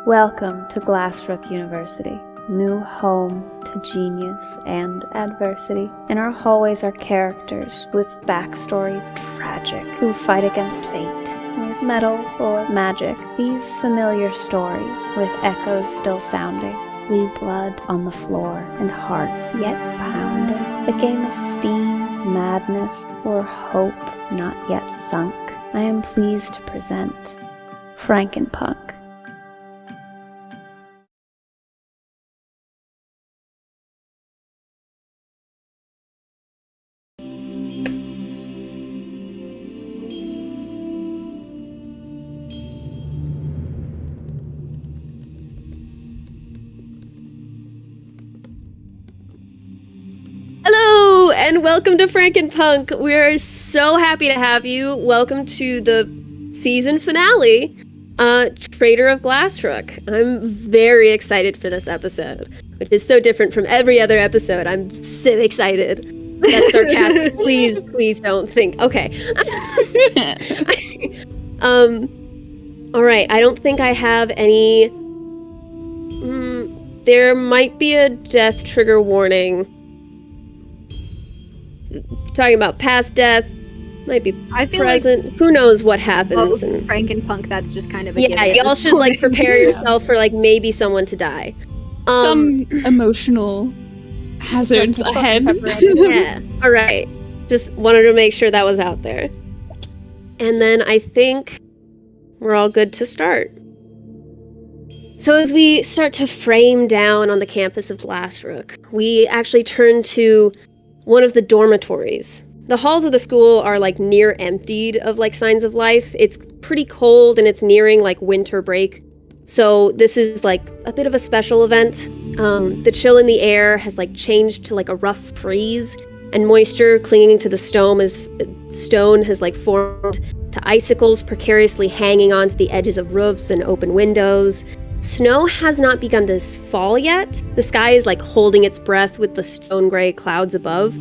Welcome to Glassrook University, new home to genius and adversity. In our hallways are characters with backstories tragic who fight against fate, with metal or magic. These familiar stories, with echoes still sounding, leave blood on the floor and hearts yet pounding. A game of steam, madness, or hope not yet sunk. I am pleased to present Frankenpunk. Hello, and welcome to Frankenpunk. We're so happy to have you. Welcome to the season finale, Traitor of Glassrook. I'm very excited for this episode, which is so different from every other episode. I'm so excited. That's sarcastic. Please don't think. Okay. All right. I don't think I have any. There might be a death trigger warning. Talking about past death, might be I feel present. Who knows what happens? And Frankenpunk, that's just kind of a yeah. Y'all should like prepare yourself for like maybe someone to die. Some emotional hazards ahead. Yeah. All right. Just wanted to make sure that was out there. And then I think we're all good to start. So as we start to frame down on the campus of Glassrook, we actually turn to one of the dormitories. The halls of the school are like near emptied of like signs of life. It's pretty cold and it's nearing like winter break. So this is like a bit of a special event. The chill in the air has like changed to like a rough freeze, and moisture clinging to the stone has like formed to icicles precariously hanging onto the edges of roofs and open windows. Snow has not begun to fall yet. The sky is like holding its breath with the stone gray clouds above.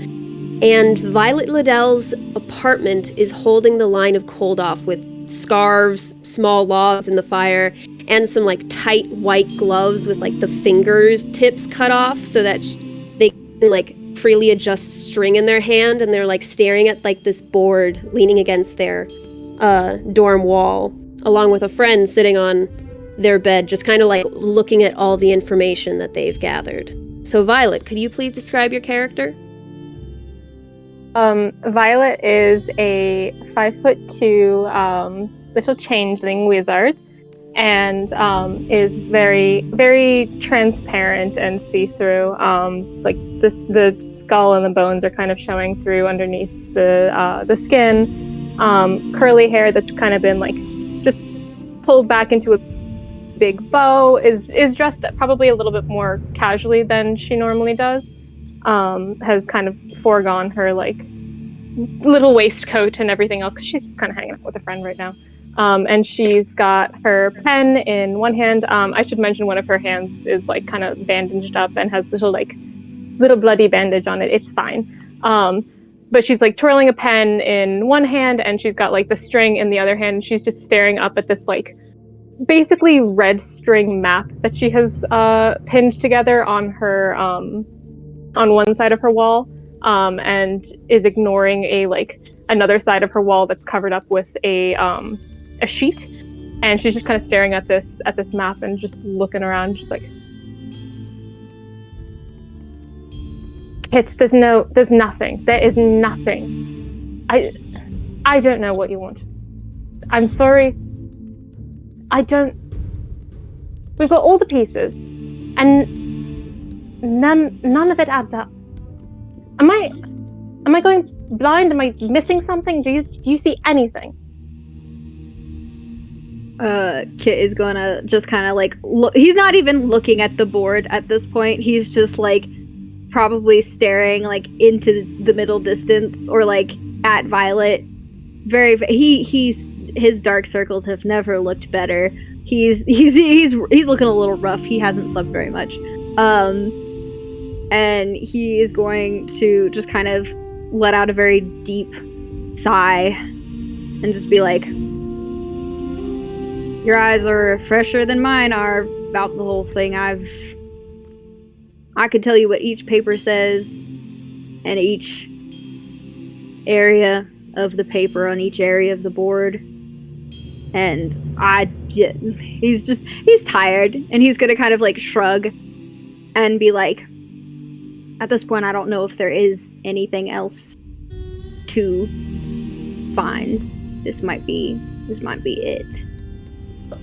And Violet Liddell's apartment is holding the line of cold off with scarves, small logs in the fire, and some like tight white gloves with like the fingers tips cut off so that they can like freely adjust string in their hand, and they're like staring at like this board leaning against their dorm wall, along with a friend sitting on their bed, just kind of like looking at all the information that they've gathered. So Violet, could you please describe your character? Violet is a 5'2" little changeling wizard, and is very, very transparent and see-through. Like the skull and the bones are kind of showing through underneath the skin. Curly hair that's kind of been like just pulled back into a big bow, is dressed probably a little bit more casually than she normally does. Has kind of foregone her like little waistcoat and everything else because she's just kind of hanging out with a friend right now. And she's got her pen in one hand. I should mention one of her hands is like kind of bandaged up and has little bloody bandage on it. It's fine. But she's like twirling a pen in one hand, and she's got like the string in the other hand. And she's just staring up at this like basically red string map that she has pinned together on her on one side of her wall, and is ignoring another side of her wall that's covered up with a sheet, and she's just kind of staring at this map and just looking around, just like, there's nothing. There is nothing. I don't know what you want. I'm sorry. We've got all the pieces, and none of it adds up. Am I going blind? Am I missing something? Do you see anything? Kit is gonna just kind of like look. He's not even looking at the board at this point. He's just like probably staring like into the middle distance or like at Violet. His dark circles have never looked better. He's looking a little rough. He hasn't slept very much. And he is going to just kind of let out a very deep sigh and just be like, Your eyes are fresher than mine are about the whole thing. I could tell you what each paper says and each area of the paper on each area of the board. And he's tired, and he's gonna kind of like shrug and be like, at this point, I don't know if there is anything else to find. This might be it.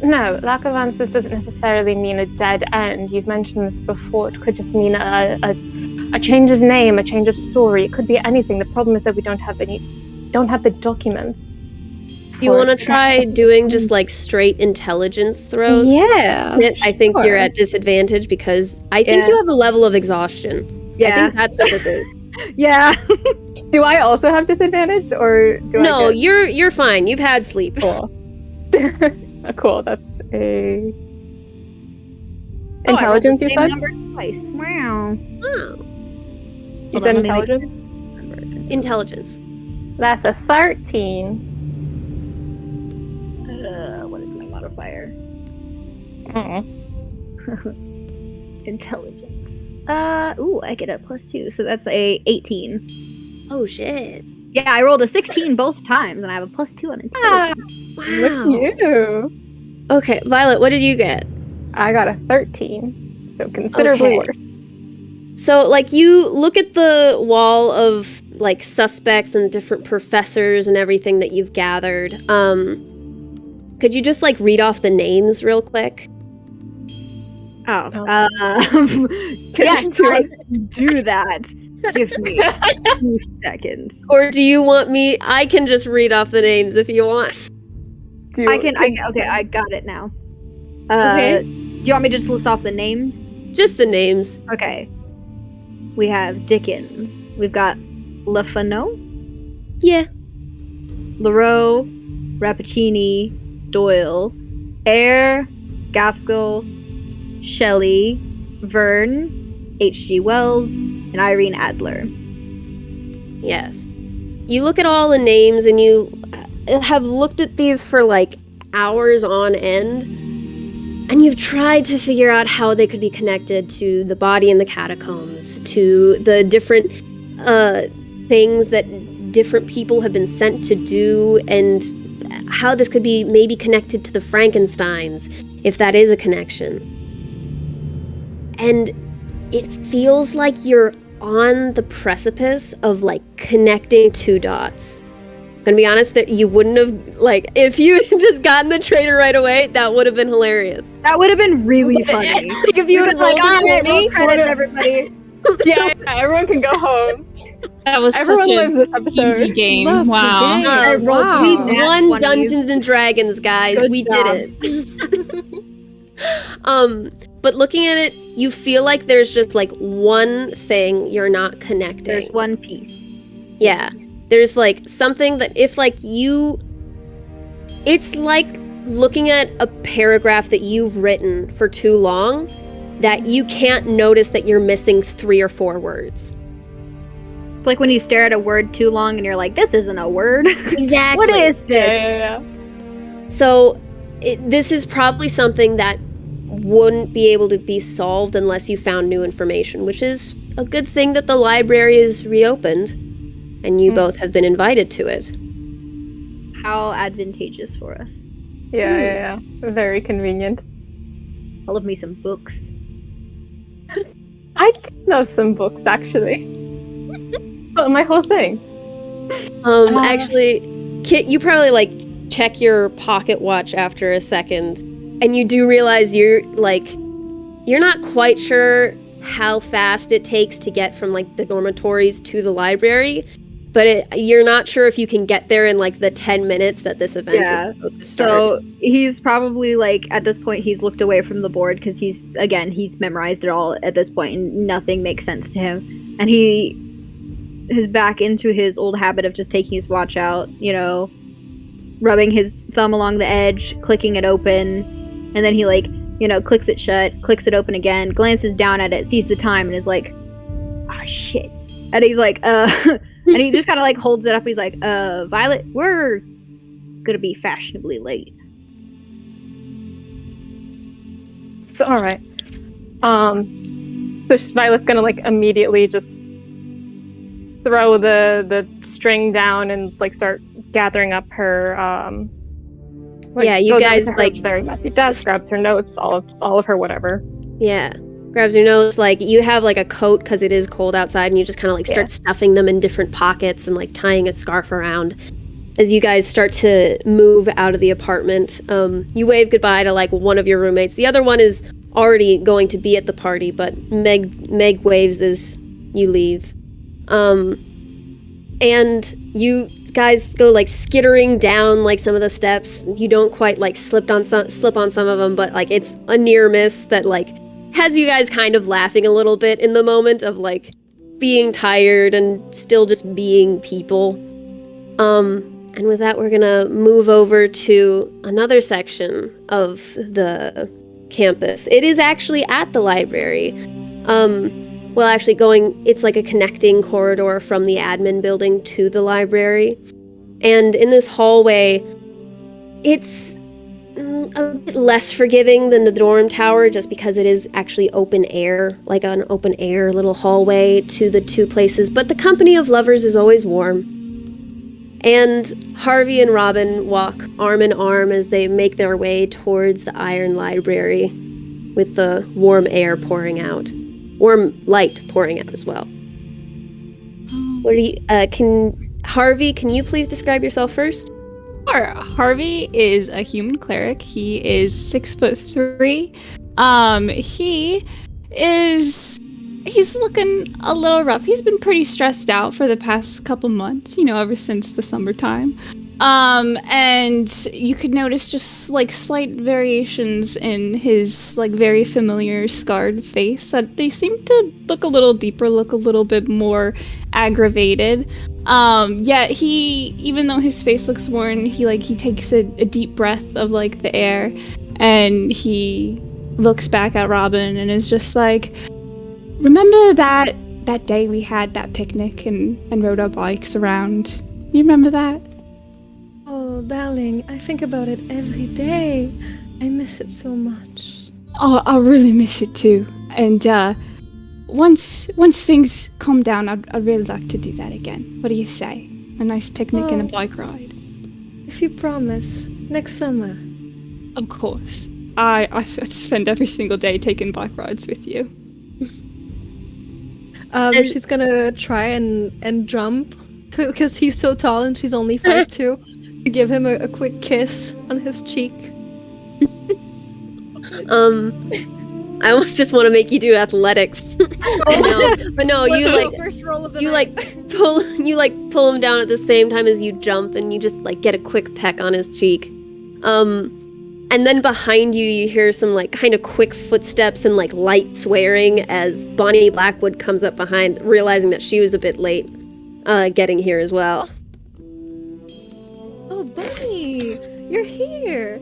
No, lack of answers doesn't necessarily mean a dead end. You've mentioned this before. It could just mean a change of name, a change of story. It could be anything. The problem is that we don't have the documents. You want to try doing just like straight intelligence throws? Yeah. I think you're at disadvantage because I think you have a level of exhaustion. Yeah. I think that's what this is. Yeah. Do I also have disadvantage, or do No, I get... you're fine. You've had sleep. Cool. Cool. That's a intelligence. You said number twice. Wow. Oh. You said intelligence. Intelligence. That's a 13. What is my modifier? Intelligence. I get a +2, so that's a 18. Oh shit. Yeah, I rolled a 16 both times, and I have a +2 on intelligence. Wow. Look at you. Okay, Violet, what did you get? I got a 13, so considerably worse. So, like, you look at the wall of, like, suspects and different professors and everything that you've gathered. Could you just, like, read off the names real quick? Yes, I can do that. Give me 2 seconds. Or do you want me? I can just read off the names if you want. Okay, I got it now. Okay. Do you want me to just list off the names? Just the names. Okay. We have Dickens. We've got Lefano. Yeah. Leroux, Rappaccini, Doyle, Eyre, Gaskell, Shelley, Verne, H.G. Wells, and Irene Adler. Yes. You look at all the names and you have looked at these for like hours on end, and you've tried to figure out how they could be connected to the body in the catacombs, to the different things that different people have been sent to do, and how this could be maybe connected to the Frankensteins, if that is a connection. And it feels like you're on the precipice of like connecting 2 dots. I'm gonna be honest that you wouldn't have, like, if you had just gotten the traitor right away, that would have been hilarious. That would have been really funny. If you would have rolled roll credits, everybody. Yeah, everyone can go home. That was Everyone such lives this an episode. easy game. Love the Wow. game. Wow. We Nat won 20s. Dungeons and Dragons, guys. Good we job. did it. But looking at it, you feel like there's just like one thing you're not connecting. There's one piece. Yeah. There's like something that if like you... It's like looking at a paragraph that you've written for too long that you can't notice that you're missing 3 or 4 words. It's like when you stare at a word too long and you're like, this isn't a word. Exactly. What is this? Yeah. So this is probably something that wouldn't be able to be solved unless you found new information, which is a good thing that the library is reopened and you both have been invited to it. How advantageous for us. Yeah. Very convenient. I love me some books. I do love some books, actually. So my whole thing. Actually, Kit, you probably like check your pocket watch after a second, and you do realize you're not quite sure how fast it takes to get from like the dormitories to the library, but you're not sure if you can get there in like the 10 minutes that this event is supposed to start. So he's probably like, at this point, he's looked away from the board because he's memorized it all at this point and nothing makes sense to him. And he is back into his old habit of just taking his watch out, rubbing his thumb along the edge, clicking it open, and then he clicks it shut, clicks it open again, glances down at it, sees the time, and is like, "Ah, shit." And he's like, and he just kind of like holds it up. He's like, Violet, we're gonna be fashionably late. It's all right. So Violet's gonna like immediately just throw the string down and like start gathering up her. You goes guys over to her like very messy desk, grabs her notes, all of her whatever. Yeah. Grabs your notes, like you have like a coat because it is cold outside, and you just kind of like start stuffing them in different pockets and like tying a scarf around. As you guys start to move out of the apartment, you wave goodbye to like one of your roommates. The other one is already going to be at the party, but Meg waves as you leave. And you guys go like skittering down like some of the steps. You don't quite like slip on some of them, but like it's a near miss that like has you guys kind of laughing a little bit in the moment of like being tired and still just being people. And with that, we're gonna move over to another section of the campus. It is actually at the library. It's like a connecting corridor from the admin building to the library. And in this hallway, it's a bit less forgiving than the dorm tower just because it is actually open air, like an open air little hallway to the two places. But the company of lovers is always warm. And Harvey and Robin walk arm in arm as they make their way towards the Iron Library with the warm air pouring out. Warm light pouring out as well. Harvey, can you please describe yourself first? Sure. Harvey is a human cleric. He is 6'3". He's looking a little rough. He's been pretty stressed out for the past couple months, ever since the summertime. And you could notice just like slight variations in his like very familiar scarred face that they seem to look a little deeper, look a little bit more aggravated. Yet even though his face looks worn, he takes a deep breath of like the air, and he looks back at Robin and is just like, remember that day we had that picnic and rode our bikes around? You remember that? Oh, darling, I think about it every day. I miss it so much. Oh, I really miss it too. And once things calm down, I'd really like to do that again. What do you say? A nice picnic and a bike ride. If you promise, next summer. Of course. I spend every single day taking bike rides with you. She's gonna try and jump because he's so tall and she's only 5'2". To give him a quick kiss on his cheek. I almost just want to make you do athletics. No, you like first roll of the you night. pull him down at the same time as you jump, and you just like get a quick peck on his cheek. And then behind you hear some like kind of quick footsteps and like light swearing as Bonnie Blackwood comes up behind, realizing that she was a bit late getting here as well. Oh, Bunny, you're here.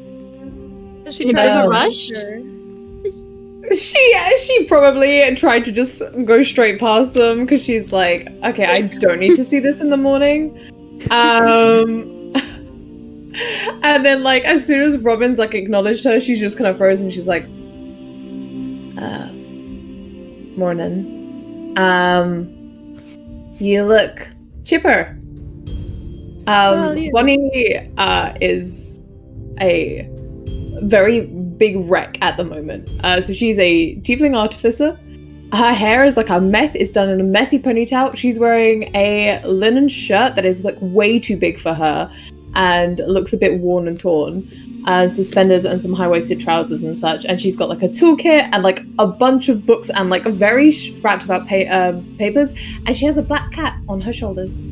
Does she try to rush? She probably tried to just go straight past them because she's like, okay, I don't need to see this in the morning. And then like as soon as Robin's like acknowledged her, she's just kind of frozen. She's like, morning. You look chipper. Bonnie is a very big wreck at the moment. So she's a tiefling artificer. Her hair is like a mess. It's done in a messy ponytail. She's wearing a linen shirt that is like way too big for her and looks a bit worn and torn. Suspenders and some high-waisted trousers and such. And she's got like a toolkit and like a bunch of books and like very strapped about papers. And she has a black cat on her shoulders.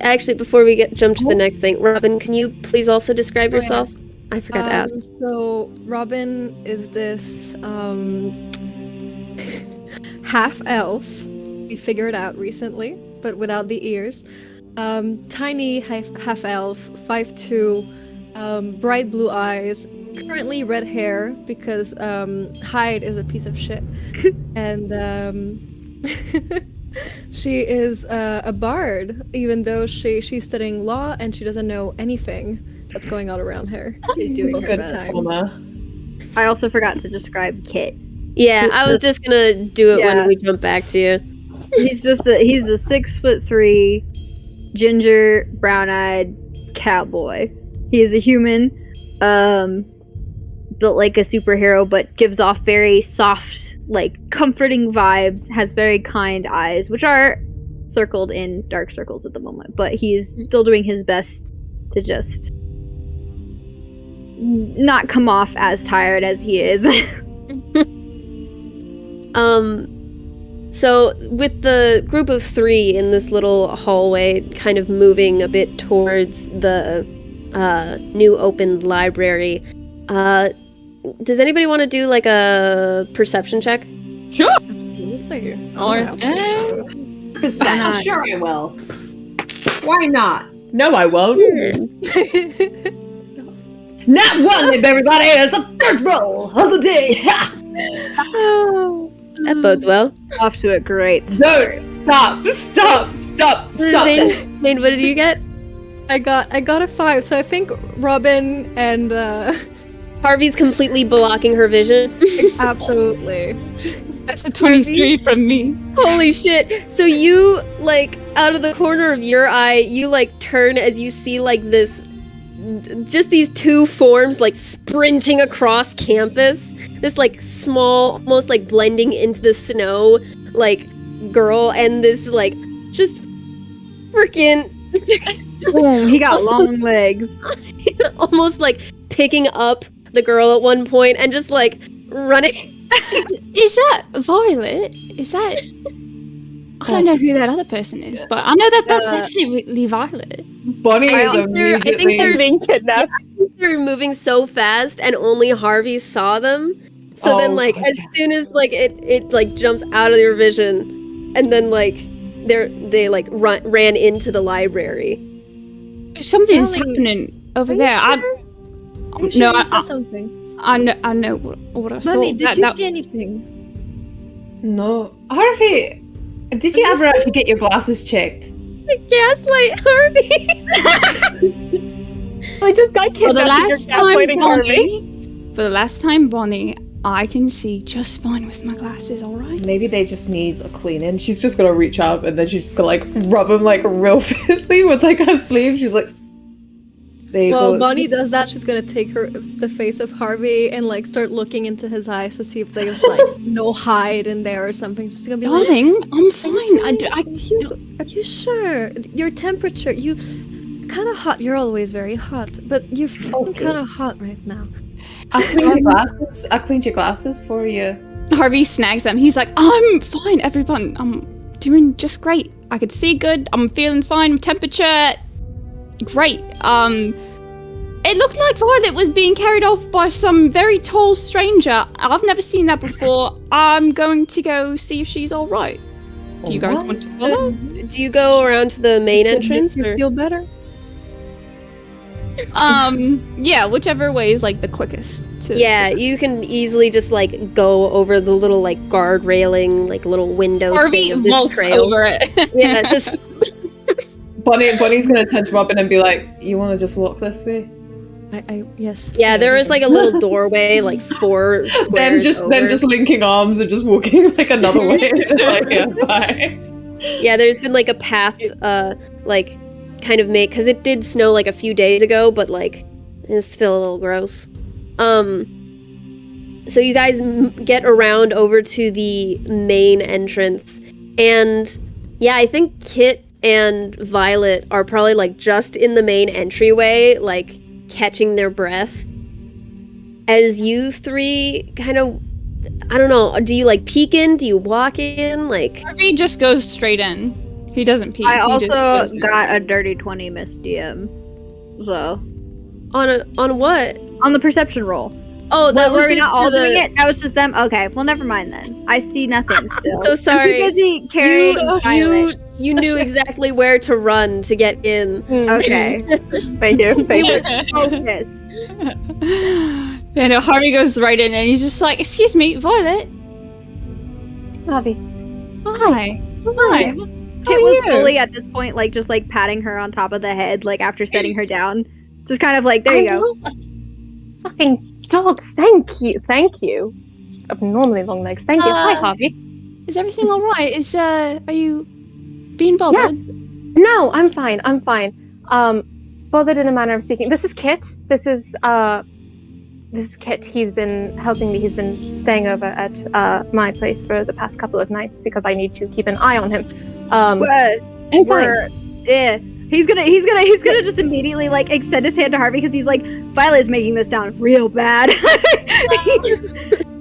Actually, before we jump to the next thing, Robin, can you please also describe yourself? Yeah. I forgot to ask. So Robin is this half elf. We figured out recently, but without the ears. Tiny half elf, 5'2", bright blue eyes, currently red hair because Hyde is a piece of shit, and she is a bard, even though she's studying law and she doesn't know anything. that's going on around her. She's doing Most her of the best. time. I also forgot to describe Kit. Yeah, I was just gonna do it when we jump back to you. He's a 6'3" ginger, brown-eyed cowboy. He is a human, built like a superhero, but gives off very soft, like comforting vibes. Has very kind eyes, which are circled in dark circles at the moment. But he's still doing his best to just not come off as tired as he is. So with the group of 3 in this little hallway, kind of moving a bit towards the new opened library, does anybody want to do like a perception check? Sure. Absolutely. Sure, I will. Why not? No, I won't. Not one, everybody. It's the first roll of the day. That bodes well. Off to a great start. Don't stop this. Zane, what did you get? I got a 5, so I think Robin and Harvey's completely blocking her vision. absolutely. That's a 23 from me. Holy shit. So you, like, out of the corner of your eye, you, like, turn as you see, like, this, just these 2 forms, like, sprinting across campus. This, like, small, almost, like, blending into the snow, like, girl, and this, like, just freaking... Boom, he got long legs. Almost, like, picking up the girl at one point and just, like, running... Is that Violet? Is that... I don't know who that other person is, but I know that that's definitely Violet. Bonnie is I think immediately... Being kidnapped. they're moving so fast and only Harvey saw them. So then, like, as soon as, like, it like jumps out of your vision, and then, like, they like ran into the library. Something's Darling, happening over Are there. you sure you saw something? I know what I saw. Bunny, did you see anything? No. Harvey, did you ever actually get your glasses checked? Gaslight Harvey. I just got For the kidnapped. last You're time, gaslighting Bonnie, I can see just fine with my glasses, alright? Maybe they just need a cleaning. She's just gonna reach up and then she's just gonna like rub him like real fiercely with like her sleeve. She's like, there you Well, go. Bonnie does that. She's gonna take the face of Harvey and like start looking into his eyes to see if there's like no hide in there or something. She's gonna be like, Darling, I'm fine. Are you sure? Your temperature, you're kind of hot. You're always very hot, but you're feeling kind of hot right now. I cleaned your glasses for you. Harvey snags them. He's like, I'm fine, everyone. I'm doing just great. I could see good. I'm feeling fine. Temperature, great. It looked like Violet was being carried off by some very tall stranger. I've never seen that before. I'm going to go see if she's all right. Do you guys want to follow? Do you go around to the main entrance? Makes you feel better? Yeah, whichever way is like the quickest. Yeah, you can easily just like go over the little like guard railing, like little window Harvey thing of this vaults trail. over it. Yeah, just Bonnie's gonna turn to Robin and be like, you wanna just walk this way? Yes. yeah. There is like a little doorway, like 4 squares them just linking arms and just walking like another way. Like, yeah, bye. Yeah, there's been like a path, like kind of made because it did snow like a few days ago, but like it's still a little gross. So you guys get around over to the main entrance, and yeah, I think Kit and Violet are probably like just in the main entryway, like catching their breath. As you 3 kind of, I don't know, do you like peek in? Do you walk in? Like Harvey just goes straight in. He doesn't peek. I he just also goes in. got a dirty 20 Miss DM. So on what? on the perception roll. Oh, that was were we just not all for doing the. it? That was just them. Okay, well, never mind then. I see nothing still. So sorry. I'm too busy carrying Violet. You knew exactly where to run to get in. Okay, Thank you. focus. Yeah, no, Harvey goes right in and he's just like, excuse me, Violet. Harvey. Hi. Hi. Kit was fully at this point, like just like patting her on top of the head, like after setting her down, Just kind of like, there you go. Fucking dog. Thank you. Abnormally long legs. Thank you. Hi, Harvey. Is everything all right? Are you being bothered? Yes. No, I'm fine. Bothered in a manner of speaking. This is Kit. This is Kit. He's been helping me. He's been staying over at my place for the past couple of nights because I need to keep an eye on him. I'm fine. Yeah. He's gonna just immediately like extend his hand to Harvey because he's like, Violet's making this sound real bad.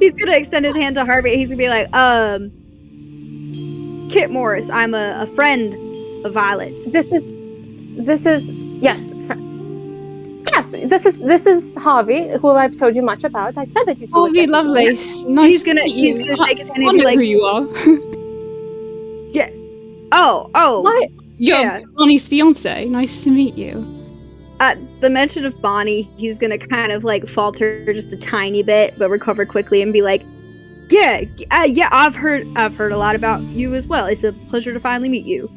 He's gonna extend his hand to Harvey. He's gonna be like, Kit Morris, I'm a friend of Violet's. This is Harvey, who I've told you much about. I said that you told Harvey Lovelace. Nice to meet you. He's gonna shake his hand I and be know like, who you are. yeah. Oh. What? You're Bonnie's fiance. Nice to meet you. At the mention of Bonnie, he's gonna kind of like falter just a tiny bit, but recover quickly and be like, yeah, I've heard a lot about you as well. It's a pleasure to finally meet you.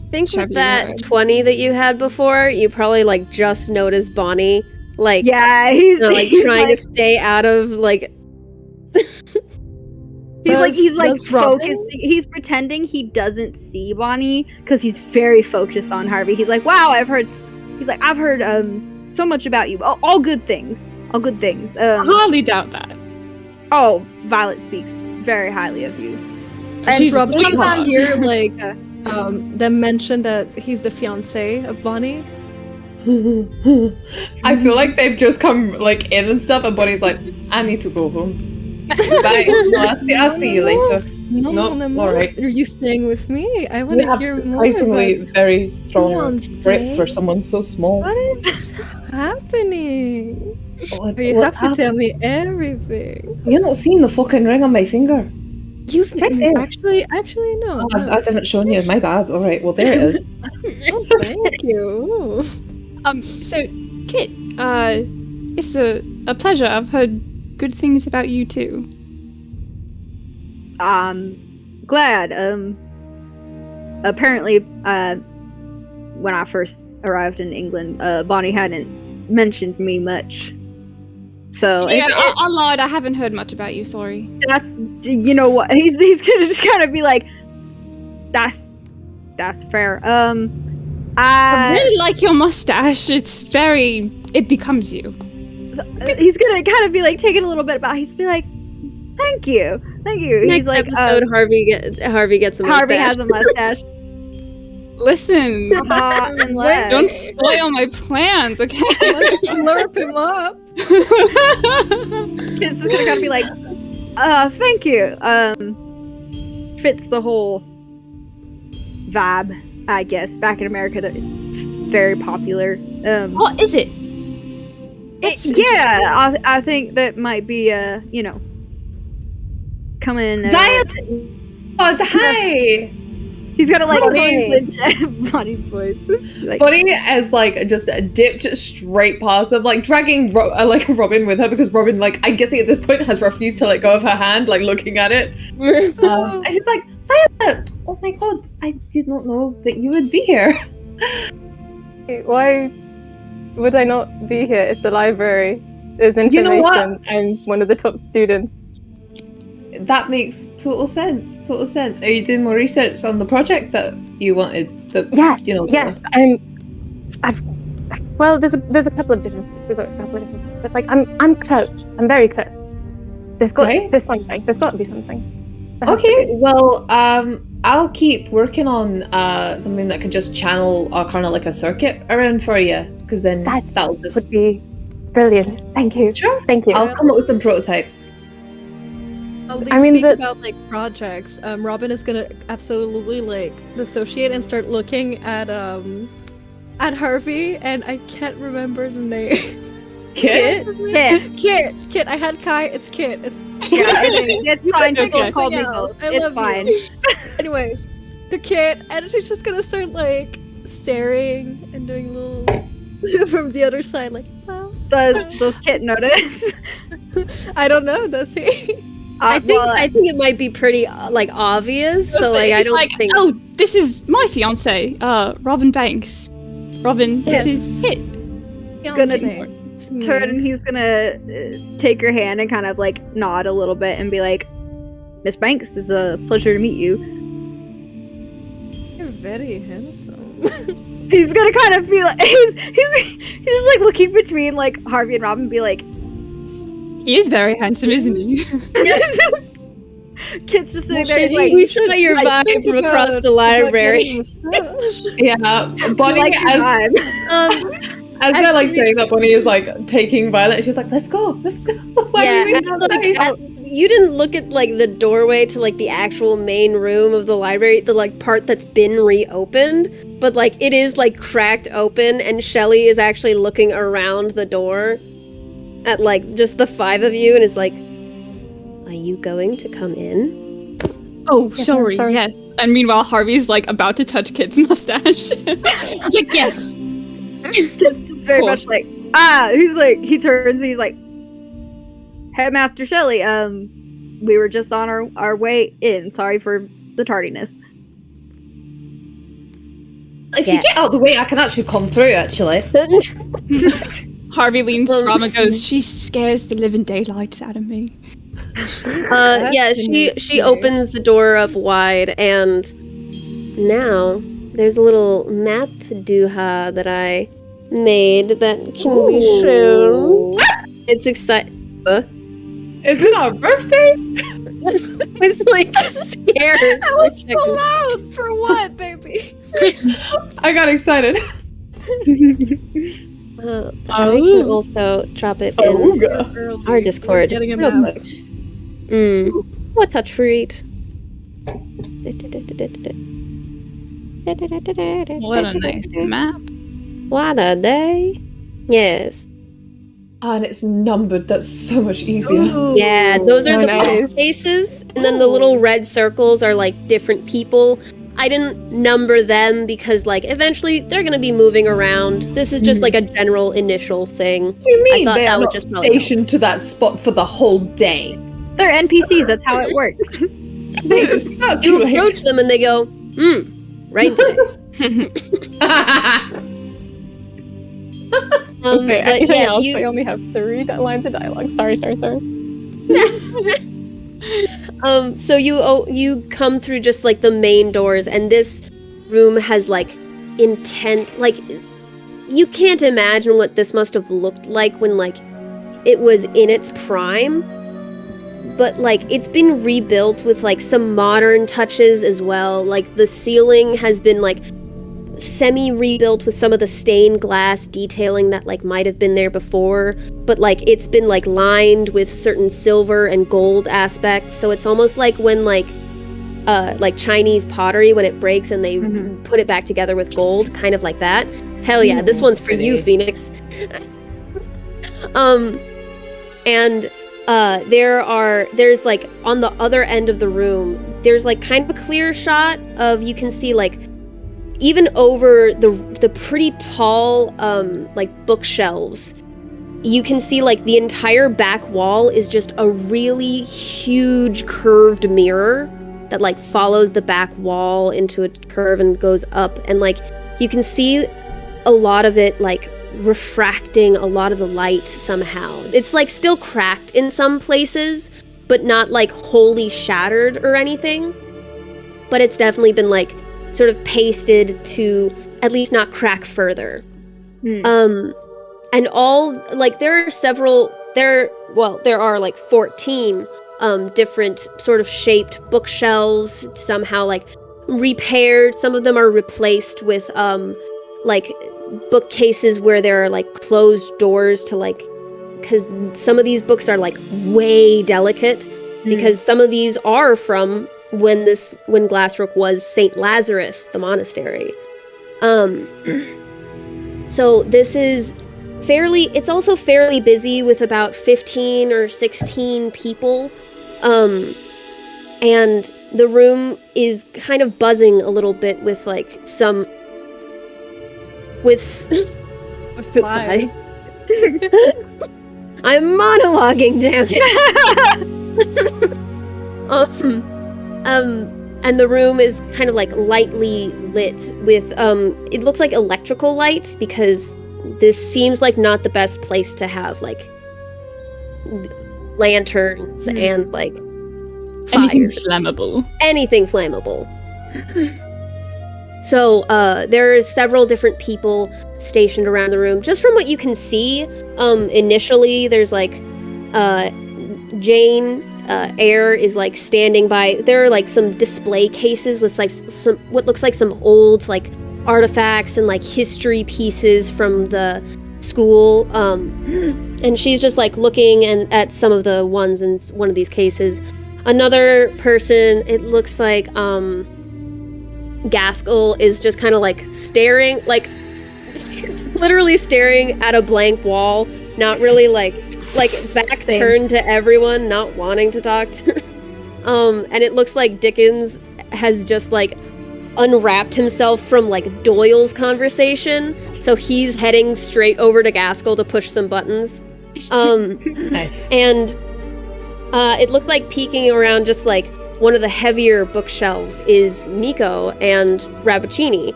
I think with that 20 that you had before, you probably like just noticed Bonnie, like he's trying to stay out of like. He's like does Robin? focused. He's pretending he doesn't see Bonnie because he's very focused on Harvey. He's like, wow, I've heard so much about you. All good things. All good things. I hardly doubt that. Oh, Violet speaks very highly of you. And She's a Robin, sweetheart. I hear like them mention that he's the fiance of Bonnie. I feel like they've just come like in and stuff, and Bonnie's like, I need to go home. Bye. I'll see you later. No, all right. Are you staying with me? I want We to have hear more. surprisingly very strong Fiancé? grip for someone so small. What is happening? What- You what's have to tell me everything. You're not seeing the fucking ring on my finger. You've right there. actually no. I haven't shown you. My bad. All right. Well, there it is. Oh, thank you. So, Kit, it's a pleasure. I've heard good things about you too. Glad. Apparently, when I first arrived in England, Bonnie hadn't mentioned me much. So Yeah, I lied. I haven't heard much about you. Sorry. that's, you know what, he's gonna just kind of be like, that's fair. I really like your mustache. It becomes you. He's gonna kind of be like taking a little bit about. He's be like, thank you. Next He's like, episode, Harvey gets a mustache. Harvey has a mustache. Listen, Unless don't spoil my plans, okay? Let's slurp him up. Kid's just gonna kind of be like, thank you. Fits the whole vibe, I guess. Back in America, they're very popular. What is it? That's Yeah, I think that might be, coming. Oh, hi. He's got like Bonnie. Bonnie's voice. Like, Bonnie is like just dipped straight past him, like dragging Robin with her because Robin, like, I'm guessing at this point has refused to let go of her hand, like looking at it. And she's like, Violet! Oh my god, I did not know that you would be here. Why would I not be here? It's a library. There's information. You know what? I'm one of the top students. That makes total sense. Total sense. Are you doing more research on the project that you wanted? Yes. Yes. Well, there's a couple of different results, but like I'm close. I'm very close. There's something. There's got to be something. Okay. Well, I'll keep working on something that can just channel kind of like a circuit around for you, because then that'll just would be brilliant. Thank you. Sure. Thank you. I'll come up with some prototypes. Speak about like projects. Robin is gonna absolutely like dissociate and start looking at Harvey, and I can't remember the name. Kit? Kit. I had Kai. It's Kit. It's it's fine. People call me else. both. I It's love fine. you. Anyways, the Kit, and she's just gonna start like staring and doing little from the other side, like. Oh. Does Kit notice? I don't know. Does he? I think it might be pretty like obvious. So like I It's don't like, think. oh, this is my fiance, Robin Banks. Robin, this is Kit. gonna Fiancé. turn and he's gonna take her hand and kind of like nod a little bit and be like, Miss Banks, it's a pleasure to meet you. You're very handsome. He's gonna kind of be like, he's like looking between like Harvey and Robin and be like, He is very handsome, isn't he? Kit's just sitting there. Shady. He's like, We saw your vibe from across the library. Yeah, Bonnie, like your vibe. as they're like Actually- saying that, Bonnie is like taking Violet, and she's like, let's go. Why are we leaving our place? You didn't look at like the doorway to like the actual main room of the library, the like part that's been reopened, but like it is like cracked open, and Shelly is actually looking around the door at like just the five of you, and is like, "Are you going to come in?" Oh, sorry, yes. And meanwhile, Harvey's like about to touch Kit's mustache. He's like, yes. It's very much like, he's like, he turns and he's like, Headmaster Shelley, we were just on our way in. Sorry for the tardiness. If you get out of the way, I can actually come through, actually. Harvey leans to Rob and goes, she scares the living daylights out of me. Yeah, she opens the door up wide, and now there's a little map dooha that I made that can be shown. It's exciting. Is it our birthday? I was like scared. That was so loud! For what, baby? Christmas. I got excited. I can also drop it in Ooga. our Discord. Getting him real out. quick. What a treat. What a nice map. What a day. Yes. And it's numbered. That's so much easier. Yeah, those are Oh, the nice. faces, and then the little red circles are like different people. I didn't number them because like eventually they're gonna be moving around. This is just like a general initial thing. What do you mean thought they that are would not just probably help. stationed to that spot for the whole day? They're NPCs. That's how it works. They just You circulate. approach them and they go, right today. Okay, but anything yes, else? you- I only have 3 lines of dialogue. Sorry. So you come through just like the main doors, and this room has like intense, like you can't imagine what this must have looked like when like it was in its prime. But like it's been rebuilt with like some modern touches as well. Like the ceiling has been like semi-rebuilt with some of the stained glass detailing that like might have been there before, but like it's been like lined with certain silver and gold aspects, so it's almost like when like Chinese pottery when it breaks and they put it back together with gold, kind of like that. Hell yeah, this one's for you, Phoenix. And there's like on the other end of the room, there's like kind of a clear shot of, you can see like even over the pretty tall like bookshelves, you can see like the entire back wall is just a really huge curved mirror that like follows the back wall into a curve and goes up, and like you can see a lot of it like refracting a lot of the light somehow. It's like still cracked in some places, but not like wholly shattered or anything. But it's definitely been like sort of pasted to at least not crack further. And all like there are like 14 different sort of shaped bookshelves, somehow like repaired. Some of them are replaced with like bookcases where there are like closed doors to like, because some of these books are like way delicate, because some of these are from when Glassrook was St. Lazarus, the monastery. So this is it's also fairly busy with about 15 or 16 people. And the room is kind of buzzing a little bit with like some with Flies. I'm monologuing, damn it. And the room is kind of like lightly lit with it looks like electrical lights, because this seems like not the best place to have like lanterns and like Anything fires. flammable. Anything flammable. So there's several different people stationed around the room. Just from what you can see, initially there's like Jane Eyre is like standing by. There are like some display cases with like some what looks like some old like artifacts and like history pieces from the school. And she's just like looking at some of the ones in one of these cases. Another person, it looks like Gaskell is just kind of like staring, like he's literally staring at a blank wall, not really like back turned to everyone, not wanting to talk to. And it looks like Dickens has just like unwrapped himself from like Doyle's conversation, so he's heading straight over to Gaskell to push some buttons. Nice. And it looked like peeking around just like one of the heavier bookshelves is Nico and Rabbuccini.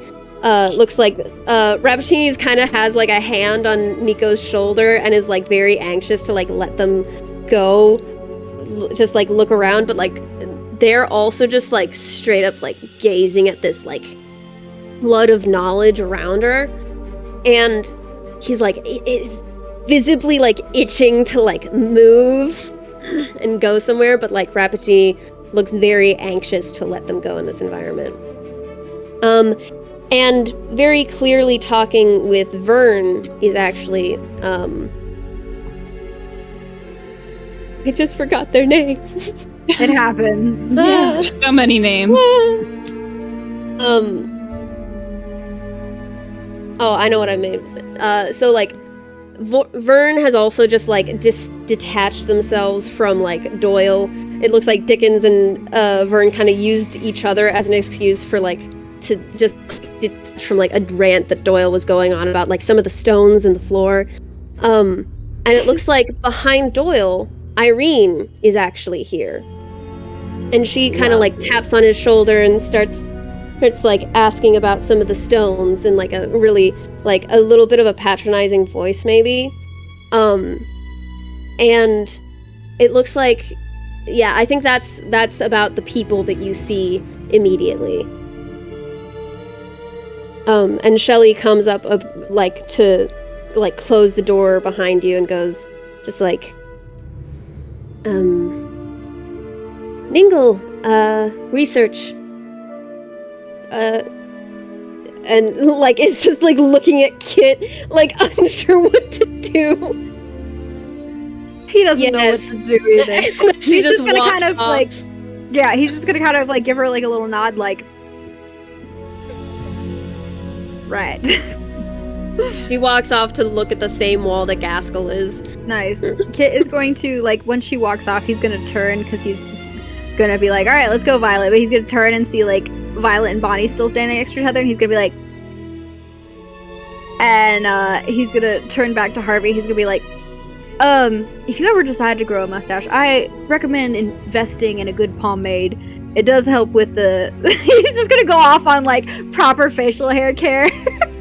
Looks like Rabbuccini's kind of has like a hand on Nico's shoulder and is like very anxious to like let them go, just like look around, but like they're also just like straight up like gazing at this like flood of knowledge around her, and he's like is visibly like itching to like move and go somewhere, but like Rabbuccini looks very anxious to let them go in this environment. And very clearly talking with Vern is actually, I just forgot their name. It happens. There's so many names. Oh, I know what I mean. So like, Vern has also just like detached themselves from like Doyle. It looks like Dickens and Vern kind of used each other as an excuse for like to just detach from like a rant that Doyle was going on about like some of the stones in the floor. And it looks like behind Doyle, Irene is actually here, and she kind of like taps on his shoulder and starts like asking about some of the stones in like a really like a little bit of a patronizing voice maybe. And it looks like, yeah, I think that's about the people that you see immediately. And Shelley comes up like to like close the door behind you and goes just like, Mingle, research. And like it's just like looking at Kit, like unsure what to do. He doesn't know what to do either. He's just gonna walks kind of off. like, yeah, he's just gonna kind of like give her like a little nod, like, right. He walks off to look at the same wall that Gaskell is. Nice. Kit is going to like when she walks off, he's gonna turn because he's gonna be like, all right, let's go, Violet. But he's gonna turn and see like Violet and Bonnie still standing next to each other, and he's gonna be like, and he's gonna turn back to Harvey. He's gonna be like, if you ever decide to grow a mustache, I recommend investing in a good pomade. It does help with the. He's just gonna go off on like proper facial hair care.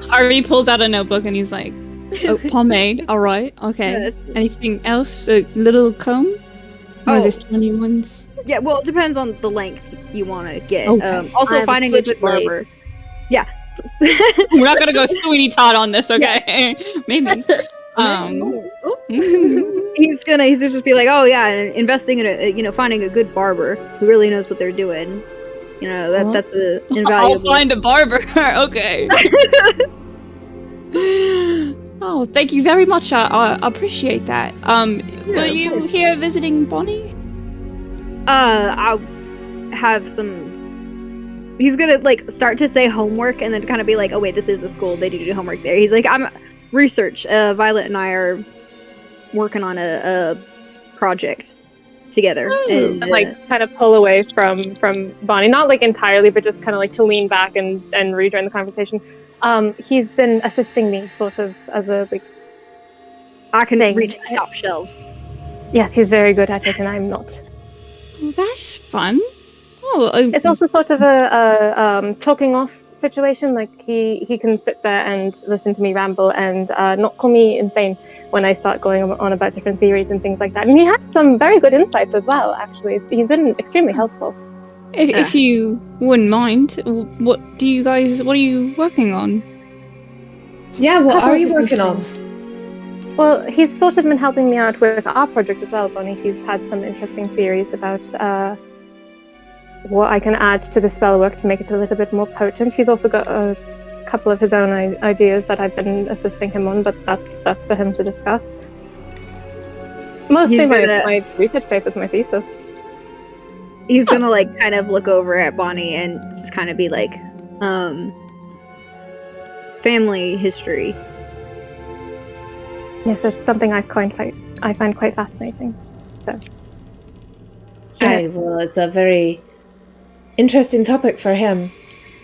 Harvey pulls out a notebook and he's like, oh, pomade, alright, okay. Yes. Anything else? A little comb? Or there's 20 ones? Yeah, well, it depends on the length you want to get. Okay. I Also, have finding a a good switchblade. barber. Yeah. We're not gonna go Sweeney Todd on this, okay? Maybe. He's gonna just be like, oh yeah, investing in a, finding a good barber who really knows what they're doing. That's a invaluable. I'll find a barber. Okay. Oh, thank you very much. I appreciate that. Will you here visiting Bonnie? I'll have some. He's gonna like start to say homework and then kind of be like, oh wait, this is a school. They do homework there. He's like, I'm research. Violet and I are working on a project together. And, Like kind of pull away from Bonnie, not like entirely, but just kind of like to lean back and rejoin the conversation. He's been assisting me sort of as a like. I can thing. reach the top shelves. Yes, he's very good at it, and I'm not. That's fun. Oh, It's also sort of a topping off situation. Like he can sit there and listen to me ramble and not call me insane when I start going on about different theories and things like that. And he has some very good insights as well. Actually, he's been extremely helpful. If you wouldn't mind, what are you working on? Yeah, what are you working on? Well, he's sort of been helping me out with our project as well, Bonnie. He's had some interesting theories about what I can add to the spell work to make it a little bit more potent. He's also got a couple of his own ideas that I've been assisting him on, but that's for him to discuss. Mostly my research papers, my thesis. He's gonna like kind of look over at Bonnie and just kind of be like, family history. Yes, it's something I find quite fascinating. So, Okay, well, it's a very interesting topic for him.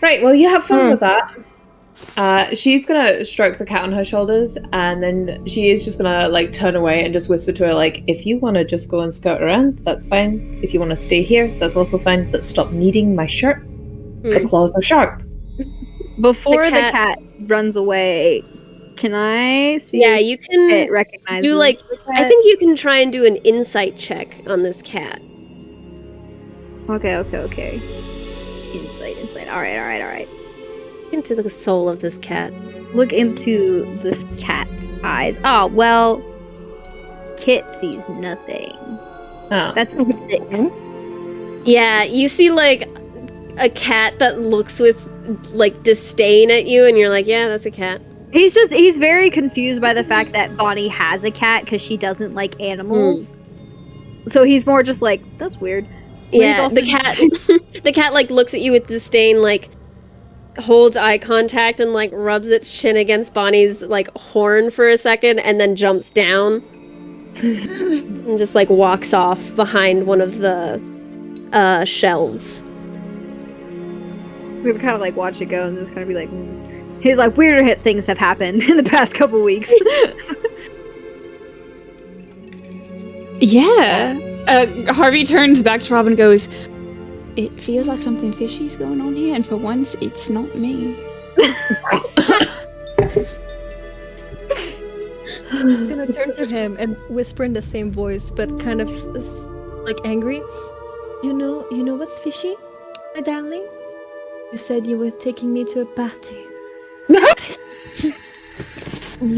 Right, well, you have fun with that. She's gonna stroke the cat on her shoulders, and then she is just gonna like turn away and just whisper to her, like, if you want to just go and skirt around, that's fine. If you want to stay here, that's also fine. But stop kneading my shirt. The claws are sharp. Before the cat runs away, can I see? Yeah, you can recognize. do like. I think you can try and do an insight check on this cat. Okay. Insight. All right. Into the soul of this cat. Look into this cat's eyes. Oh, well, Kit sees nothing. Oh. That's a 6. Yeah, you see like a cat that looks with like disdain at you, and you're like, yeah, that's a cat. He's very confused by the fact that Bonnie has a cat because she doesn't like animals. So he's more just like, that's weird. Yeah, the cat like looks at you with disdain, like holds eye contact and like rubs its chin against Bonnie's like horn for a second and then jumps down and just like walks off behind one of the shelves. We would kind of like watch it go and just kind of be like, He's like, weirder hit things have happened in the past couple weeks. Yeah. Harvey turns back to Rob and goes, it feels like something fishy's going on here, and for once, it's not me. He's gonna turn to him and whisper in the same voice, but kind of like angry. You know what's fishy, my darling? You said you were taking me to a party.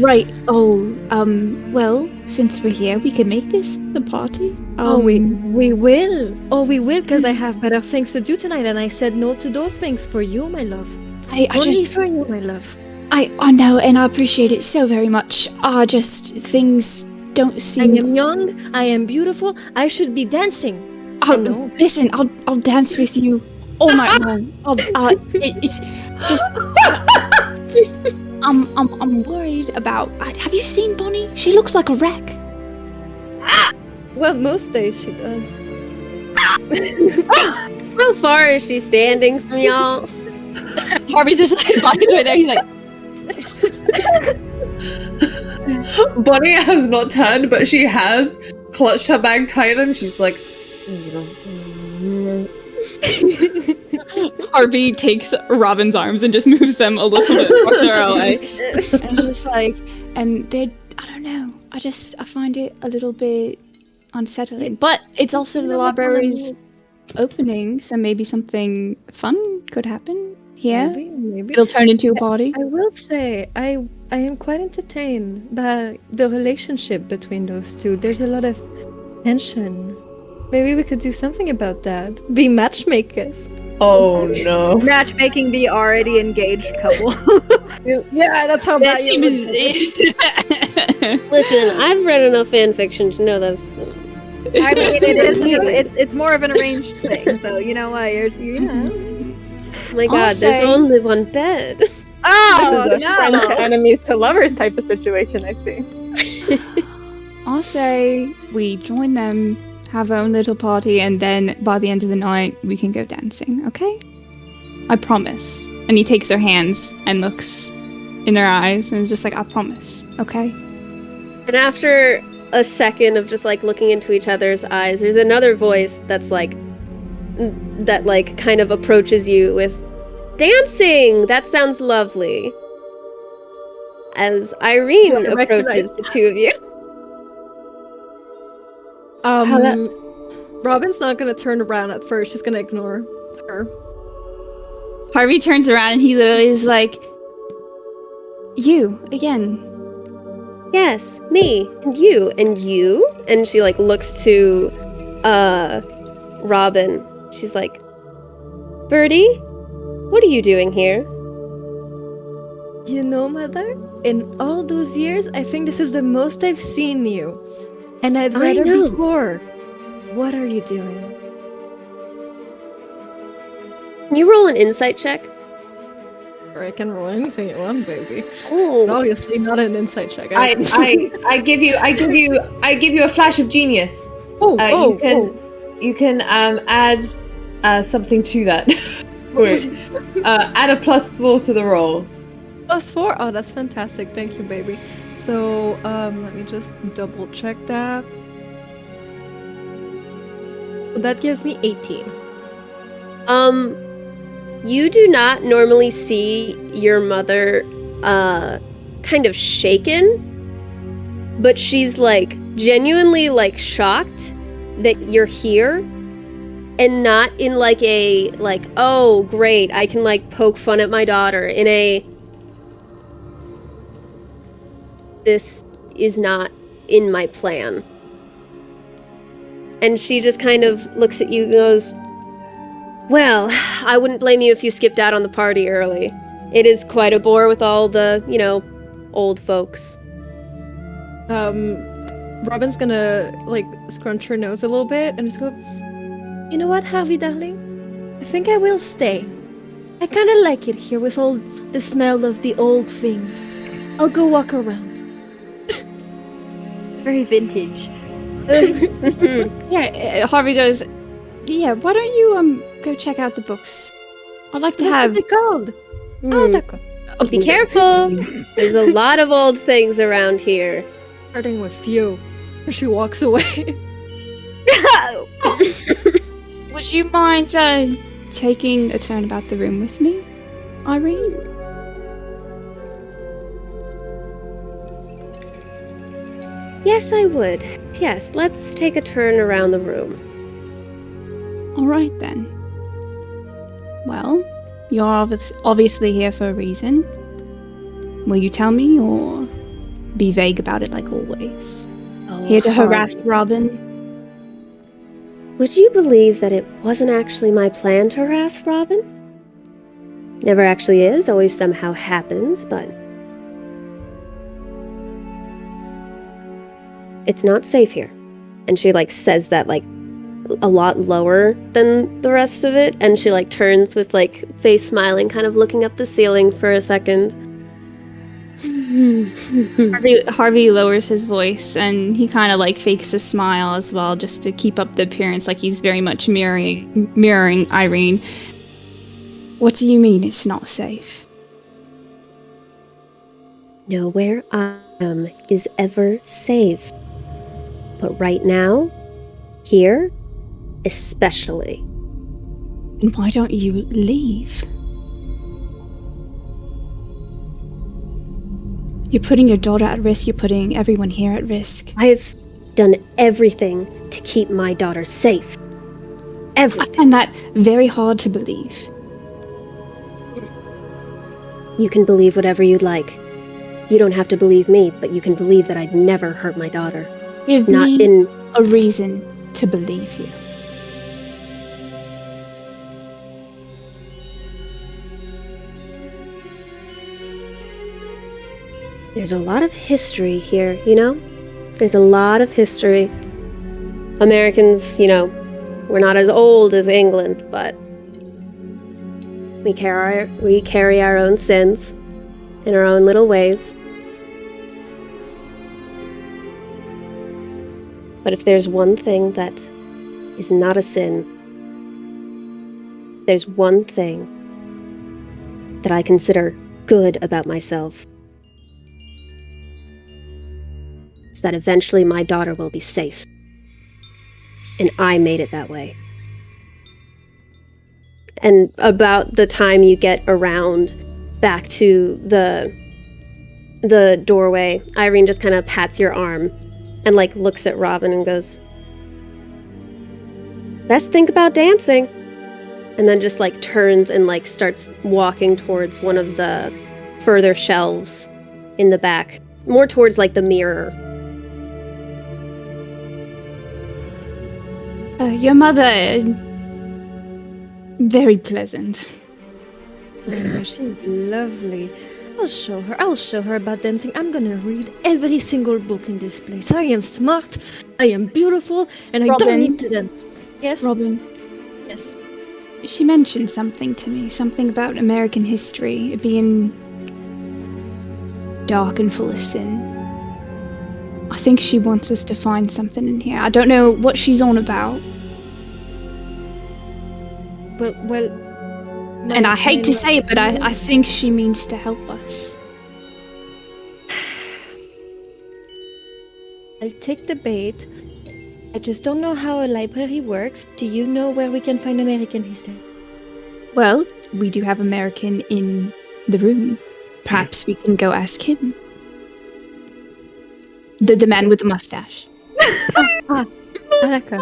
Right. Well, since we're here, we can make this the party. We will, because I have better things to do tonight, and I said no to those things for you, my love. Only for you, my love. I know, and I appreciate it so very much. Just things don't seem. I am young. I am beautiful. I should be dancing. Listen, I'll dance with you all night long. It's just. I'm worried about. Have you seen Bonnie? She looks like a wreck. Well, most days she does. How far is she standing from y'all? Harvey's just like Bonnie's right there. He's like. Bonnie has not turned, but she has clutched her bag tight, and she's like. Harvey takes Robin's arms and just moves them a little bit farther away. And it's just like, and I don't know. I find it a little bit unsettling. But it's also the library's opening, so maybe something fun could happen here. Maybe. It'll turn into a party. I will say, I am quite entertained by the relationship between those two. There's a lot of tension. Maybe we could do something about that. Be matchmakers. Oh no. Matchmaking the already engaged couple. Yeah, that's how bad you Listen, I've read enough fan fiction to know that's. I mean, it's more of an arranged thing, so you know what? Oh my god, there's only one bed. Oh, this is a friends to enemies to lovers type of situation, I see. I'll say we join them, have our own little party, and then by the end of the night, we can go dancing, okay? I promise. And he takes her hands and looks in her eyes and is just like, I promise, okay? And after a second of just like looking into each other's eyes, there's another voice that's like, that like kind of approaches you with, Dancing! That sounds lovely. As Irene Do I approaches recognize the two of you. Robin's not gonna turn around at first. She's gonna ignore her. Harvey turns around and he literally is like, you, again. Yes, me, and you, and you. And she like looks to Robin. She's like, Birdie, what are you doing here? You know, Mother, in all those years, I think this is the most I've seen you. And I'd I rather know. before. What are you doing? Can you roll an insight check? Or I can roll anything you want, baby. Oh, Obviously not an insight check. I give you a flash of genius. You can add something to that. Wait. Add a +4 to the roll. +4? Oh, that's fantastic. Thank you, baby. So, let me just double check that. That gives me 18. You do not normally see your mother, kind of shaken, but she's, like, genuinely, like, shocked that you're here, and not in, like, a, like, oh, great, I can, like, poke fun at my daughter, in a, this is not in my plan. And she just kind of looks at you and goes, well, I wouldn't blame you if you skipped out on the party early. It is quite a bore with all the, old folks. Robin's gonna, like, scrunch her nose a little bit and just go, you know what, Harvey, darling? I think I will stay. I kinda like it here with all the smell of the old things. I'll go walk around. Very vintage. Yeah, Harvey goes, yeah, why don't you go check out the books? I'd like to That's have... what they're called. Oh, d'accord. Be careful! There's a lot of old things around here. Starting with you. She walks away. Would you mind taking a turn about the room with me, Irene? Yes, I would. Yes, let's take a turn around the room. All right, then. Well, you're obviously here for a reason. Will you tell me, or be vague about it like always? Oh, Here to Harvey. harass Robin? Would you believe that it wasn't actually my plan to harass Robin? Never actually is, always somehow happens, but... it's not safe here. And she, like, says that, like, a lot lower than the rest of it, and she, like, turns with, like, face smiling, kind of looking up the ceiling for a second. Harvey lowers his voice, and he kind of, like, fakes a smile as well, just to keep up the appearance like he's very much mirroring Irene. What do you mean it's not safe? Nowhere I am is ever safe. But right now, here, especially. And why don't you leave? You're putting your daughter at risk, you're putting everyone here at risk. I've done everything to keep my daughter safe. I Everything. find that very hard to believe. You can believe whatever you'd like. You don't have to believe me, but you can believe that I'd never hurt my daughter. Give Not me in... a reason to believe you. There's a lot of history here, you know? There's a lot of history. Americans, we're not as old as England, but we carry our own sins in our own little ways. But if there's one thing that is not a sin, there's one thing that I consider good about myself. It's that eventually my daughter will be safe. And I made it that way. And about the time you get around back to the doorway, Irene just kind of pats your arm and like looks at Robin and goes, "Best think about dancing." And then just like turns and like starts walking towards one of the further shelves in the back, more towards like the mirror. Your mother, very pleasant. Oh, she's lovely. I'll show her about dancing. I'm gonna read every single book in this place. I am smart, I am beautiful, and I don't Robin. need to dance. Yes? Robin, Yes. she mentioned something to me, something about American history, it being dark and full of sin. I think she wants us to find something in here. I don't know what she's on about. Well, And I hate to say it, but I think she means to help us. I'll take the bait. I just don't know how a library works. Do you know where we can find American history? Well, we do have American in the room. Perhaps we can go ask him. The man with the mustache. D'accord.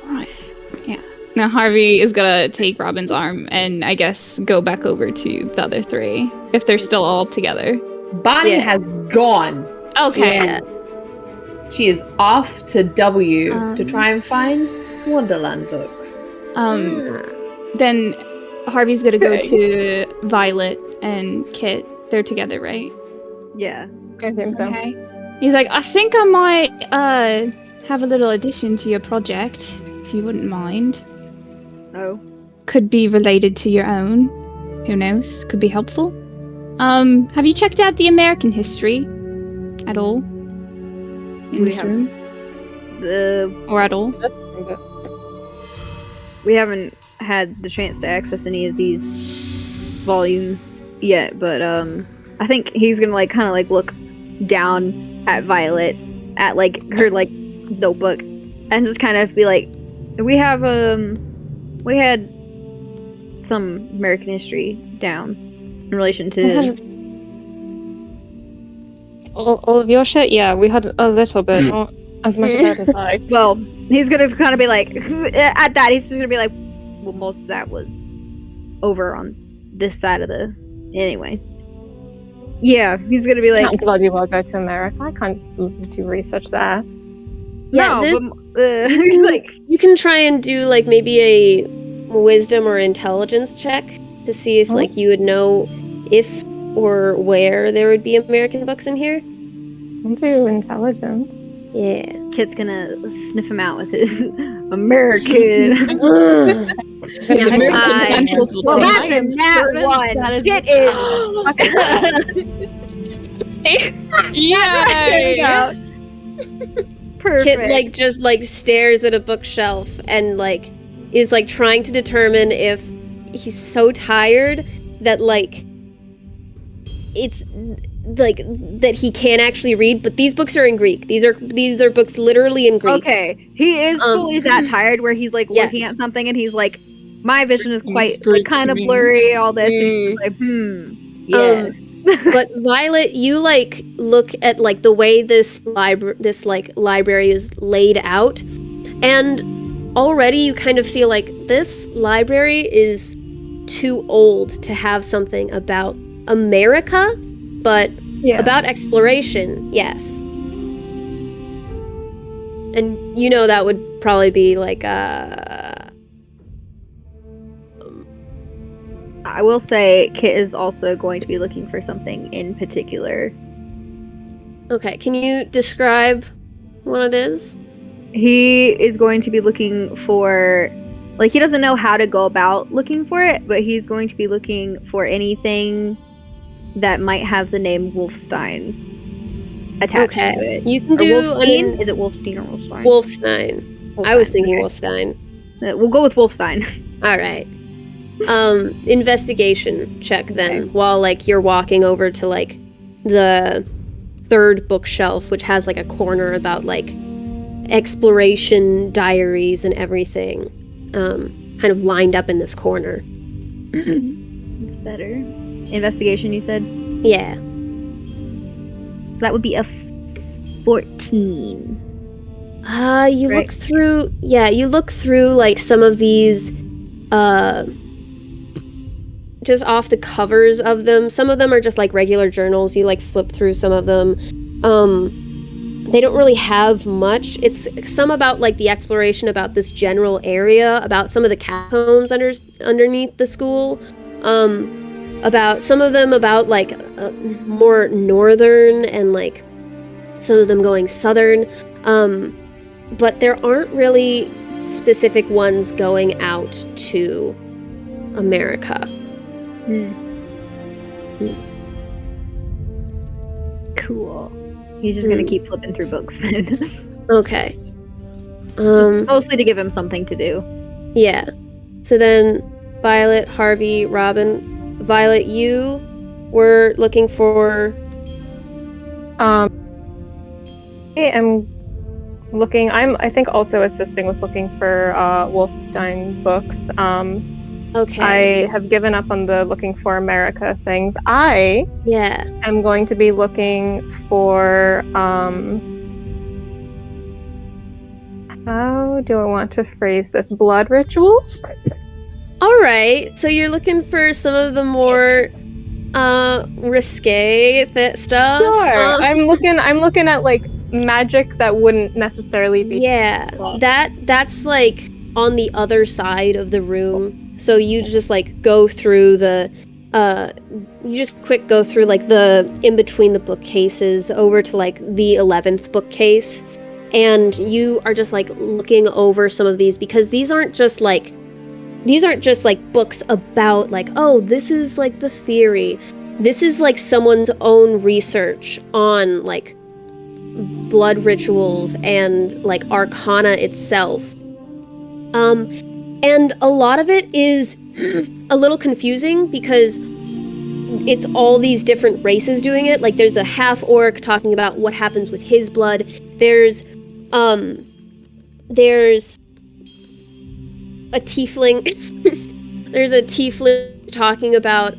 Right. Yeah. Now Harvey is gonna take Robin's arm and I guess go back over to the other three if they're still all together. Bonnie has gone. Okay. Yeah. She is off to W to try and find Wonderland books. Then Harvey's gonna go to Violet and Kit. They're together, right? Yeah. I assume so. Okay. He's like, I think I might have a little addition to your project, if you wouldn't mind. Oh. Could be related to your own. Who knows? Could be helpful. Have you checked out the American history at all? In We this haven't. room? Or at all? We haven't had the chance to access any of these volumes yet, but I think he's gonna like kind of like look down at Violet, at like her like notebook, and just kind of be like, we had some American history down in relation to All of your shit? Yeah, we had a little bit, not as much as I'd like. well, he's gonna kind of be like at that he's just gonna be like, well, most of that was over on this side of the anyway. Yeah, he's gonna be like, Can't bloody well go to America. I can't do research there. Yeah, no, this- but, he's like, You can try and do like maybe a wisdom or intelligence check to see if like you would know if or where there would be American books in here. I'll do intelligence. Yeah. Kit's gonna sniff him out with his American. American I- Central Well, School. that's I am a nat certain one. that is- Kit is. There you go. Perfect. Kit like just like stares at a bookshelf and like is like trying to determine if he's so tired that like it's like that he can't actually read, but these books are in Greek. These are books literally in Greek. Okay, he is fully that tired where he's like looking Yes. at something and he's like, my vision is quite Greek kind to of me. blurry. All this, and he's like, yes. But Violet, you like look at like the way this library is laid out, and already you kind of feel like this library is too old to have something about America, but about exploration, yes. And you know that would probably be like I will say Kit is also going to be looking for something in particular. okay, can you describe what it is? He is going to be looking for, like, he doesn't know how to go about looking for it, but he's going to be looking for anything that might have the name Wolfstein attached to Okay, it. you can Or do Wolfstein? Is it Wolfstein or Wolfstein? Wolfstein. I was thinking okay. Wolfstein. We'll go with Wolfstein. All right. Investigation check then, Okay. while like you're walking over to like the third bookshelf, which has like a corner about like exploration diaries and everything. kind of lined up in this corner. It's better. Investigation, you said? Yeah. So that would be a 14. You Right. look through like some of these just off the covers of them. Some of them are just like regular journals. You like flip through some of them. They don't really have much. It's some about like the exploration about this general area, about some of the catacombs underneath the school. About some of them about like more northern and like some of them going southern. But there aren't really specific ones going out to America. Cool. He's just gonna keep flipping through books then. Okay. Just mostly to give him something to do. Yeah. So then Violet, Harvey, Robin. Violet, you were looking for... I am looking. I think also assisting with looking for Wolfstein books. Okay. I have given up on the looking for America things. I am going to be looking for how do I want to phrase this? Blood rituals? All right. So you're looking for some of the more risque stuff. Sure. I'm looking at like magic that wouldn't necessarily be. Yeah. That's like on the other side of the room. So you just like go through the go through like the in between the bookcases over to like the 11th bookcase, and you are just like looking over some of these because these aren't just like books about like, oh, this is like the theory. This is like someone's own research on like blood rituals and like arcana itself. And a lot of it is a little confusing because it's all these different races doing it. Like there's a half-orc talking about what happens with his blood. There's a tiefling. There's a tiefling talking about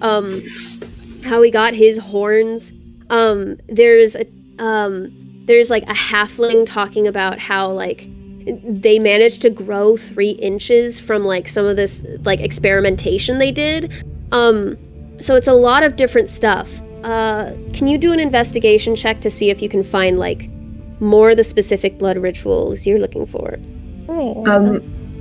how he got his horns. There's like a halfling talking about how like they managed to grow 3 inches from like some of this like experimentation they did. So it's a lot of different stuff. Can you do an investigation check to see if you can find like more of the specific blood rituals you're looking for?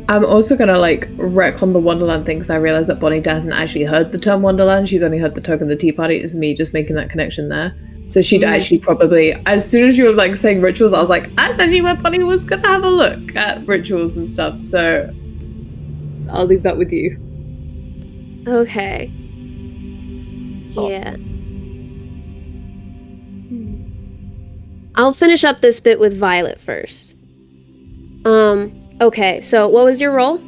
I'm also gonna like wreck on the Wonderland thing because I realized that Bonnie hasn't actually heard the term Wonderland. She's only heard the Token of the Tea Party. It's me just making that connection there. So she'd actually probably, as soon as you were like saying rituals, I was like, that's actually where Bonnie was gonna have a look at rituals and stuff. So I'll leave that with you. Okay. Yeah. I'll finish up this bit with Violet first. Okay, so what was your roll?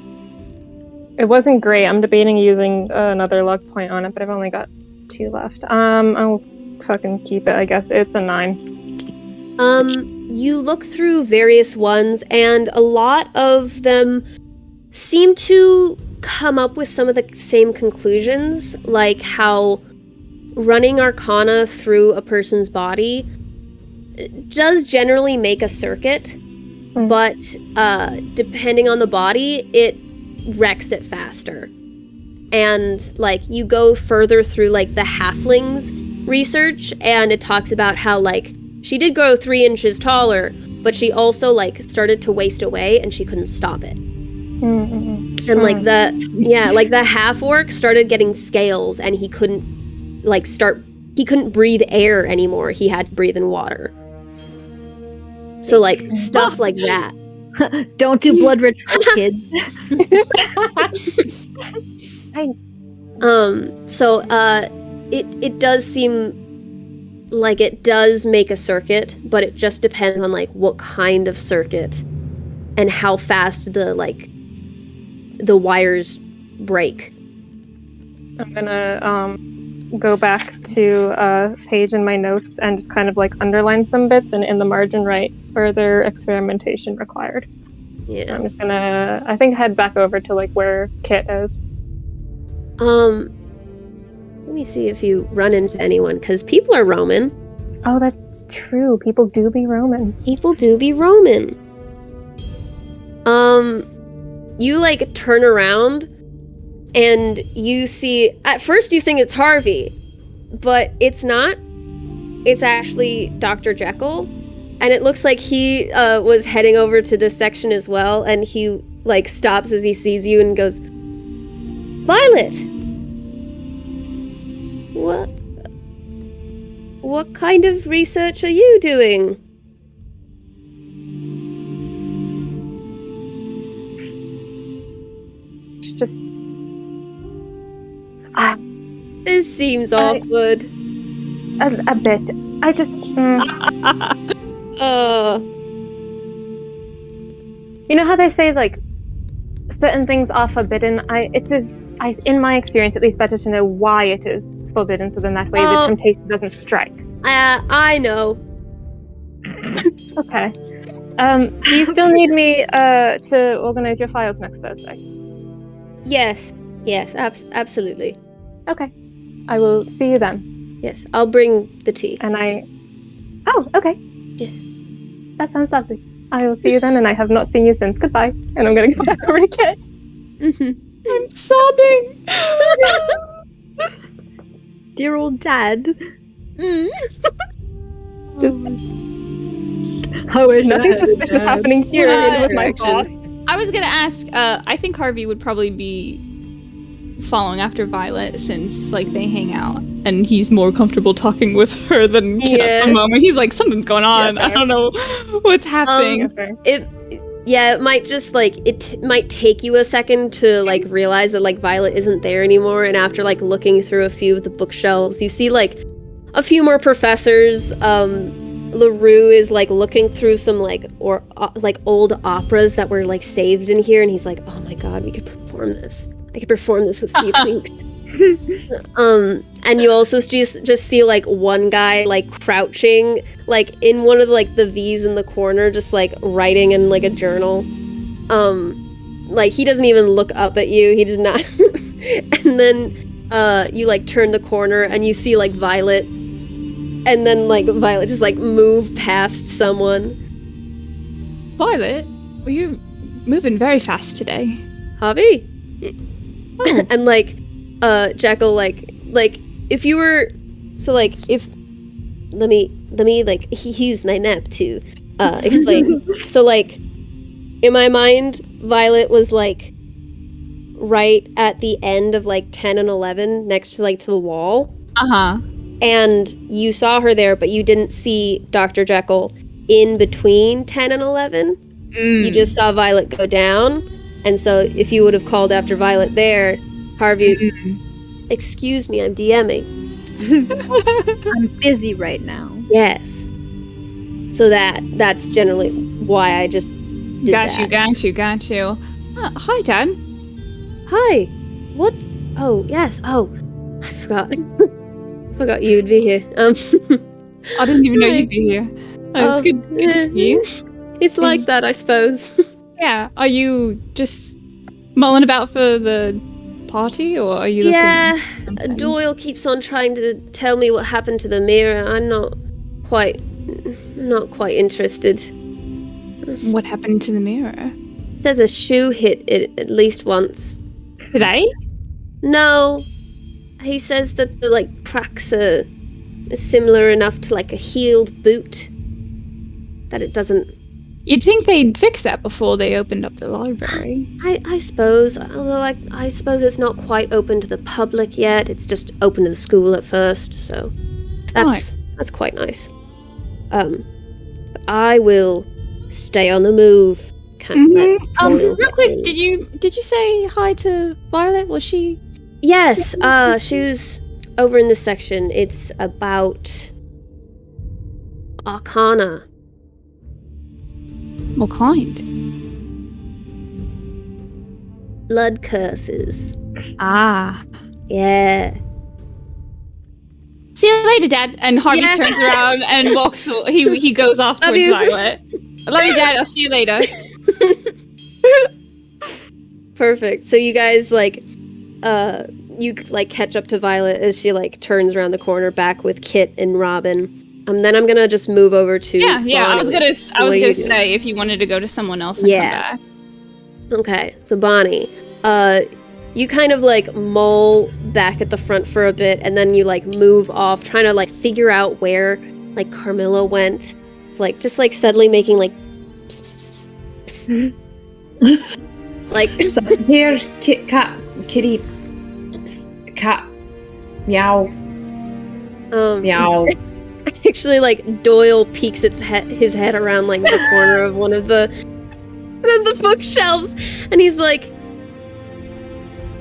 It wasn't great. I'm debating using another luck point on it, but I've only got 2 left. I'll fucking keep it, I guess. It's a 9. You look through various ones, and a lot of them seem to come up with some of the same conclusions, like how running arcana through a person's body does generally make a circuit, but depending on the body, it wrecks it faster. And like you go further through like the halflings research, and it talks about how like she did grow 3 inches taller, but she also like started to waste away and she couldn't stop it. And like the half-orc started getting scales and he couldn't breathe air anymore. He had to breathe in water. So like stuff like that. Don't do blood rituals, kids. It does seem like it does make a circuit, but it just depends on like what kind of circuit and how fast the wires break. I'm gonna go back to a page in my notes and just kind of like underline some bits and in the margin write further experimentation required. Yeah. I'm just gonna, I think, head back over to like where Kit is. Let me see if you run into anyone, because people are roaming. Oh, that's true. People do be roaming. People do be roaming. You like turn around and you see, at first you think it's Harvey, but it's not. It's actually Dr. Jekyll, and it looks like he was heading over to this section as well, and he like stops as he sees you and goes, Violet! What kind of research are you doing? Just This seems awkward. a bit. I just you know how they say like certain things are forbidden? In my experience, at least, better to know why it is forbidden, so then that way the temptation doesn't strike. I know. Okay. Do you still need me to organize your files next Thursday? Yes, absolutely. Okay. I will see you then. Yes, I'll bring the tea. And Oh, okay. Yes. That sounds lovely. I will see you then, and I have not seen you since. Goodbye. And I'm gonna go back over to Kit. I'm sobbing. Dear old dad. Just I wish nothing I had a suspicious dad. happening here with my Correction. boss. I was gonna ask, I think Harvey would probably be following after Violet since like they hang out and he's more comfortable talking with her than Kit at the moment. He's like, something's going on. Yeah, I don't know what's happening. It might just like it might take you a second to like realize that like Violet isn't there anymore, and after like looking through a few of the bookshelves, you see like a few more professors. LaRue is like looking through some like old operas that were like saved in here, and he's like, oh my god, we could perform this. I could perform this with a few tweaks. And you also just see like one guy like crouching like in one of like the V's in the corner, just like writing in like a journal. Like he doesn't even look up at you. He does not. And then you like turn the corner and you see like Violet, and then like Violet just like move past someone. Violet, well, you're moving very fast today. Harvey? Oh. And like Jekyll like if you were if let me like he used my map to explain. So like in my mind, Violet was like right at the end of like 10 and 11 next to like to the wall. Uh-huh. And you saw her there, but you didn't see Dr. Jekyll in between 10 and 11. You just saw Violet go down. And so if you would have called after Violet there, Harvey, excuse me, I'm DMing. I'm busy right now. Yes. So that's generally why I just did that. Got you. Hi, Dad. Hi. What? Oh, yes. Oh, I forgot. Forgot you'd be here. I didn't even know you'd be here. It's good to see you. It's like that, I suppose. Yeah. Are you just mulling about for the party, or are you looking Yeah, at something? Doyle keeps on trying to tell me what happened to the mirror. I'm not quite interested. What happened to the mirror? Says a shoe hit it at least once. Today? No, he says that the like cracks are similar enough to like a heeled boot that it doesn't. You'd think they'd fix that before they opened up the library. I suppose, although I suppose it's not quite open to the public yet. It's just open to the school at first, so that's quite nice. But I will stay on the move. Can't let Doyle Real get quick, me. did you say hi to Violet? Was she? Yes, she was over in this section. It's about Arcana. What kind? Blood curses. Ah. Yeah. See you later, Dad. And Harvey turns around and walks. He goes off Love towards you. Violet. I love you, Dad. I'll see you later. Perfect. So you guys you catch up to Violet as she turns around the corner back with Kit and Robin. Then I'm gonna just move over to Yeah. Bonnie. I was gonna do? say if you wanted to go to someone else and come back. Okay. So Bonnie, you kind of mull back at the front for a bit, and then you move off, trying to figure out where Carmilla went, just subtly making pss, pss, pss. So here, cat, kitty, psst, cat, meow, meow. Actually, Doyle peeks his head around the corner of one of the bookshelves, and he's like,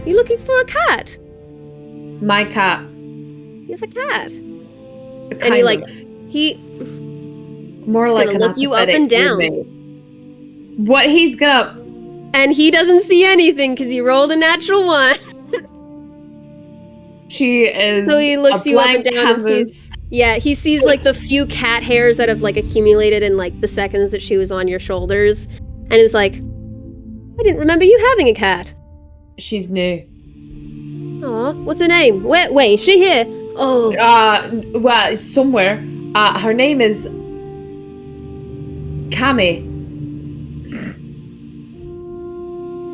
"You looking for a cat? My cat. You have a cat?" Kind and he more like gonna an look you up apathetic and down. roommate. What he's gonna? And he doesn't see anything because you rolled a natural 1. She is. So he looks a you up blank and down canvas. and sees. Yeah, he sees the few cat hairs that have accumulated in the seconds that she was on your shoulders, and is like, "I didn't remember you having a cat." She's new. Aw, what's her name? Wait, is she here? Oh, Well, somewhere. Her name is Cammy.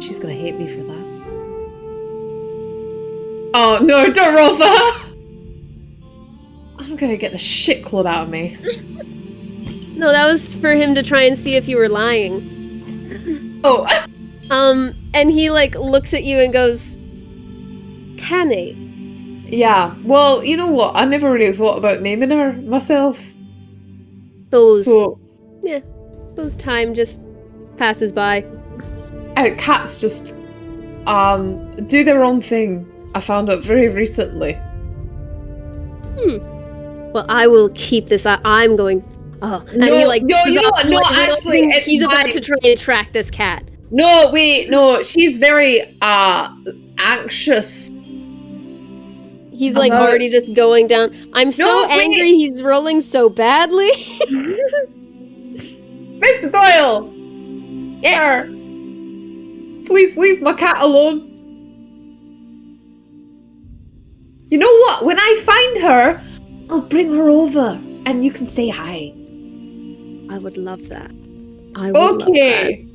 She's gonna hate me for that. Oh no! Don't roll for her. I'm gonna get the shit clawed out of me. no, that was for him to try and see if you were lying. Oh. And he looks at you and goes, "Cammy." Yeah. Well, you know what? I never really thought about naming her myself. Suppose time just passes by. Cats just do their own thing. I found out very recently. Well, I will keep this. I'm going. Oh, and he you know what? No, actually, it's he's about fine. to try and track this cat. No, wait, no. She's very anxious. He's already just going down. I'm so wait. angry. He's rolling so badly. Mr. Doyle! Yes. Sir, please leave my cat alone. You know what? When I find her, I'll bring her over and you can say hi. I would love that. I would love that.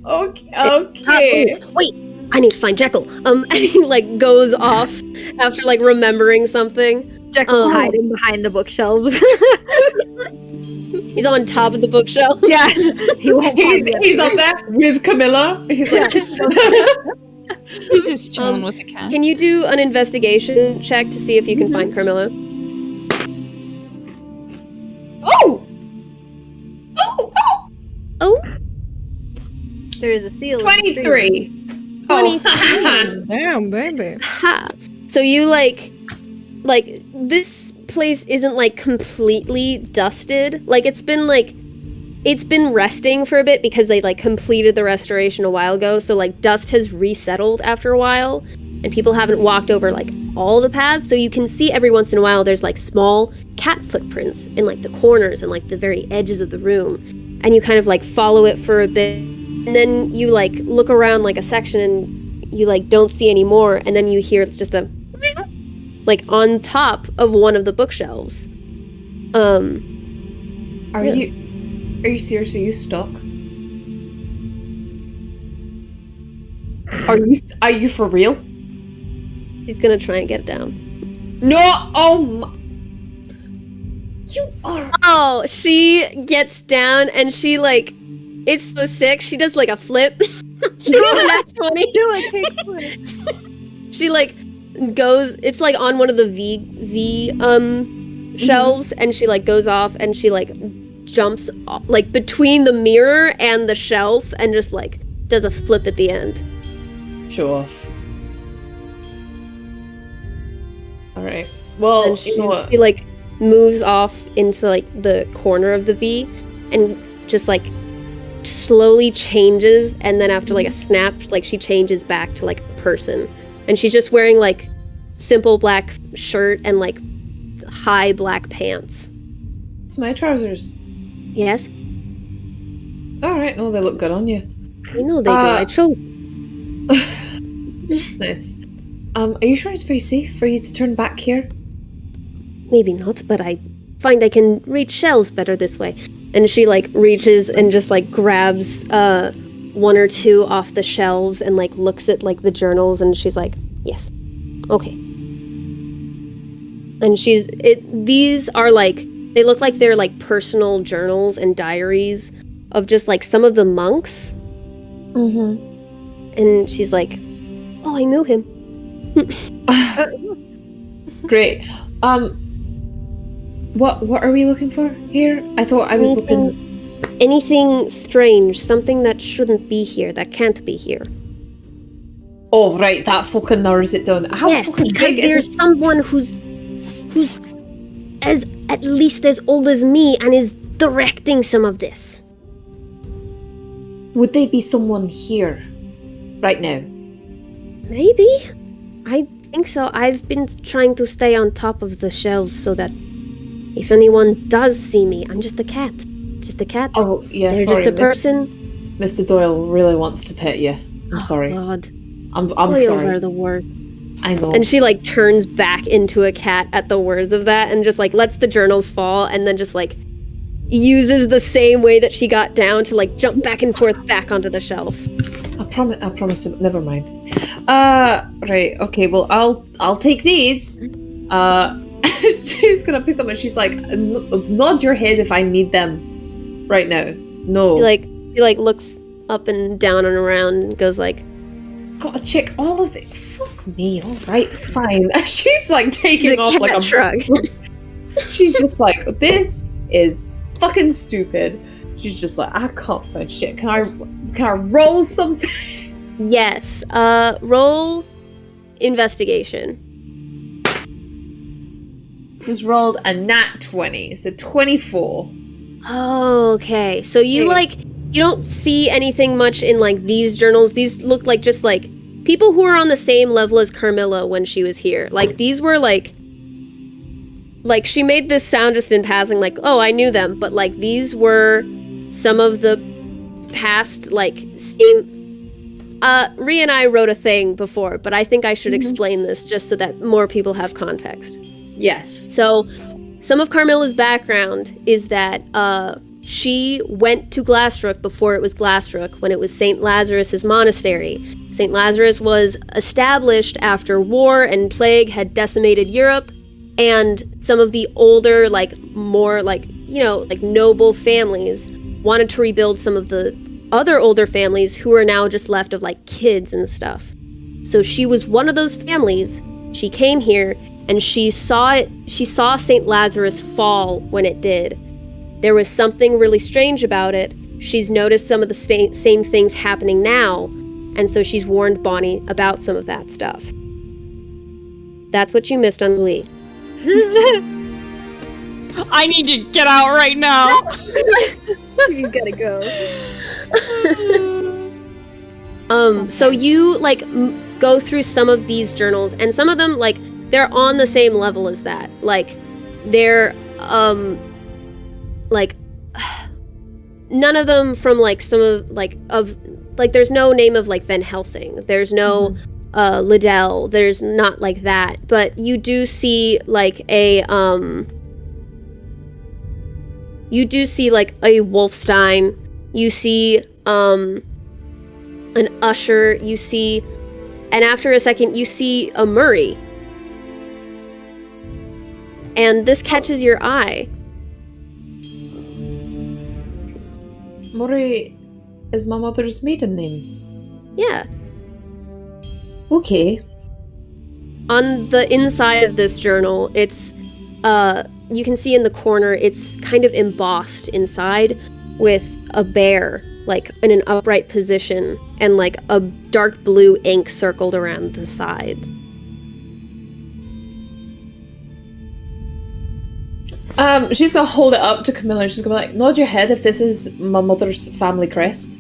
Okay. Wait, I need to find Jekyll. And he goes off after remembering something. Jekyll's hiding behind the bookshelves. He's on top of the bookshelf. Yeah, he won't find you. He's up there with Camilla. He's like, He's just chilling with the cat. Can you do an investigation check to see if you can find Carmilla? oh! There is a seal. 23. Oh, Damn, baby. Ha! So you this place isn't completely dusted. It's been resting for a bit because they completed the restoration a while ago. So dust has resettled after a while, and people haven't walked over all the paths. So you can see every once in a while there's small cat footprints in the corners and the very edges of the room, and you kind of follow it for a bit, and then you look around a section and you don't see any more, and then you hear just a on top of one of the bookshelves. Are you serious? Are you stuck? Are you for real? He's gonna try and get it down. No! You are. Oh, she gets down and she it's so sick. She does a flip. She rolls a nat 20. She goes. It's on one of the V shelves, and she goes off and she jumps between the mirror and the shelf and just does a flip at the end. Show off. All right. Well, And she, you know what? she moves off into the corner of the V and just slowly changes, and then after a snap, she changes back to a person, and she's just wearing simple black shirt and high black pants. It's my trousers. Yes, All right. No, they look good on you. I know they do. I chose. this. Are you sure it's very safe for you to turn back here? Maybe not, but I find I can reach shelves better this way. And she, like, reaches and just, like, grabs one or two off the shelves and, like, looks at, like, the journals, and she's like, yes. Okay. And these are, like, they look like they're, like, personal journals and diaries of just, like, some of the monks. Mm-hmm. And she's like, oh, I knew him. Great. What are we looking for here? I thought I was looking... Anything strange, something that shouldn't be here, that can't be here. Oh, right, that fucking narrows it down. Yes, because there's someone who's at least as old as me and is directing some of this. Would they be someone here right now? Maybe. I think so. I've been trying to stay on top of the shelves so that if anyone does see me, I'm just a cat. Just a cat. Oh, yeah, They're sorry. just a person. Mr. Doyle really wants to pet you. I'm sorry. God. I'm Doyles sorry. are the worst. I know. And she, like, turns back into a cat at the words of that and just, like, lets the journals fall and then just, like, uses the same way that she got down to, like, jump back and forth back onto the shelf. I promise to, never mind. Right, okay, well, I'll take these. She's gonna pick them and she's like, nod your head if I need them right now. No. She looks up and down and around and goes like, gotta check all of it. Fuck me, alright, fine. She's like taking off like a shrug. She's just like, this is fucking stupid. She's just like, I can't find shit. Can I roll something? Yes. Roll investigation. Just rolled a nat 20, so 24. Oh, okay. So you don't see anything much in like these journals. These look like just like people who are on the same level as Carmilla when she was here. Like these were like she made this sound just in passing, like, oh, I knew them, but like these were some of the past like same. Rhea and I wrote a thing before, but I think I should explain this just so that more people have context. Yes. So, some of Carmilla's background is that she went to Glassrook before it was Glassrook, when it was St. Lazarus's monastery. St. Lazarus was established after war and plague had decimated Europe, and some of the older, like, more, like, you know, like, noble families wanted to rebuild some of the other older families who are now just left of, like, kids and stuff. So she was one of those families. She came here, and she saw St. Lazarus fall when it did. There was something really strange about it. She's noticed some of the same things happening now, and so she's warned Bonnie about some of that stuff. That's what you missed on Lee. I need to get out right now. You gotta go. So you, like, go through some of these journals, and some of them, like, they're on the same level as that. Like, they're, like, none of them from, like, some of, like, there's no name of, like, Van Helsing. There's no, Liddell. There's not, like, that. But you do see, like, a Wolfstein. You see, an Usher. You see, and after a second, you see a Murray. And this catches your eye. Murray is my mother's maiden name. Yeah. Okay. On the inside of this journal, it's, you can see in the corner, it's kind of embossed inside with a bear, like, in an upright position, and, like, a dark blue ink circled around the sides. She's gonna hold it up to Camilla and she's gonna be like, nod your head if this is my mother's family crest.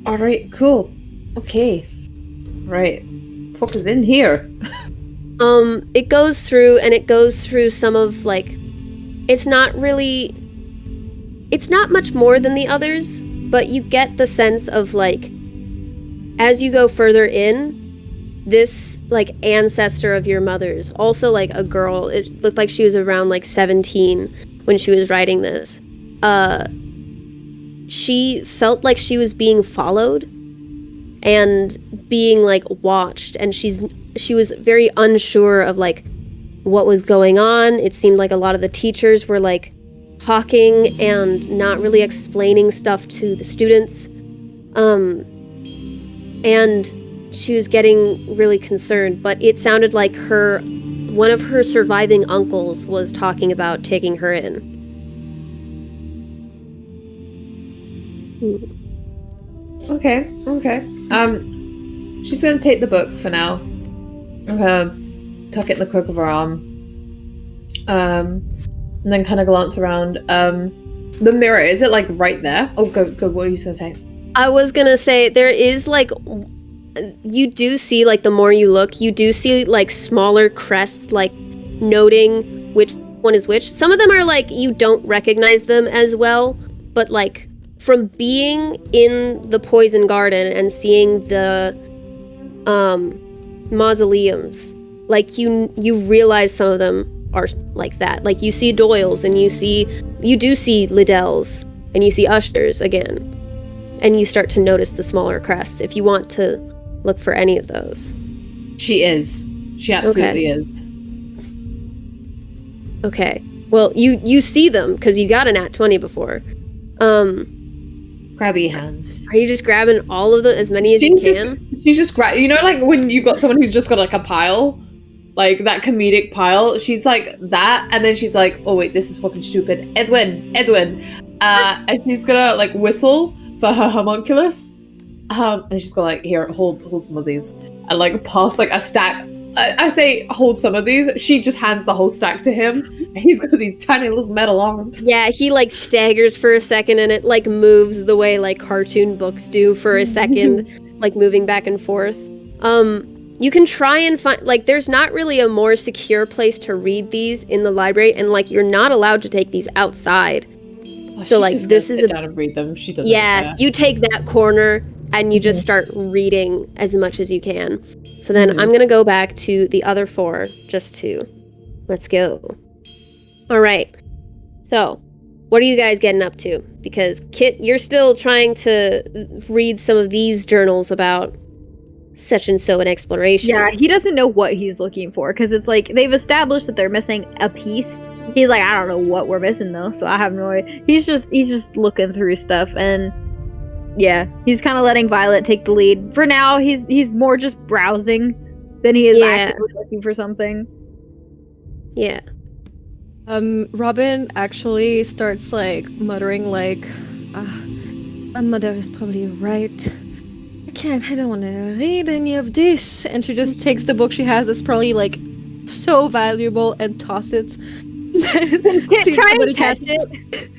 Alright, cool. Okay. Right. Fuck is in here? It goes through some of, like, it's not much more than the others, but you get the sense of, like, as you go further in, this like ancestor of your mother's, also like a girl, it looked like she was around like 17 when she was writing this. She felt like she was being followed and being like watched, and she was very unsure of like what was going on. It seemed like a lot of the teachers were like talking and not really explaining stuff to the students. And she was getting really concerned, but it sounded like one of her surviving uncles was talking about taking her in. Okay. She's gonna take the book for now. I'm gonna tuck it in the crook of her arm. And then kind of glance around. The mirror, is it like right there? Oh, go, what are you gonna say? I was gonna say, there is like, you do see like the more you look, you do see like smaller crests like noting which one is which. Some of them are like, you don't recognize them as well, but like from being in the poison garden and seeing the mausoleums, like you realize some of them are like that. Like you see Doyle's, and you do see Liddell's, and you see Usher's again, and you start to notice the smaller crests if you want to look for any of those. She absolutely is. Okay, well, you see them because you got an nat 20 before. Grabby hands. Are you just grabbing all of them, as many as you can? She's just you know, like when you've got someone who's just got like a pile, like that comedic pile. She's like that, and then she's like, "Oh wait, this is fucking stupid, Edwin," and she's gonna like whistle for her homunculus, and she's gonna like, "Here, hold some of these," and like pass like a stack. I say hold some of these. She just hands the whole stack to him. He's got these tiny little metal arms. Yeah, he like staggers for a second, and it like moves the way like cartoon books do for a second, like moving back and forth. You can try and find, like, there's not really a more secure place to read these in the library, and like you're not allowed to take these outside. So like this is sit down and read them. She doesn't. Yeah, you take that corner and you just start reading as much as you can. So then I'm gonna go back to the other four let's go. All right. So what are you guys getting up to? Because Kit, you're still trying to read some of these journals about such and so an exploration. Yeah, he doesn't know what he's looking for, because it's like they've established that they're missing a piece. He's like, I don't know what we're missing though, so I have no idea. He's just looking through stuff, and yeah, he's kind of letting Violet take the lead. For now, he's more just browsing than he is actively looking for something. Yeah. Robin actually starts like muttering like, my mother is probably right. I don't want to read any of this. And she just takes the book she has that's probably like so valuable and toss it. See if Try somebody and catch catches it.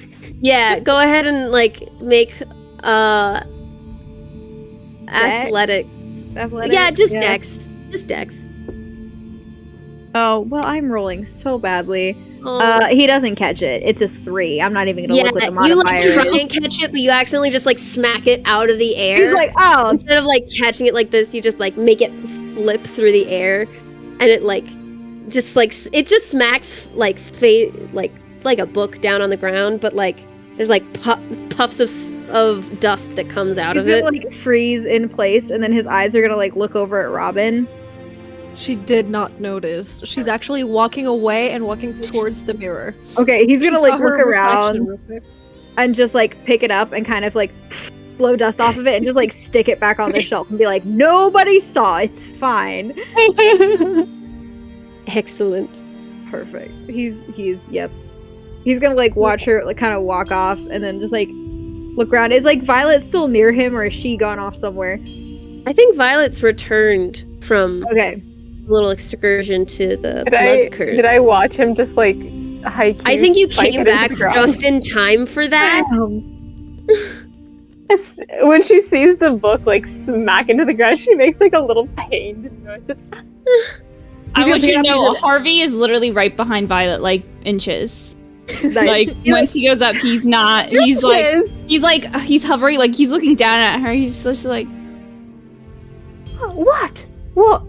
Yeah, go ahead and like make athletics. Yeah, just Dex. Just Dex. Oh, well, I'm rolling so badly. Oh. He doesn't catch it. It's a 3. I'm not even gonna look what the modifier you like try is. and catch it, but you accidentally just like smack it out of the air. He's like, oh. Instead of like catching it like this, you just like make it flip through the air, and it like just like it just smacks like like a book down on the ground, but like there's like puffs of dust that comes out of it. Like freeze in place, and then his eyes are gonna like look over at Robin. She did not notice. She's actually walking away and walking towards the mirror. Okay, he's gonna She like saw her look reflection around real quick. and just like pick it up and kind of like blow dust off of it and just like stick it back on the shelf and be like, nobody saw, it's fine. Excellent. Perfect. Yep. He's gonna like watch her like kind of walk off and then just like look around. Is like Violet still near him, or is she gone off somewhere? I think Violet's returned from Okay. a little excursion to the blood curse. Did I watch him just like high key I think you spike came it into back the ground? just in time for that. When she sees the book like smack into the ground, she makes like a little pained noise. I want you to know gonna- Harvey is literally right behind Violet, like inches. Nice. Like once he goes up, he's not. He's hovering, like he's looking down at her. He's just like, What? What?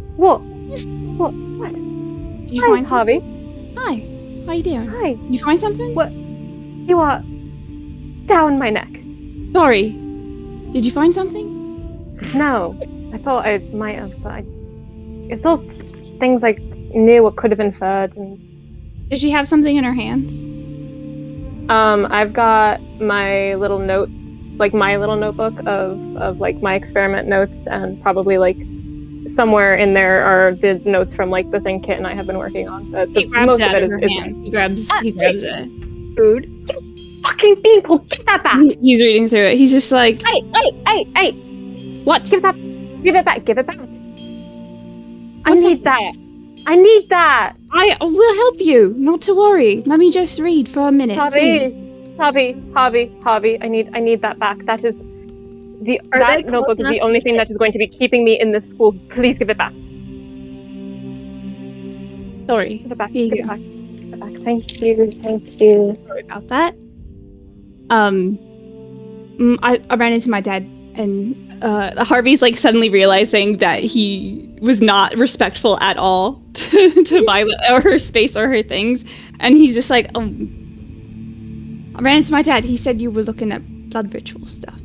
Did you Hi, find Harvey. something? Hi. How you doing? Hi. You find something? What? You are down my neck. Sorry. Did you find something? No, I thought I might have, but it's all things I knew or could have inferred. And Did she have something in her hands? I've got my little notes, like my little notebook of like my experiment notes, and probably like somewhere in there are the notes from like the thing Kit and I have been working on. He grabs most it of out it of is her hand. He grabs it. Food. fucking people. Give that back. He's reading through it. He's just like, Hey! what? Give it back. Give it back. What's I need that. I need that. I will help you. Not to worry. Let me just read for a minute. please. Harvey. I need that back. That is that notebook is the only thing that is going to be keeping me in this school. Please give it back. Sorry. Give it back. Here you Give go. it back. Give it back. Thank you. Sorry about that. I ran into my dad, and Harvey's like suddenly realizing that he was not respectful at all to Violet or her space or her things, and he's just like, I ran into my dad. He said you were looking at blood ritual stuff.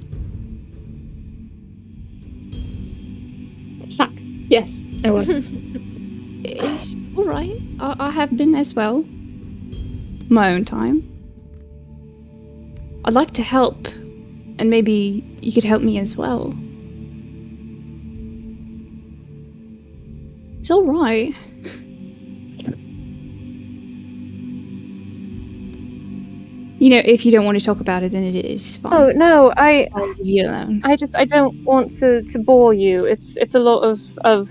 Fuck. Yes, I was. It's all right. I have been as well. My own time. I'd like to help, and maybe you could help me as well. It's all right. You know, if you don't want to talk about it, then it is fine. Oh no, I'll leave you alone. I don't want to bore you. It's a lot of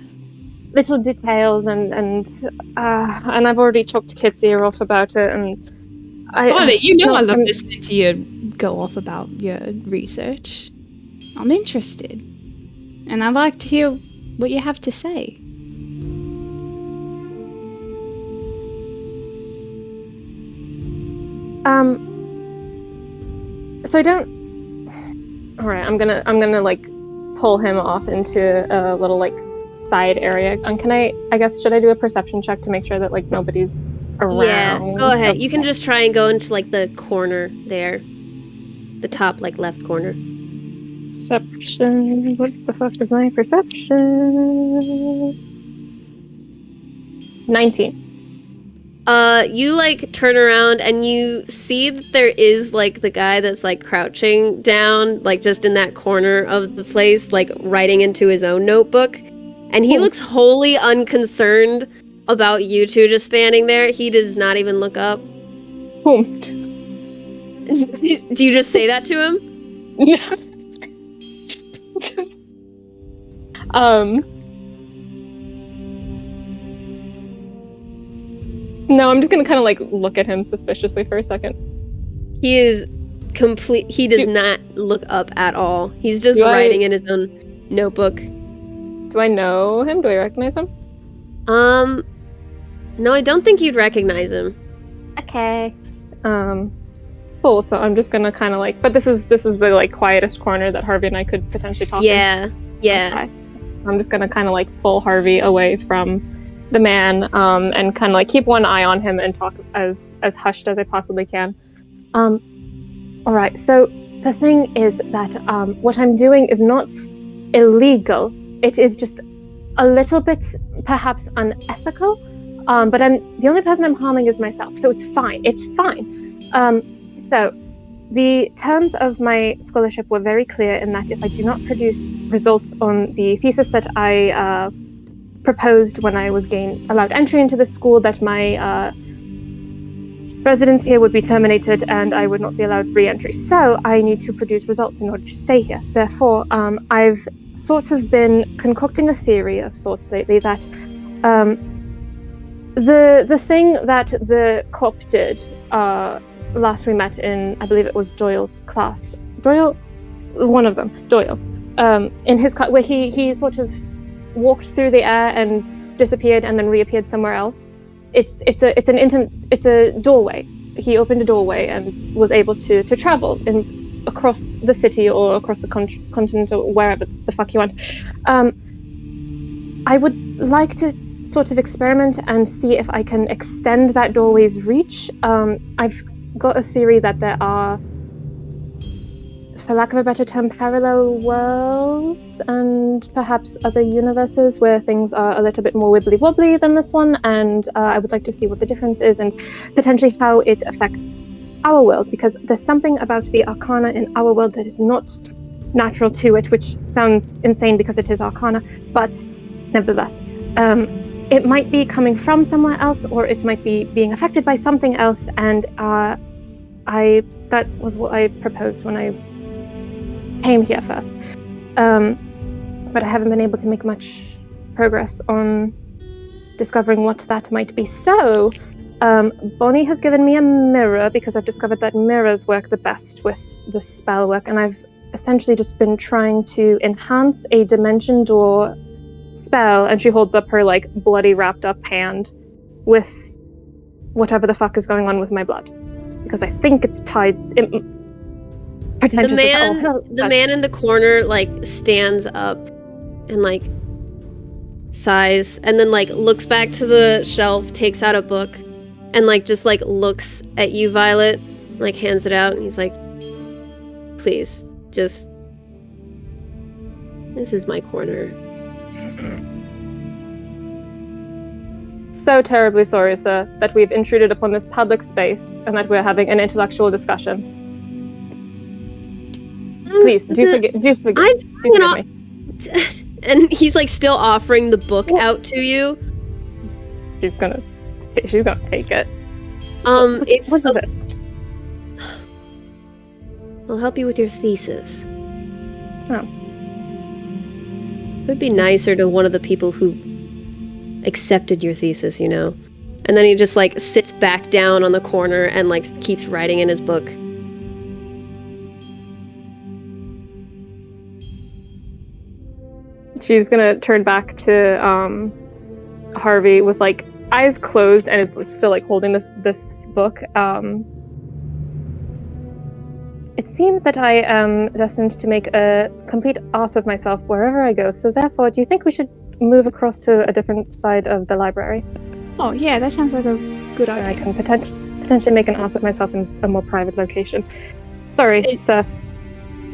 little details and I've already talked to Kit's ear off about it, and Violet, you know I love listening to you go off about your research. I'm interested, and I'd like to hear what you have to say. So I don't. All right, I'm gonna like pull him off into a little like side area. Can I guess, should I do a perception check to make sure that like nobody's around? Yeah, go ahead. You can just try and go into like the corner there, the top like left corner. Perception. What the fuck is my perception? 19. You like turn around and you see that there is like the guy that's like crouching down, like just in that corner of the place, like writing into his own notebook. And he looks wholly unconcerned about you two just standing there. He does not even look up. Whomst. Do you just say that to him? No, I'm just gonna kind of like look at him suspiciously for a second. He is complete. He does not look up at all. He's just writing in his own notebook. Do I know him? Do I recognize him? No, I don't think you'd recognize him. Okay. Cool. So I'm just gonna kind of like, but this is the like quietest corner that Harvey and I could potentially talk. Yeah. Okay. So I'm just gonna kind of like pull Harvey away from the man, and kind of like keep one eye on him and talk as hushed as I possibly can. All right. So the thing is that what I'm doing is not illegal. It is just a little bit perhaps unethical. But the only person I'm harming is myself, so it's fine. It's fine. So the terms of my scholarship were very clear in that if I do not produce results on the thesis that I proposed when I was allowed entry into the school, that my residence here would be terminated and I would not be allowed re-entry. So I need to produce results in order to stay here. Therefore, I've sort of been concocting a theory of sorts lately that the thing that the cop did last we met in, I believe it was Doyle's class. Doyle, one of them, Doyle, in his class, where he sort of walked through the air and disappeared and then reappeared somewhere else. It's a doorway. He opened a doorway and was able to travel across the city or across the continent or wherever the fuck he went. I would like to sort of experiment and see if I can extend that doorway's reach. I've got a theory that there are, for lack of a better term, parallel worlds and perhaps other universes where things are a little bit more wibbly-wobbly than this one, and I would like to see what the difference is and potentially how it affects our world, because there's something about the arcana in our world that is not natural to it, which sounds insane because it is arcana, but nevertheless. It might be coming from somewhere else, or it might be being affected by something else, and that was what I proposed when I came here first. But I haven't been able to make much progress on discovering what that might be. So, Bonnie has given me a mirror because I've discovered that mirrors work the best with the spell work, and I've essentially just been trying to enhance a dimension door spell, and she holds up her like bloody wrapped up hand with whatever the fuck is going on with my blood, because I think it's tied. Pretentious The man in the corner like stands up and like sighs, and then like looks back to the shelf, takes out a book, and like just like looks at you, Violet, like hands it out, and he's like, "Please, just this is my corner." So terribly sorry, sir, that we've intruded upon this public space and that we're having an intellectual discussion. Please, do forgive me. And he's like still offering the book out to you. She's gonna take it. What's it? I'll help you with your thesis. Oh. It would be nicer to one of the people who accepted your thesis, you know? And then he just like sits back down on the corner and like keeps writing in his book. She's gonna turn back to Harvey with like eyes closed and is still like holding this book. It seems that I am destined to make a complete ass of myself wherever I go, so therefore, do you think we should move across to a different side of the library? Oh yeah, that sounds like a good Where I idea. can potentially make an ass of myself in a more private location. Sorry, sir.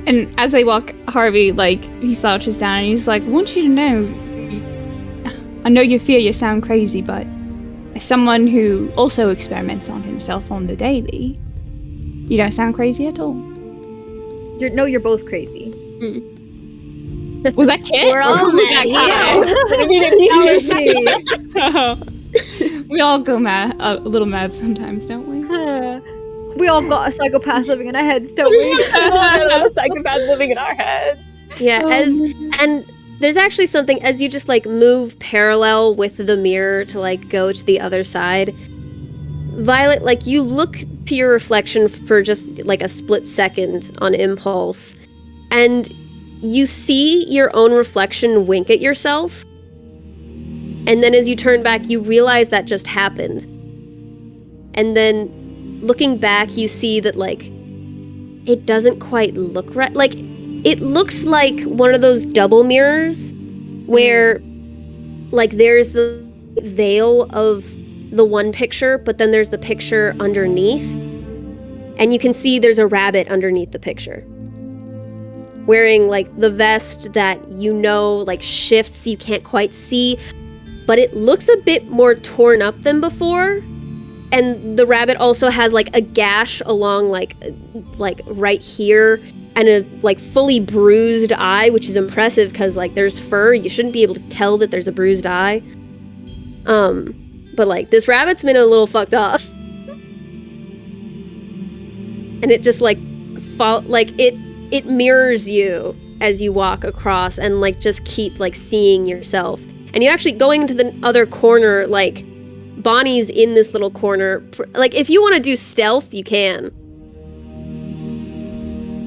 And as they walk, Harvey, like, he slouches down and he's like, I want you to know, I know you fear you sound crazy, but as someone who also experiments on himself on the daily, you don't sound crazy at all. You're both crazy. Was that Kit? We're all mad. We all go mad, a little mad sometimes, don't we? We all got a psychopath living in our heads, don't we? A psychopath living in our heads. Yeah, and there's actually something as you just like move parallel with the mirror to like go to the other side. Violet, like you look to your reflection for just like a split second on impulse, and you see your own reflection wink at yourself. And then as you turn back, you realize that just happened. And then looking back, you see that like it doesn't quite look right. Like it looks like one of those double mirrors where like there's the veil of the one picture, but then there's the picture underneath. And you can see there's a rabbit underneath the picture. Wearing like the vest that you know like shifts, you can't quite see, but it looks a bit more torn up than before. And the rabbit also has like a gash along like right here and a like fully bruised eye, which is impressive because like there's fur. You shouldn't be able to tell that there's a bruised eye. But like this rabbit's been a little fucked up. And it just like it mirrors you as you walk across and like just keep like seeing yourself. And you're actually going into the other corner, like Bonnie's in this little corner. Like if you want to do stealth, you can.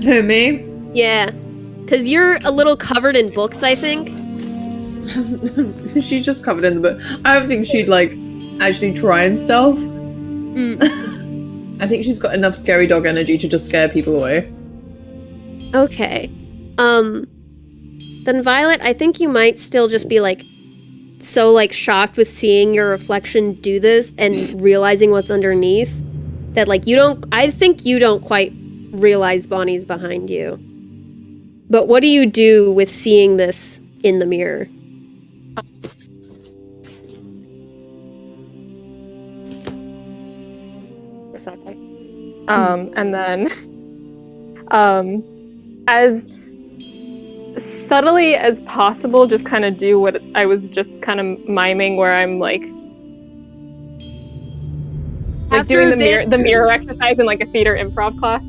Who, me? Yeah. Cause you're a little covered in books, I think. She's just covered in the book. I don't think she'd like actually try and stealth. I think she's got enough scary dog energy to just scare people away. Okay. Then Violet, I think you might still just be like so like shocked with seeing your reflection do this and realizing what's underneath that like I think you don't quite realize Bonnie's behind you. But what do you do with seeing this in the mirror? For a second. And then as subtly as possible, just kind of do what I was just kind of miming, where I'm like doing the mirror exercise in like a theater improv class.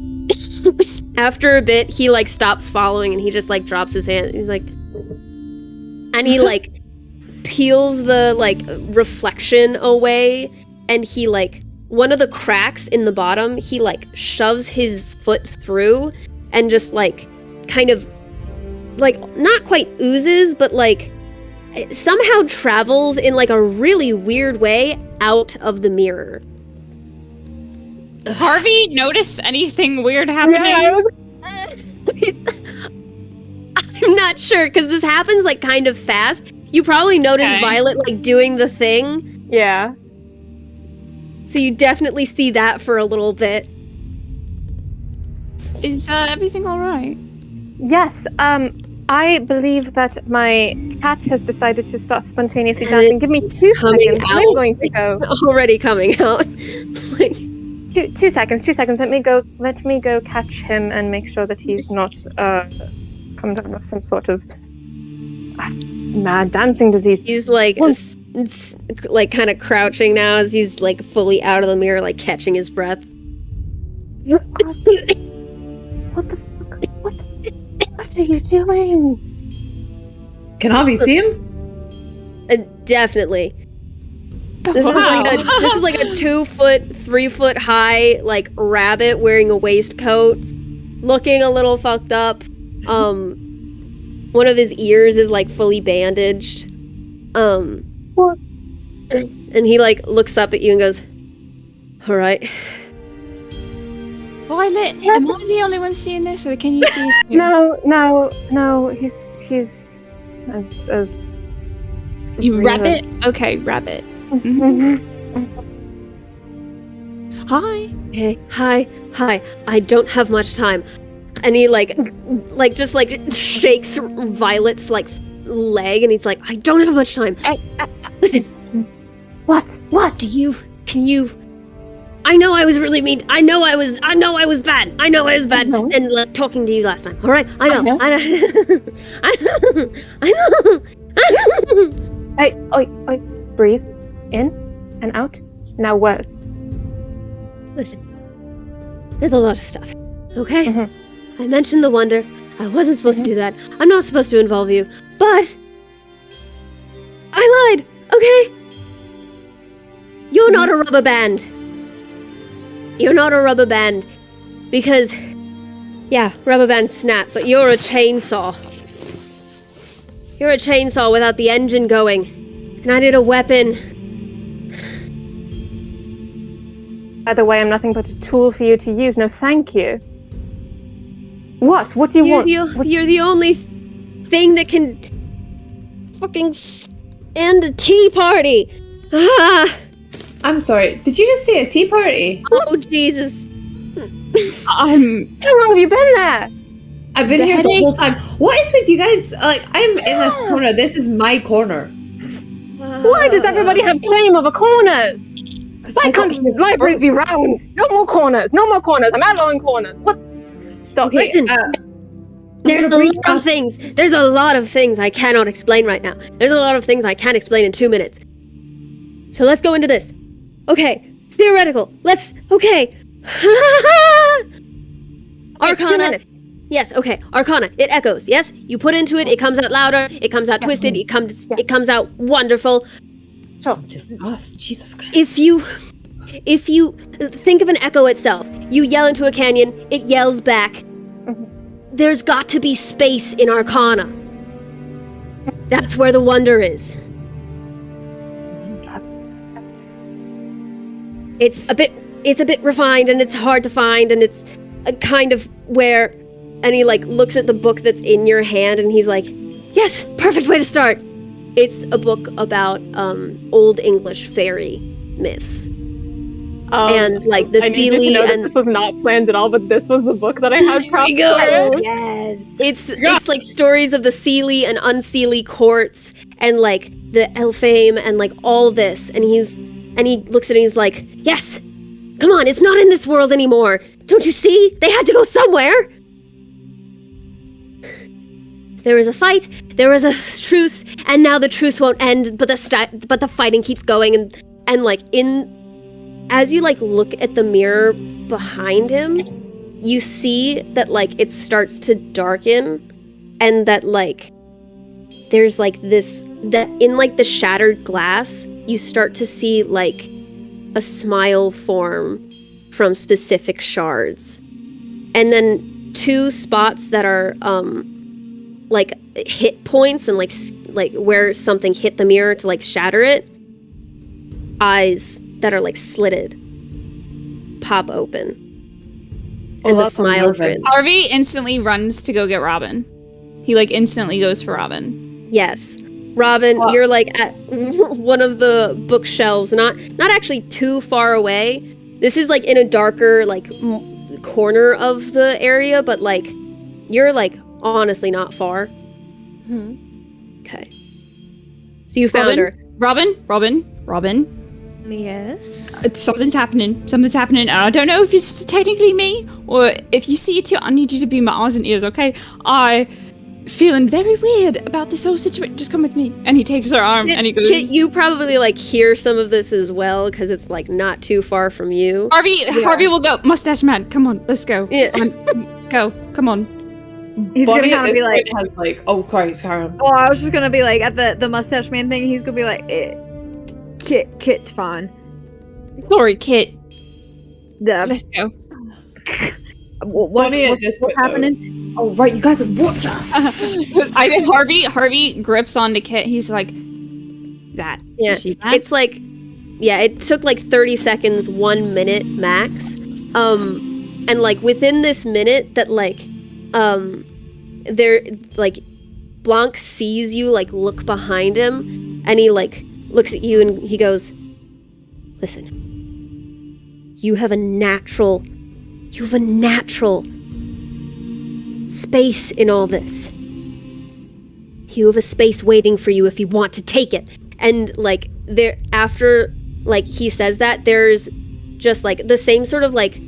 After a bit, he like stops following and he just like drops his hand. He's like, and he like peels the like reflection away, and he like one of the cracks in the bottom, he like shoves his foot through and just like kind of like not quite oozes, but like somehow travels in like a really weird way out of the mirror. Does Harvey notice anything weird happening? Yeah, I'm not sure, because this happens like kind of fast. You probably notice Violet like doing the thing. Yeah. So you definitely see that for a little bit. Is everything all right? Yes. I believe that my cat has decided to start spontaneously dancing. Give me 2 seconds. I'm going to go. Already coming out. Like, 2 seconds. 2 seconds. Let me go catch him and make sure that he's not come down with some sort of mad dancing disease. he's like like kind of crouching now as he's like fully out of the mirror, like catching his breath. What the fuck? What are you doing? Can Harvey see him? Definitely. This is like a 2 foot, 3 foot high like rabbit wearing a waistcoat, looking a little fucked up. One of his ears is like fully bandaged. What? And he like looks up at you and goes, "All right." Violet, am I the only one seeing this, or can you see it too? No. He's as You rabbit? Okay, rabbit. Mm-hmm. Hi. Hey, hi. I don't have much time. And he like just like shakes Violet's like leg, and he's like, "I don't have much time. Listen, What? can you? I know I was really mean. I know I was bad. I know I was bad and like talking to you last time. All right, I know. Hey, breathe in and out. Now words. Listen, there's a lot of stuff. Okay, Mhm. I mentioned the wonder. I wasn't supposed to do that. I'm not supposed to involve you, but I lied. Okay, you're not a rubber band. You're not a rubber band because, yeah, rubber bands snap, but you're a chainsaw. You're a chainsaw without the engine going, and I need a weapon. By the way, I'm nothing but a tool for you to use. No, thank you. What? What do you want? You're the only thing that can fucking end a tea party. Ah! I'm sorry, did you just say a tea party? Oh, Jesus. How long have you been there? I've been here the whole time. What is with you guys? Like, I'm in this corner. This is my corner. Why does everybody have claim over corners? Because Why can't libraries be round? No more corners. I'm allowing corners. What? Stop. Okay, Listen, there's a lot of things. There's a lot of things I cannot explain right now. There's a lot of things I can't explain in 2 minutes. So let's go into this. Okay, theoretical. Okay. Arcana. Yes, okay. Arcana. It echoes. Yes, you put into it. It comes out louder. It comes out twisted. It comes out wonderful. Jesus Christ. If you think of an echo itself, you yell into a canyon. It yells back. There's got to be space in Arcana. That's where the wonder is. It's a bit refined, and it's hard to find, and it's a kind of where, and he like looks at the book that's in your hand, and he's like, "Yes, perfect way to start. It's a book about Old English fairy myths. And like the I need you to Seelie know that and this was not planned at all, but this was the book that I had There we prompted go. for it. Yes. it's like stories of the Seelie and Unseelie courts and like the Elfame and like all this, and he looks at it and he's like, yes, come on, it's not in this world anymore. Don't you see? They had to go somewhere. There was a fight, there was a truce, and now the truce won't end, but the fighting keeps going, and like as you like look at the mirror behind him, you see that like it starts to darken, and that like there's like this, that in like the shattered glass, you start to see like a smile form from specific shards. And then two spots that are like hit points and like where something hit the mirror to like shatter it, eyes that are like slitted pop open. And the smile grin. Harvey instantly runs to go get Robin. He like instantly goes for Robin. Yes. Robin, you're like at one of the bookshelves, not actually too far away. This is like in a darker like corner of the area, but like you're like honestly not far. Okay. So you found her. Robin. Yes. Something's happening. And I don't know if it's technically me or if you see it too. I need you to be my eyes and ears, okay? I feeling very weird about this whole situation. Just come with me. And he takes her arm and he goes. Kit, you probably like hear some of this as well because it's like not too far from you. Harvey will go. Mustache man, come on, let's go. Yeah. Go, come on. He's Bonnie gonna kind at of this be like, point has like, oh Christ, Karen. oh, I was just gonna be like, at the mustache man thing, he's gonna be like, Kit's fine. Sorry, Kit. The, Let's go. what's happening? Oh right, you guys are what? I think Harvey grips onto Kit. He's like, that. Yeah, You see that? it's like, yeah, it took like 30 seconds, 1 minute max. And like within this minute that like, there, like, Blanc sees you like look behind him, and he like looks at you and he goes, listen, you have a natural space in all this. You have a space waiting for you if you want to take it. And like there, after like he says that, there's just like the same sort of like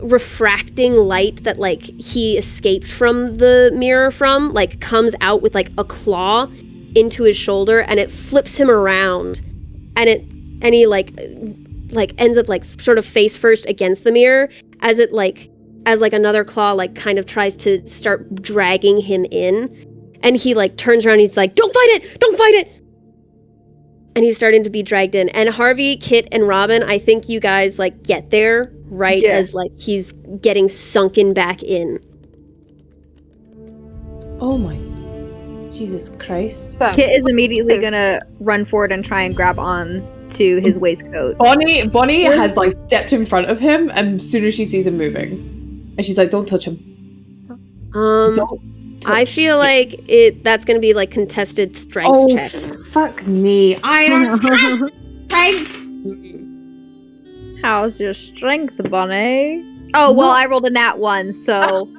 refracting light that like he escaped from the mirror from, like comes out with like a claw into his shoulder, and it flips him around, and he like ends up like sort of face first against the mirror as another claw like kind of tries to start dragging him in, and he like turns around and he's like, don't fight it, and he's starting to be dragged in. And Harvey, Kit, and Robin, I think you guys like get there right as like he's getting sunken back in. Oh my Jesus Christ. Kit is immediately gonna run forward and try and grab on to his waistcoat. Bonnie has like stepped in front of him, and as soon as she sees him moving, and she's like, don't touch him. I feel like that's gonna be like contested strength check. Fuck me. I don't strength. How's your strength, Bonnie? Oh, well, I rolled a nat 1, so...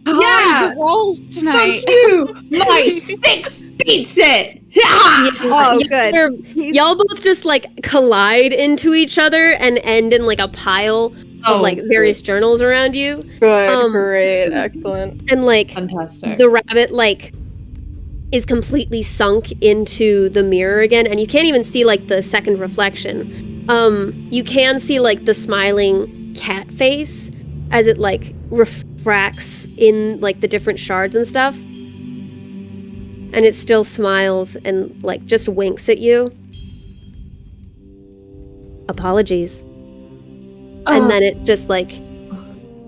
Yeah! Rolls tonight. Fuck you! My 6 beats it! Oh, good. Y'all both just like collide into each other and end in like a pile of like various journals around you. Good, great, excellent. And like Fantastic. the rabbit like is completely sunk into the mirror again, and you can't even see like the second reflection. You can see like the smiling cat face as it like refracts in like the different shards and stuff. And it still smiles and like just winks at you. Apologies. And then it just like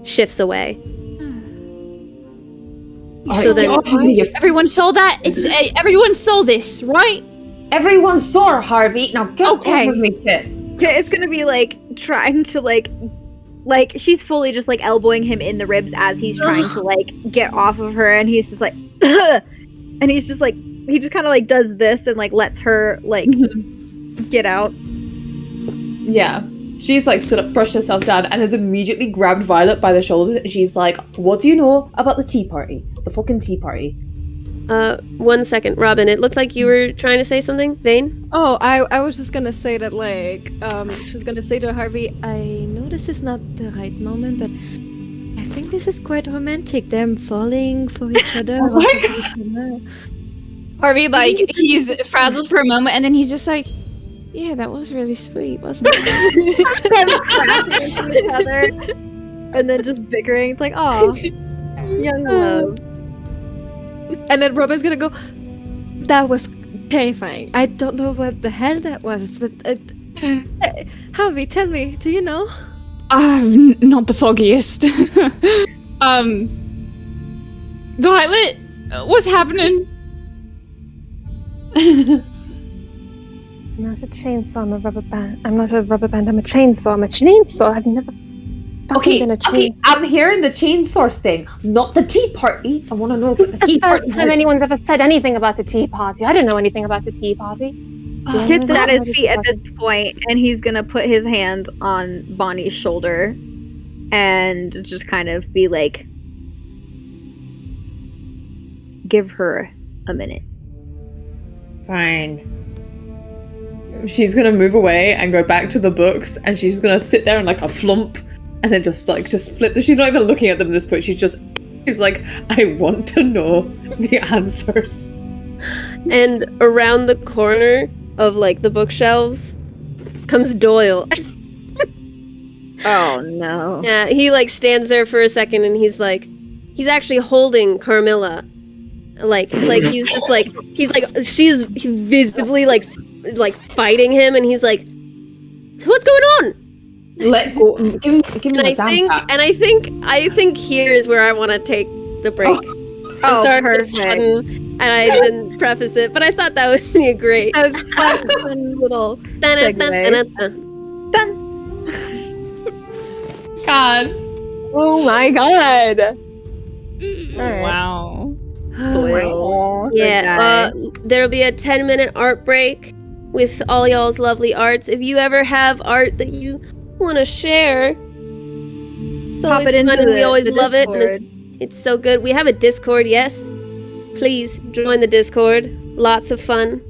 shifts away. So then Everyone saw that? It's everyone saw this, right? everyone saw her, Harvey. Now get off of me, Kit. It's gonna be like trying to like she's fully just like elbowing him in the ribs as he's trying to like get off of her, and he's just like and he's he just kind of like does this and like lets her like get out. Yeah. She's like stood up, brushed herself down, and has immediately grabbed Violet by the shoulders, and she's like, what do you know about the tea party? The fucking tea party. 1 second, Robin, it looked like you were trying to say something. Vane? Oh, I was just gonna say that, like, she was gonna say to Harvey, I know this is not the right moment, but I think this is quite romantic, them falling for each other. Oh my God. Harvey, like, he's frazzled for a moment, and then he's just like, yeah, that was really sweet, wasn't it? Crashing into each other and then just bickering. It's like, oh, young love. And then Robin's gonna go, that was terrifying. I don't know what the hell that was, but Harvey, tell me, do you know? Not the foggiest. Violet, what's happening? I'm not a chainsaw, I'm a rubber band. I'm not a rubber band, I'm a chainsaw. I'm a chainsaw. I've never fucking been a chainsaw. Okay, I'm hearing the chainsaw thing, not the tea party. I want to know about the tea That's the party. first time anyone's ever said anything about the tea party. I didn't know anything about the tea party. Kit's at his feet at this point, and he's gonna put his hand on Bonnie's shoulder and just kind of be like, give her a minute. Fine. She's gonna move away and go back to the books, and she's gonna sit there in like a flump, and then just flip them. She's not even looking at them at this point. She's like, I want to know the answers. And around the corner of like the bookshelves comes Doyle. Oh no. Yeah, he like stands there for a second, and he's actually holding Carmilla. Like he's just like, she's visibly like fighting him, and he's like, what's going on? Let go. Give me my damn pack. And I think here is where I want to take the break. I'm sorry if it's sudden, and I didn't preface it, but I thought that would be a great fun little segue. God. Oh my God. Wow. Yeah, there'll be a 10-minute art break with all y'all's lovely arts. If you ever have art that you want to share, it's Pop always it into fun, and we always the love it, Discord. and it's so good. We have a Discord, yes. Please join the Discord. Lots of fun,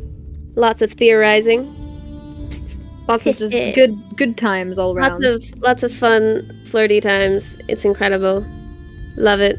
lots of theorizing, Lots of just good times all around. lots of fun, flirty times. It's incredible. Love it.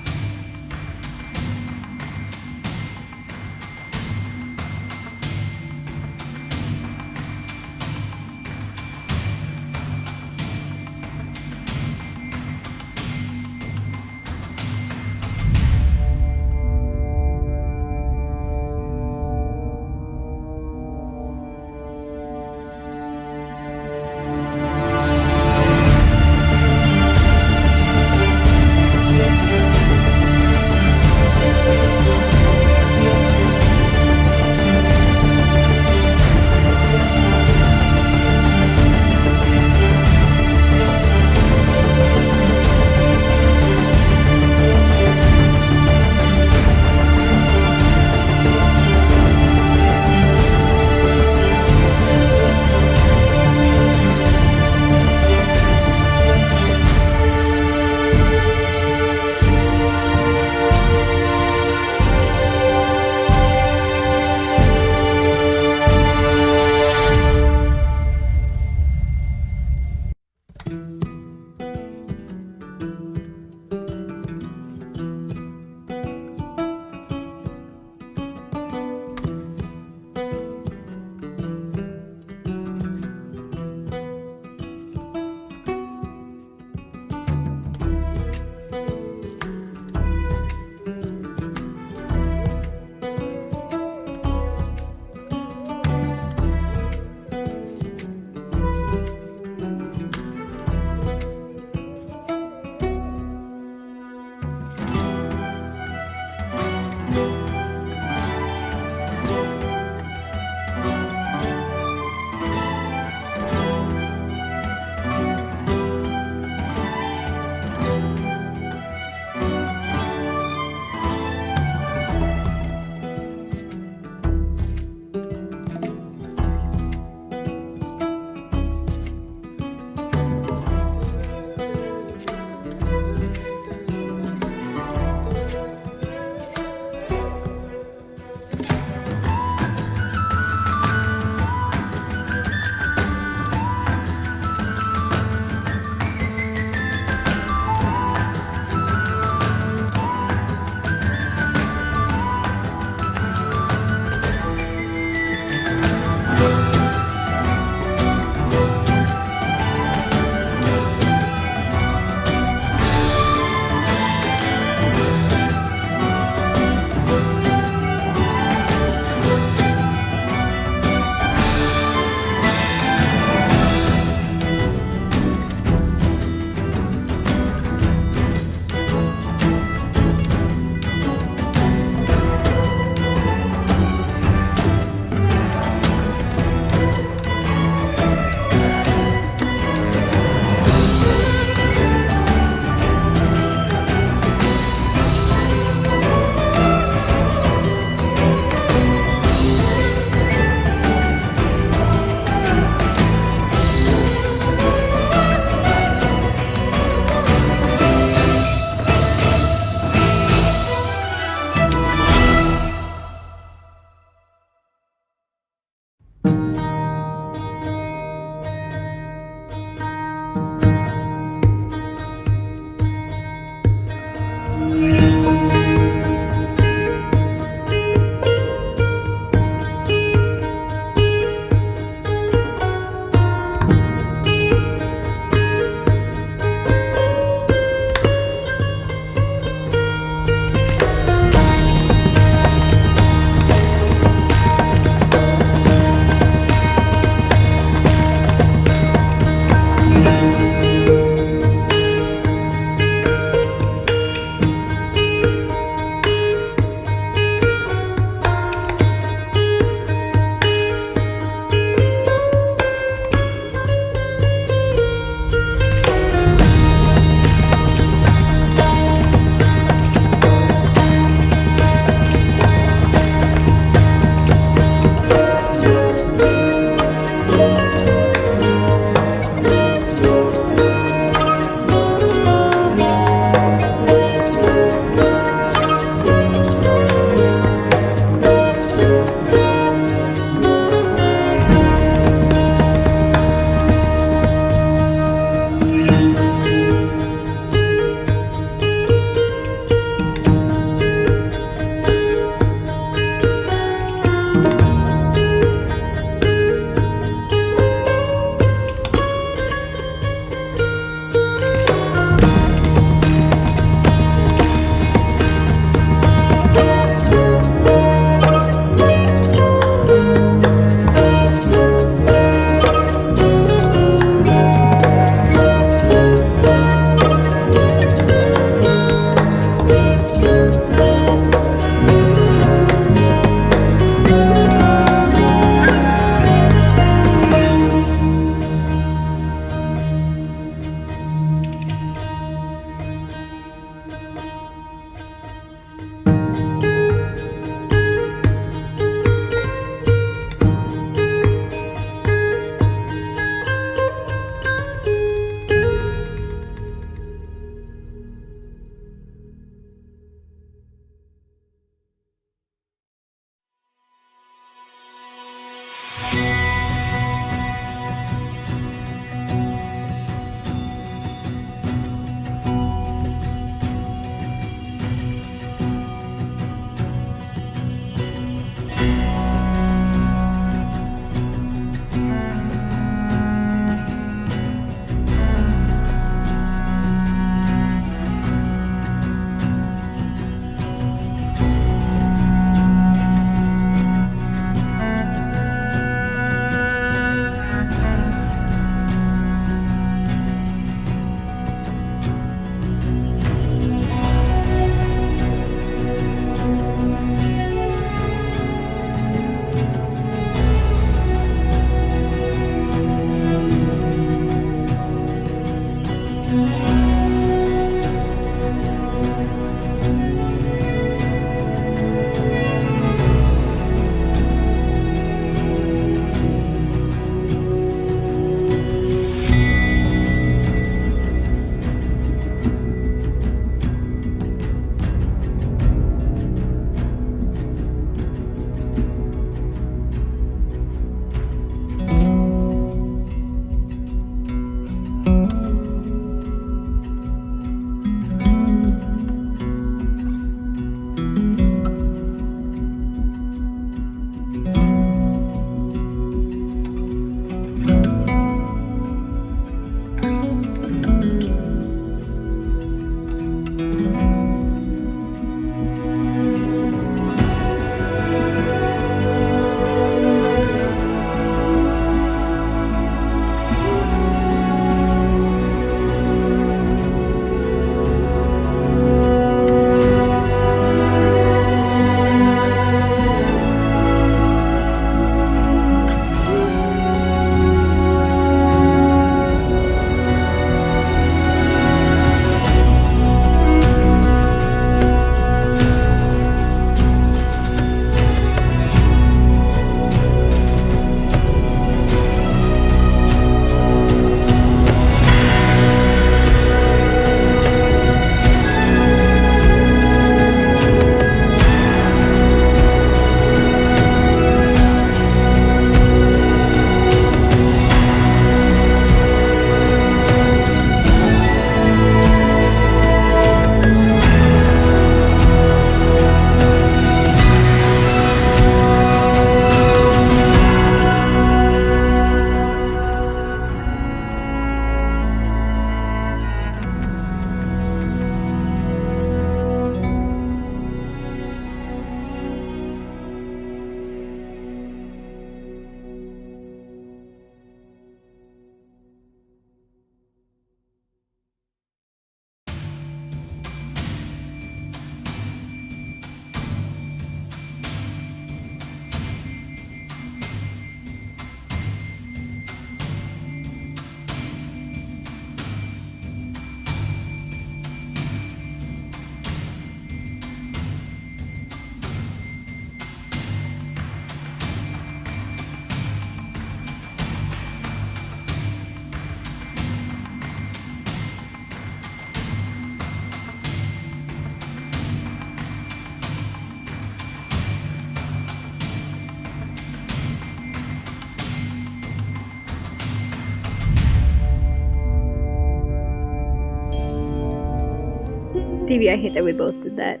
Stevie, I hate that we both did that.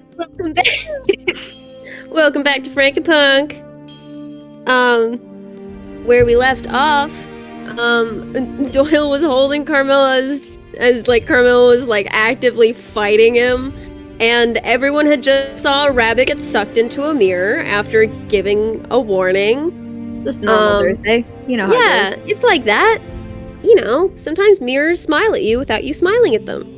Welcome back to Frankenpunk. Where we left off, Doyle was holding Carmilla as like Carmilla was like actively fighting him, and everyone had just saw a rabbit get sucked into a mirror after giving a warning. Just a normal Thursday. You know how Yeah, it it's like that. You know, sometimes mirrors smile at you without you smiling at them.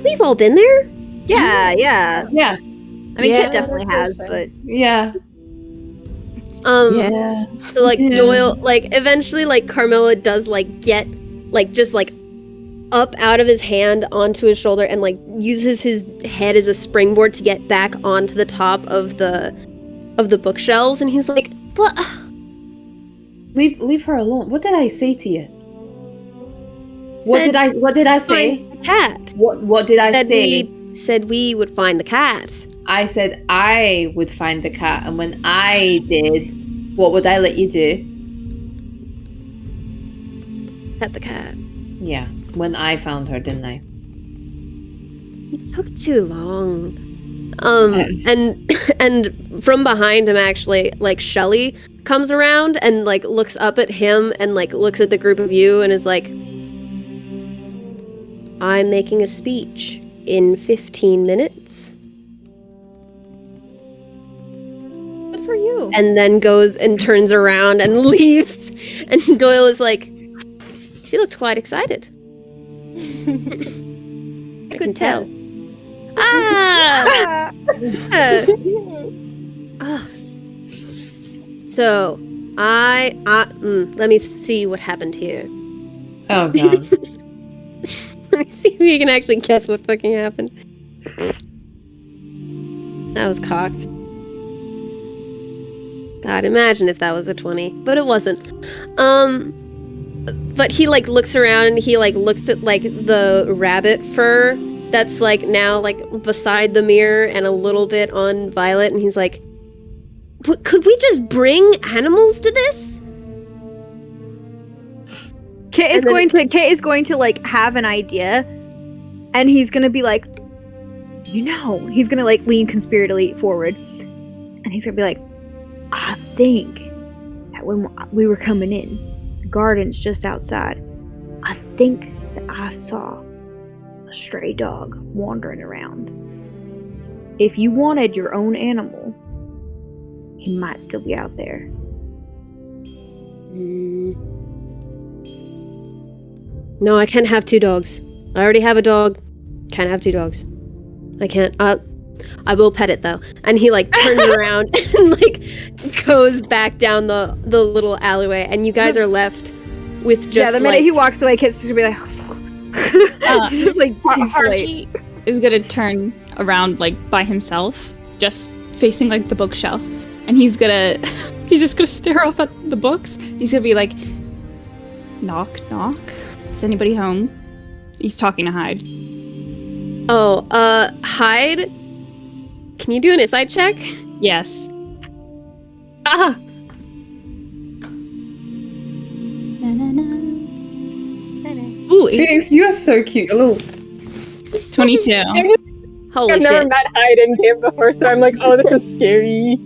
We've all been there. goes. Yeah. Yeah. I mean, Yeah. Kit definitely has, but Yeah. Yeah. So like Yeah. Doyle, like eventually, like Carmilla does like get like just like up out of his hand onto his shoulder and like uses his head as a springboard to get back onto the top of the bookshelves, and he's like, "What? Leave her alone. What did I say to you? What did I say? Find the cat." What did I say? Said we would find the cat. I said I would find the cat, and when I did, what would I let you do? Pet the cat. Yeah, when I found her, didn't I? It took too long. And from behind him, actually, like Shelly comes around and like looks up at him and like looks at the group of you and is like, "I'm making a speech in 15 minutes." Good for you. And then goes and turns around and leaves. And Doyle is like, "She looked quite excited." I can tell. Ah! Ah. So, let me see what happened here. Oh god. Let me see if you can actually guess what fucking happened. That was cocked. God, imagine if that was a 20, but it wasn't. But he like looks around and he like looks at like the rabbit fur that's like now like beside the mirror and a little bit on Violet, and he's like, "Could we just bring animals to this?" Kit is going to like have an idea, and he's gonna be like, he's gonna like lean conspiratorially forward, and he's gonna be like, "I think that when we were coming in, the garden's just outside. I think that I saw a stray dog wandering around. If you wanted your own animal, he might still be out there." No, I can't have two dogs. I already have a dog. Can't have two dogs. I can't. I will pet it though. And he like turns around and like goes back down the little alleyway, and you guys are left with just the minute he walks away, Kit's gonna be like, just, like Harvey is gonna turn around like by himself, just facing like the bookshelf, and he's just gonna stare off at the books. He's gonna be like, "Knock, knock. Is anybody home?" He's talking to Hyde. Oh, Hyde? Can you do an insight check? Yes. Ah! Ooh, Phoenix, you are so cute. A little 22. Holy I've never shit. met Hyde in game before, so I'm like, oh, this is scary.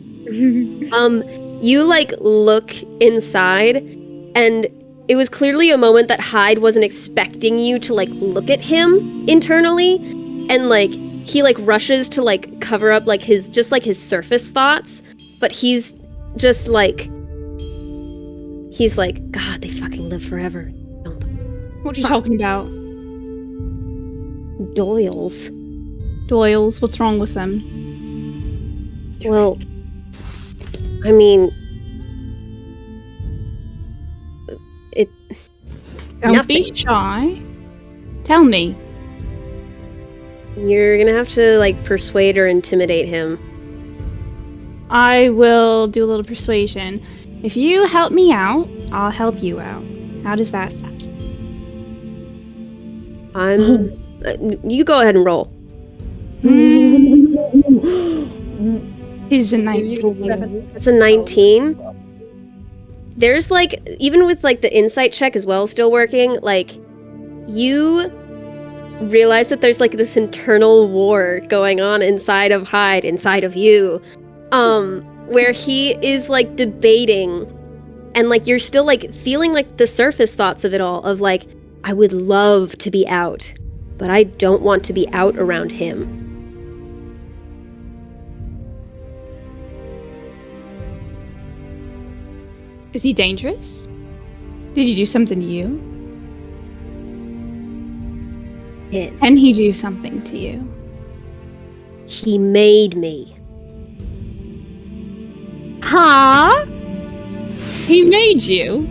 You like look inside, and it was clearly a moment that Hyde wasn't expecting you to like look at him internally, and like he like rushes to like cover up like his surface thoughts, but he's like, "God, they fucking live forever." What are you talking about? Doyles. Doyles, what's wrong with them? Well, I mean, Don't nothing. be shy. Tell me. You're gonna have to like persuade or intimidate him. I will do a little persuasion. If you help me out, I'll help you out. How does that sound? You go ahead and roll. Is a 19. That's a 19. There's like, even with like the insight check as well still working, like you realize that there's like this internal war going on inside of Hyde, inside of you, where he is like debating, and like you're still like feeling like the surface thoughts of it all, of like, I would love to be out, but I don't want to be out around him. Is he dangerous? Did he do something to you? Can he do something to you? He made me. Huh? He made you?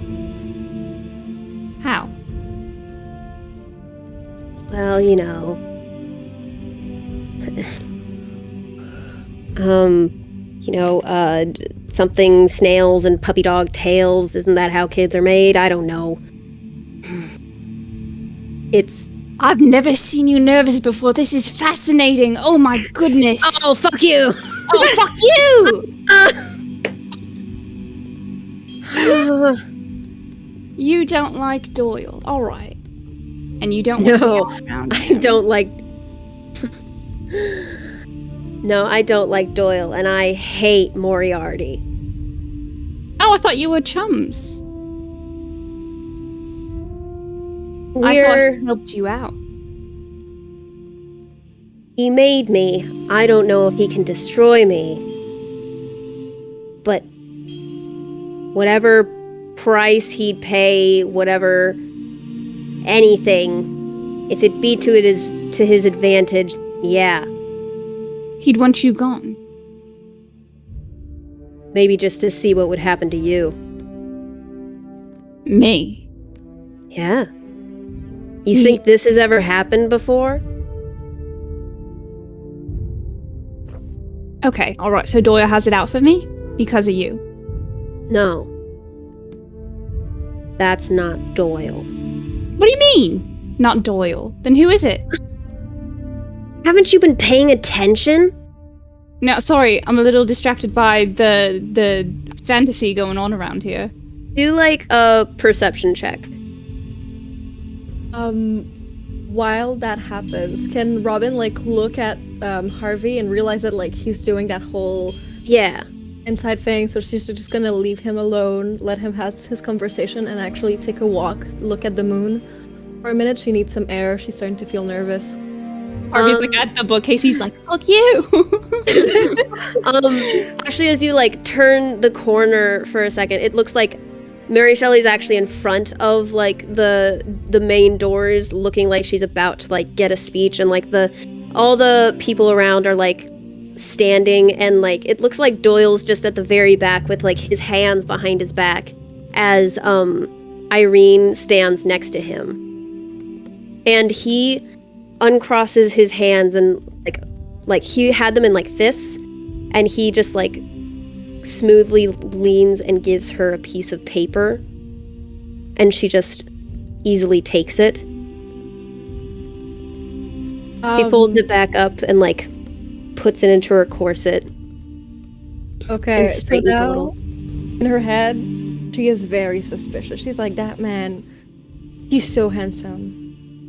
How? Well, you know. Something snails and puppy dog tails. Isn't that how kids are made? I don't know. I've never seen you nervous before. This is fascinating. Oh my goodness. Oh, fuck you! Oh, fuck you! You don't like Doyle. All right. And you don't want to be around him. I don't like... No, I don't like Doyle, and I hate Moriarty. Oh, I thought you were chums. I thought he helped you out. He made me. I don't know if he can destroy me. But whatever price he'd pay, whatever anything, if it be to his advantage, yeah. He'd want you gone. Maybe just to see what would happen to you. Me? Yeah. You think this has ever happened before? Okay, alright, so Doyle has it out for me? Because of you? No. That's not Doyle. What do you mean? Not Doyle. Then who is it? Haven't you been paying attention? No, sorry, I'm a little distracted by the fantasy going on around here. Do like a perception check. While that happens, can Robin like look at Harvey and realize that like he's doing that whole inside thing, so she's just gonna leave him alone, let him have his conversation, and actually take a walk, look at the moon for a minute. She needs some air. She's starting to feel nervous. Harvey's like at the bookcase. He's like, "Fuck you." Actually, as you like turn the corner for a second, it looks like Mary Shelley's actually in front of like the main doors, looking like she's about to like get a speech, and like all the people around are like standing, and like it looks like Doyle's just at the very back with like his hands behind his back as Irene stands next to him, and he uncrosses his hands, and like he had them in like fists, and he just like smoothly leans and gives her a piece of paper, and she just easily takes it. He folds it back up and like puts it into her corset. Okay, and so straightens a now little. in her head, she is very suspicious. She's like, that man, he's so handsome.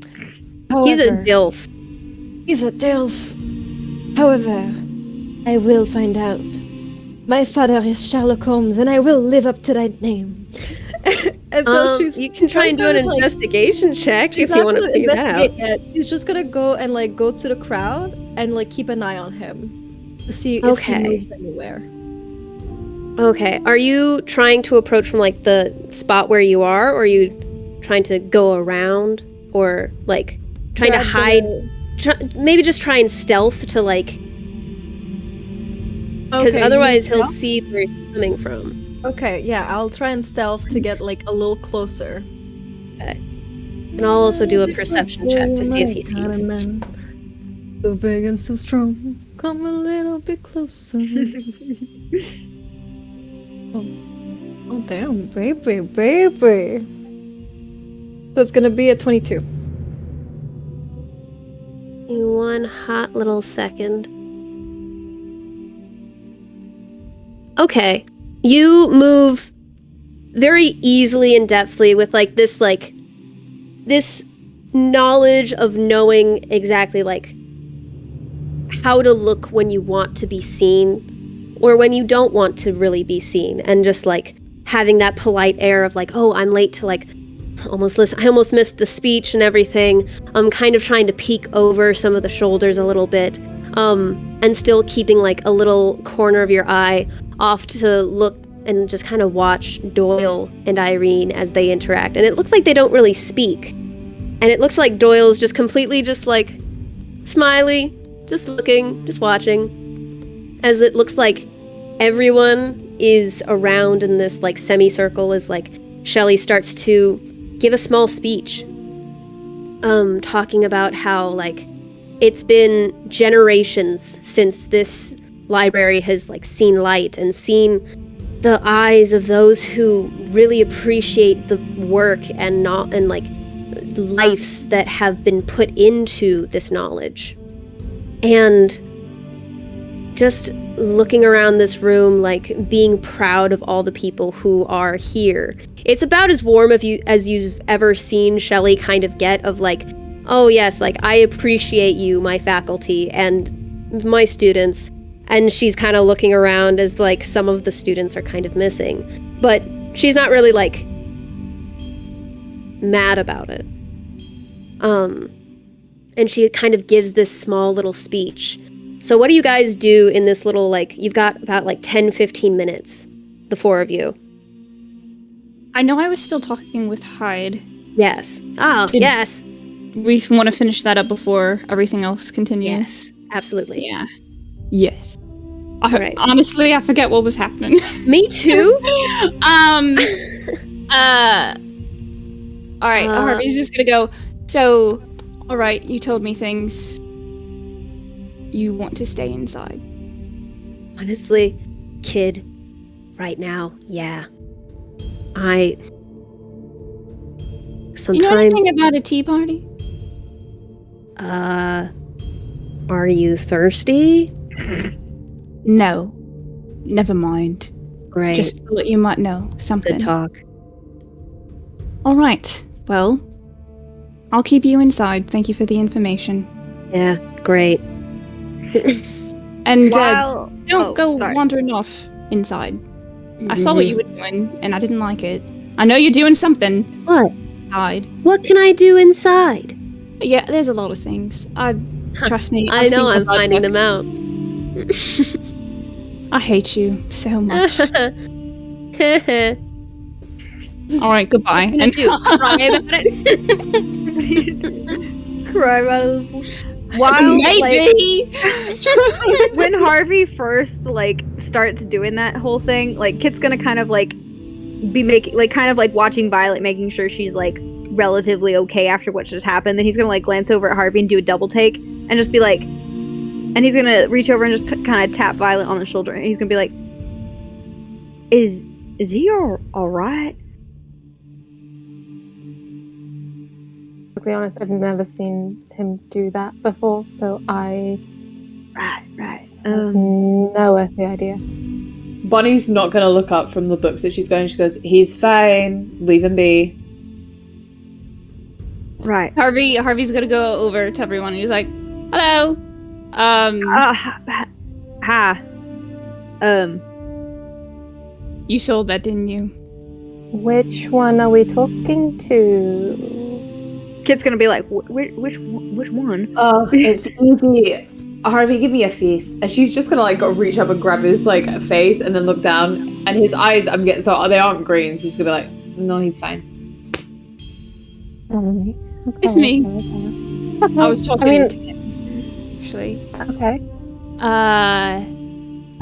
He's a However, DILF. He's a DILF. However, I will find out. My father is Sherlock Holmes, and I will live up to that name. And so you can try and do an investigation check if you want to figure that out. Yet. She's just gonna go and like go to the crowd and like keep an eye on him to see if he moves anywhere. Okay. Are you trying to approach from like the spot where you are, or are you trying to go around, or like trying to hide? Maybe just try and stealth to like. Because otherwise he'll see where you're coming from. Okay, yeah, I'll try and stealth to get like a little closer. Okay. And I'll also do a perception check to see if he sees. So big and so strong. Come a little bit closer. oh damn, baby. So it's gonna be a 22. In one hot little second. Okay. You move very easily and deftly with this knowledge of knowing exactly like how to look when you want to be seen or when you don't want to really be seen, and just like having that polite air of like, oh, I'm late to like I almost missed the speech and everything. I'm kind of trying to peek over some of the shoulders a little bit, and still keeping like a little corner of your eye off to look and just kind of watch Doyle and Irene as they interact. And it looks like they don't really speak. And it looks like Doyle's just completely just like smiley, just looking, just watching. As it looks like everyone is around in this like semicircle as like Shelley starts to give a small speech. Talking about how like it's been generations since this library has like seen light and seen the eyes of those who really appreciate the work and not and like lives that have been put into this knowledge. And just looking around this room, like being proud of all the people who are here. It's about as warm as you've ever seen Shelley kind of get, of like, oh yes, like I appreciate you, my faculty and my students. And she's kind of looking around as like some of the students are kind of missing, but she's not really like mad about it. And she kind of gives this small little speech. So what do you guys do in this little, like, you've got about like 10-15 minutes, the four of you? I know I was still talking with Hyde. Yes. Oh, yes. We want to finish that up before everything else continues. Yes, absolutely. Yeah. Yes. Right. Honestly, I forget what was happening. Me too. All right, Harvey's just gonna go. So, all right, you told me things. You want to stay inside. Honestly, kid, right now, yeah. Sometimes. You know anything about a tea party? Are you thirsty? No. Never mind. Great. Just so that you might know something. Good talk. All right. Well, I'll keep you inside. Thank you for the information. Yeah, great. And While- don't go sorry. wandering off inside. I saw what you were doing, and I didn't like it. I know you're doing something. What? Inside. What can I do inside? Yeah, there's a lot of things. Trust me. I I've know seen I'm finding them. them out. I hate you so much. All right, goodbye. What are you gonna do? Cry about it? Cry about it. While, Maybe. like, when Harvey first like starts doing that whole thing, like Kit's gonna kind of like be making like kind of like watching Violet, making sure she's like relatively okay after what just happened. Then he's gonna like glance over at Harvey and do a double take and just be like, and he's gonna reach over and just kind of tap Violet on the shoulder, and he's gonna be like, "Is he all right?" To be honest, I've never seen him do that before, so I Right. have no earthly idea. Bonnie's not going to look up from the books that she's going. She goes, he's fine. Leave him be. Right. Harvey's gonna go over to everyone. He's like, "Hello." Hi. You sold that, didn't you? Which one are we talking to? Kit's gonna be like, which one? Oh, it's easy. Harvey, give me a face. And she's just going to like go reach up and grab his like face and then look down. And his eyes, they aren't green. So she's going to be like, no, he's fine. Okay, It's me. Okay. I was talking I mean, to him, actually. okay.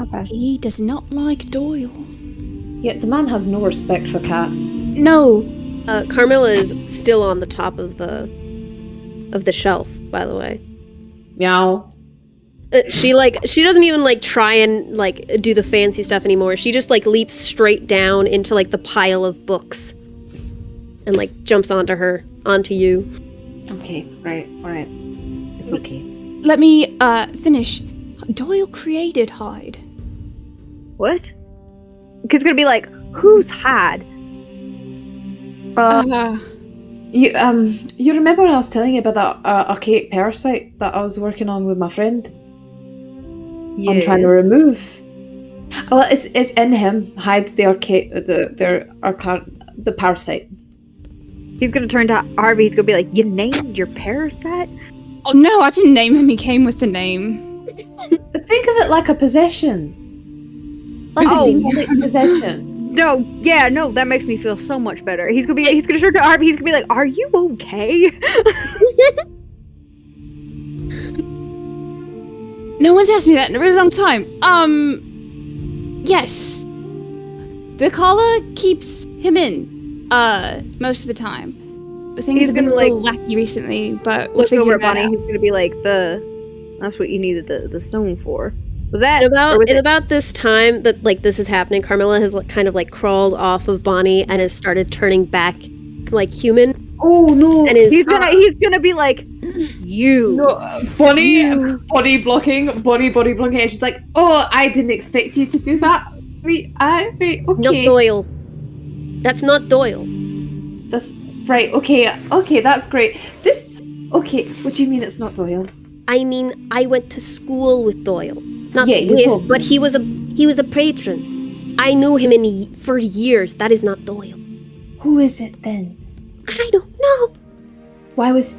Okay. He does not like Doyle. Yeah, the man has no respect for cats. No. Carmilla is still on the top of the shelf, by the way. Meow. She doesn't even like try and like do the fancy stuff anymore. She just like leaps straight down into like the pile of books and like jumps onto you. Okay, right, alright. It's okay. Let me finish. Doyle created Hyde. What? Kit's gonna be like, who's Hyde? You remember when I was telling you about that archaic parasite that I was working on with my friend? I'm trying to remove. Well, it's in him. Hides the the parasite. He's gonna turn to Harvey. He's gonna be like, "You named your parasite?" Oh no, I didn't name him. He came with the name. Think of it like a possession. Like a demonic possession. No, that makes me feel so much better. He's gonna turn to Harvey. He's gonna be like, "Are you okay?" No one's asked me that in a really long time. Yes. The collar keeps him in, most of the time. Things have been a little wacky recently, but we'll figure over at that Bonnie. out. He's gonna be like, that's what you needed the stone for. Was that? About this time that like this is happening, Carmilla has kind of like crawled off of Bonnie and has started turning back like human. Oh no! And he's gonna be like, you. No, body blocking, and she's like, "Oh, I didn't expect you to do that." Wait, okay. Not Doyle. That's not Doyle. That's right. Okay, that's great. What do you mean it's not Doyle? I mean, I went to school with Doyle. Not you with, told me. but he was a patron. I knew him for years. That is not Doyle. Who is it then? I don't know. Why was...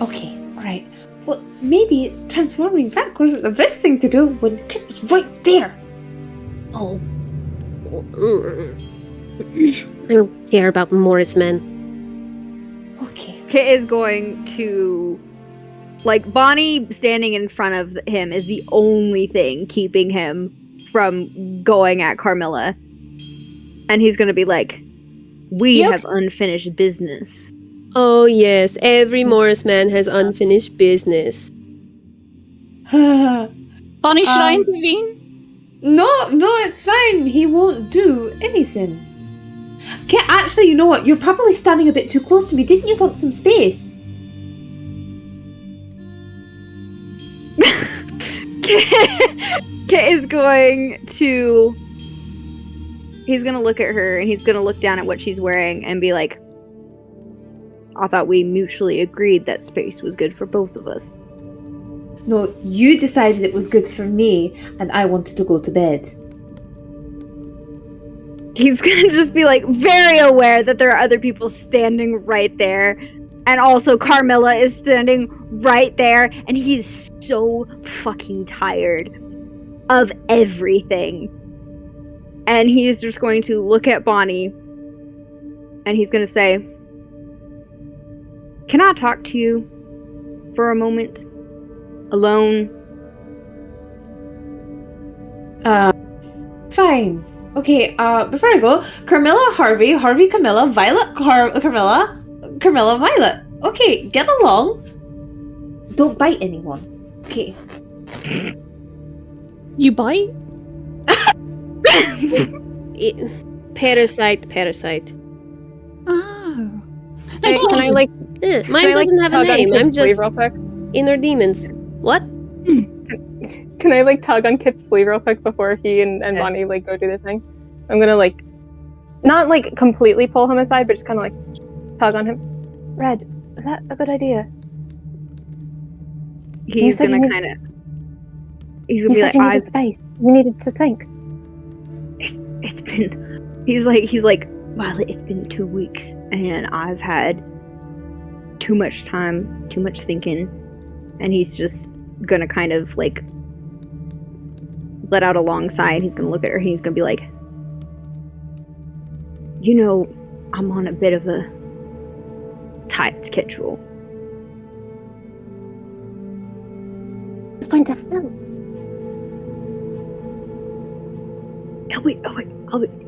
Okay, alright. Well, maybe transforming back wasn't the best thing to do when the kid was right there. Oh. I don't care about Morris men. Okay. Kit is going to... Like, Bonnie standing in front of him is the only thing keeping him from going at Carmilla. And he's gonna be like, we have unfinished business. Oh yes, every Morris man has unfinished business. Bonnie, should I intervene? No, it's fine. He won't do anything. Kit, actually, you know what? You're probably standing a bit too close to me. Didn't you want some space? Kit is going to... He's gonna look at her, and he's gonna look down at what she's wearing and be like, I thought we mutually agreed that space was good for both of us. No, you decided it was good for me, and I wanted to go to bed. He's gonna just be like very aware that there are other people standing right there, and also Carmilla is standing right there, and he's so fucking tired of everything. And he's just going to look at Bonnie, and he's gonna say, can I talk to you for a moment? Alone? Fine. Okay, before I go, Carmilla, Harvey, Camilla, Violet, Carmilla, Violet. Okay, get along. Don't bite anyone. Okay. You bite? Parasite. Oh. Hey, can I like? Mine doesn't have a tug on name. Kit's I'm just sleeve real quick? inner demons. What? Can I like tug on Kit's sleeve real quick before he and Bonnie like go do their thing? I'm gonna like, not like completely pull him aside, but just kind of like tug on him. Red, is that a good idea? He's gonna kind of. He's gonna You be said like, you needed space. You needed to think. It's been. He's like, well, it's been 2 weeks, and I've had too much time, too much thinking, and he's just gonna kind of like let out a long sigh, and he's gonna look at her, and he's gonna be like, you know, I'm on a bit of a tight schedule. It's going to film.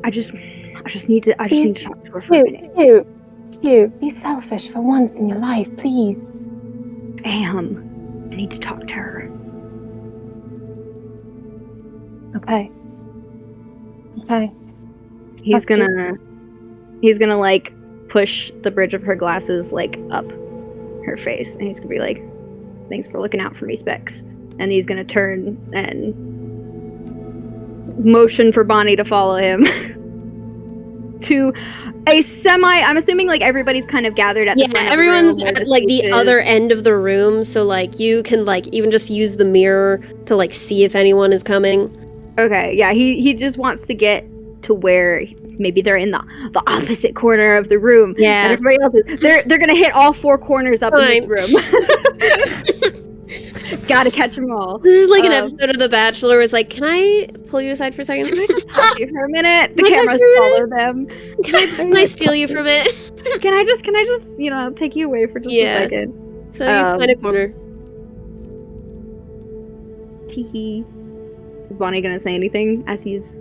I just need to talk to her for a minute. Q, be selfish for once in your life, please. I need to talk to her. Okay. He's gonna like push the bridge of her glasses like up her face, and he's gonna be like, thanks for looking out for me, Specs. And he's gonna turn and motion for Bonnie to follow him. to a I'm assuming like everybody's kind of gathered at the front of everyone's the room where at like the stage other is. end of the room, so like you can like even just use the mirror to like see if anyone is coming. Okay, yeah, he just wants to get to where maybe they're in the opposite corner of the room. Yeah. And everybody else is. They're gonna hit all four corners up in this room. Gotta catch them all. This is like an episode of The Bachelor where it's like, can I pull you aside for a second? Can I just talk to you for a minute? The Can I talk cameras to you for a follow them. Can I steal you for a bit? Can I just take you away for just a second? So you find a corner. Teehee. Is Bonnie gonna say anything as he's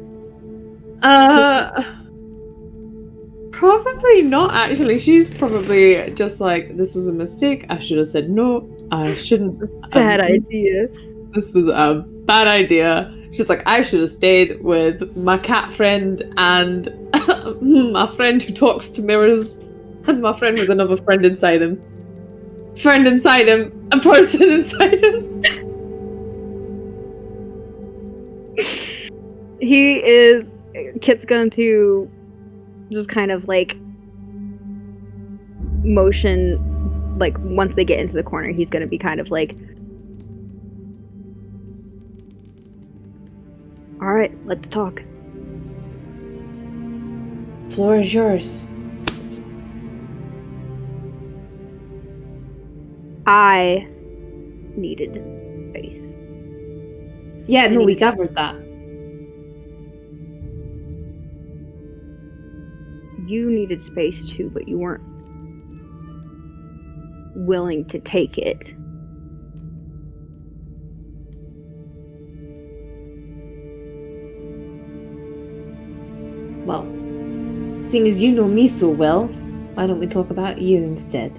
Probably not, actually. She's probably just like, this was a mistake. I should have said no. I shouldn't. bad idea. This was a bad idea. She's like, I should have stayed with my cat friend and my friend who talks to mirrors and my friend with another friend inside him. Friend inside him. A person inside him. Kit's going to just kind of like motion, like once they get into the corner, he's going to be kind of like, all right, let's talk. Floor is yours. I needed space. Yeah, no, we covered that. You needed space too, but you weren't willing to take it. Well, seeing as you know me so well, why don't we talk about you instead?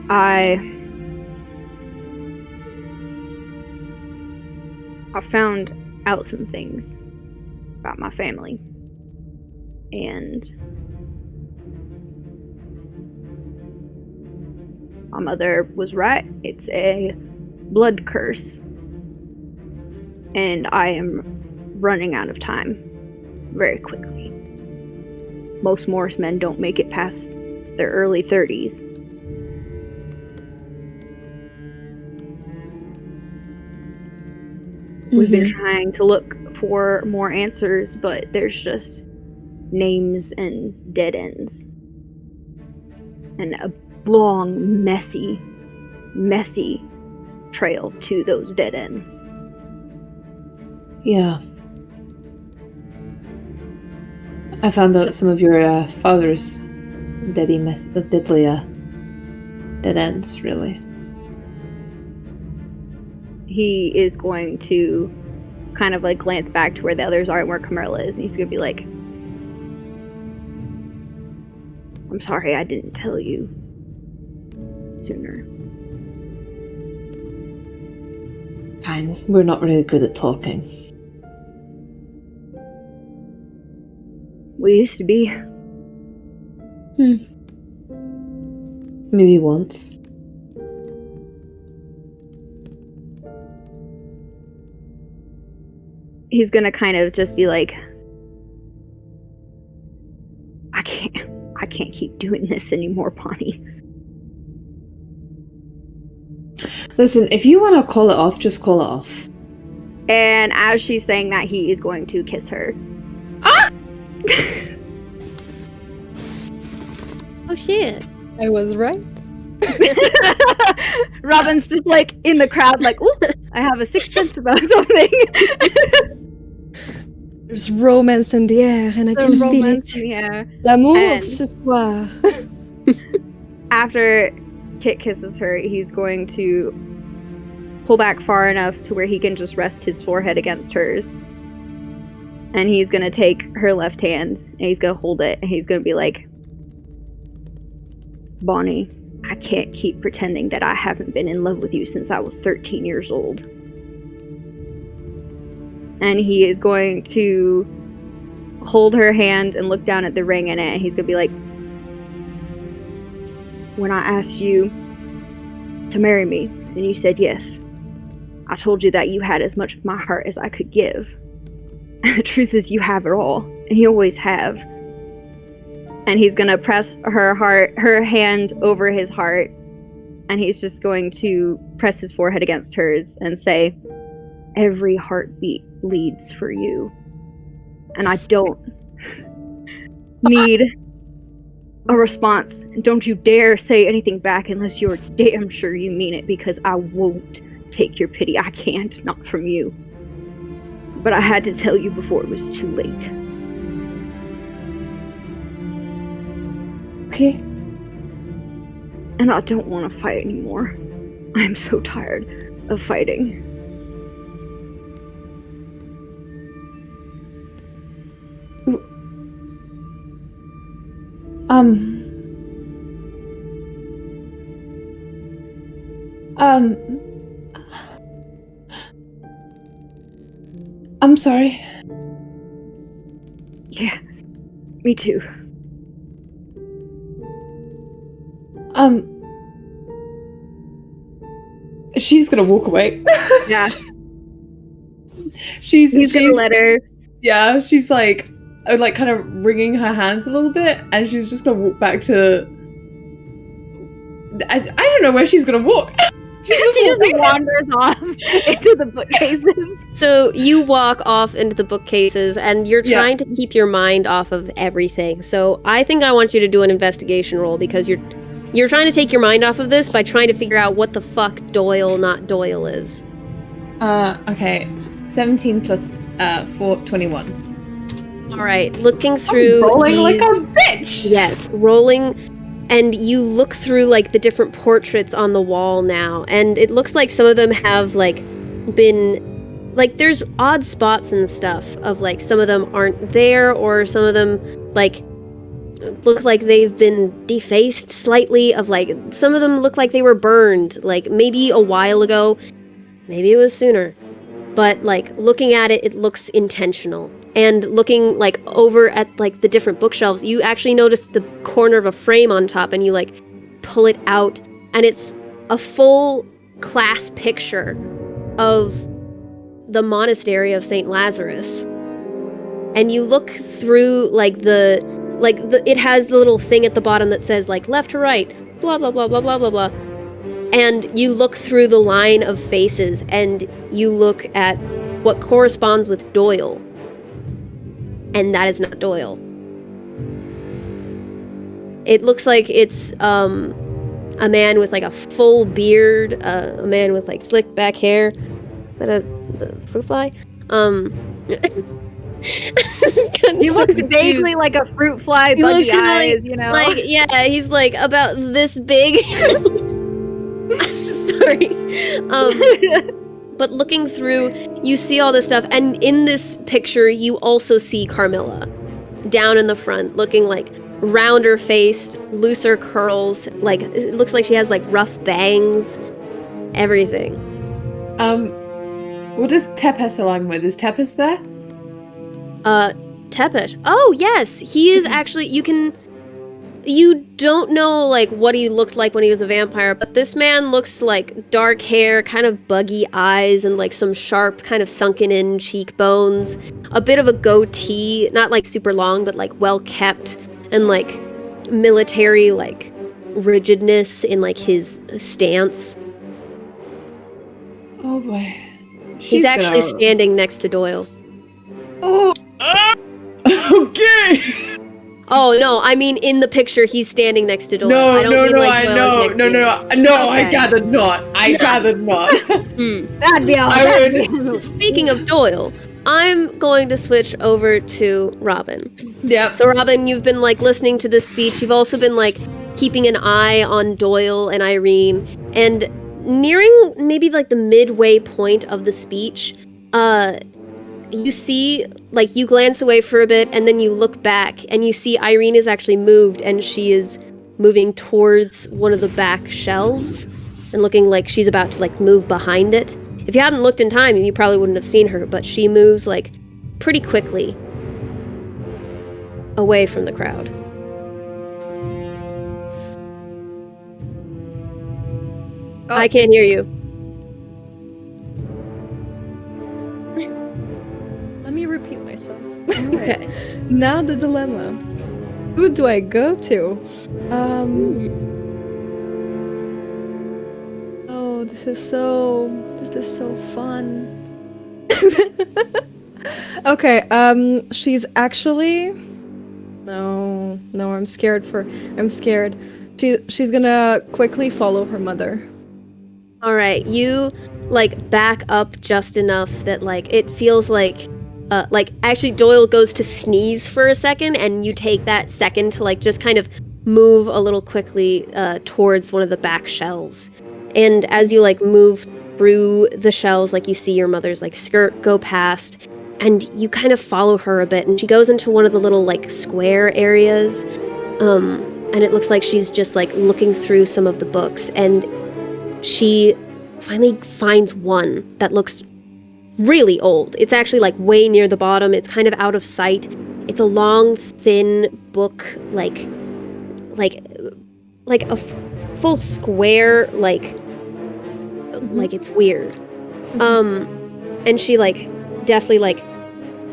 I found out some things about my family. And my mother was right. It's a blood curse. And I am running out of time very quickly. Most Morrismen don't make it past their early 30s. We've been trying to look for more answers, but there's just names and dead ends. And a long, messy trail to those dead ends. Yeah. I found out some of your father's deadly dead ends, really. He is going to kind of like glance back to where the others are and where Camilla is, and he's going to be like, I'm sorry I didn't tell you sooner. Fine, we're not really good at talking. We used to be. Maybe once. He's gonna kind of just be like, I can't keep doing this anymore, Bonnie. Listen, if you want to call it off, just call it off. And as she's saying that, he is going to kiss her. Ah! Oh shit. I was right. Robin's just like in the crowd like, ooh, I have a sixth sense about something. There's romance in the air and I can feel it. Yeah. L'amour And- ce soir. After Kit kisses her, he's going to pull back far enough to where he can just rest his forehead against hers. And he's going to take her left hand and he's going to hold it and he's going to be like, Bonnie, I can't keep pretending that I haven't been in love with you since I was 13 years old. And he is going to hold her hand and look down at the ring in it, and he's going to be like, when I asked you to marry me, and you said yes, I told you that you had as much of my heart as I could give. And the truth is you have it all, and you always have. And he's gonna press her hand over his heart, and he's just going to press his forehead against hers and say, every heartbeat bleeds for you. And I don't need a response. And don't you dare say anything back unless you're damn sure you mean it, because I won't take your pity. I can't, not from you. But I had to tell you before it was too late. Okay. And I don't want to fight anymore. I'm so tired of fighting. I'm sorry. Yeah, me too. She's gonna walk away. Yeah. She's gonna let her. Yeah, she's like kind of wringing her hands a little bit, and she's just gonna walk back to. I don't know where she's gonna walk. She just wanders off into the bookcases. So you walk off into the bookcases, and you're trying to keep your mind off of everything. So I think I want you to do an investigation roll, because you're trying to take your mind off of this by trying to figure out what the fuck Doyle, not Doyle, is. Okay. 17 plus 4, 21. All right, looking through. I'm rolling like a bitch. Yes, rolling, and you look through like the different portraits on the wall now, and it looks like some of them have like been like there's odd spots and stuff of like some of them aren't there, or some of them like look like they've been defaced slightly. Of like some of them look like they were burned, like maybe a while ago, maybe it was sooner. But like looking at it, it looks intentional. And looking like over at like the different bookshelves, you actually notice the corner of a frame on top, and you like pull it out, and it's a full class picture of the monastery of St. Lazarus. And you look through it has the little thing at the bottom that says like left to right, blah blah blah blah blah blah blah. And you look through the line of faces, and you look at what corresponds with Doyle. And that is not Doyle. It looks like it's a man with like a full beard, a man with like slick back hair. Is that a fruit fly? He looks vaguely like a fruit fly, buggy eyes, you know? Like, yeah, he's like about this big. Sorry. But looking through, you see all this stuff, and in this picture, you also see Carmilla down in the front, looking like rounder faced, looser curls, like it looks like she has like rough bangs, everything. What does Tepes align with? Is Tepes there? Tepesh. Oh yes, he is actually. You don't know like what he looked like when he was a vampire, but this man looks like dark hair, kind of buggy eyes, and like some sharp kind of sunken in cheekbones, a bit of a goatee, not like super long, but like well kept, and like military like rigidness in like his stance. Oh boy. He's actually standing next to Doyle. Oh, okay. Oh no! I mean, in the picture, he's standing next to Doyle. No, Okay. I gathered not. Gathered not. That'd be all. Speaking of Doyle, I'm going to switch over to Robin. Yep. So Robin, you've been like listening to this speech. You've also been like keeping an eye on Doyle and Irene, and nearing maybe like the midway point of the speech, you see, like, you glance away for a bit, and then you look back, and you see Irene is actually moved, and she is moving towards one of the back shelves, and looking like she's about to, like, move behind it. If you hadn't looked in time, you probably wouldn't have seen her, but she moves, like, pretty quickly away from the crowd. I can't hear you. Okay. Now the dilemma. Who do I go to? Oh, this is so fun. Okay, she's actually No, I'm scared. She's gonna quickly follow her mother. All right, you like back up just enough that like it feels like actually Doyle goes to sneeze for a second, and you take that second to like just kind of move a little quickly towards one of the back shelves. And as you like move through the shelves, like you see your mother's like skirt go past, and you kind of follow her a bit, and she goes into one of the little like square areas, and it looks like she's just like looking through some of the books, and she finally finds one that looks really old. It's actually like way near the bottom. It's kind of out of sight. It's a long, thin book, like a full square, like it's weird. And she like definitely like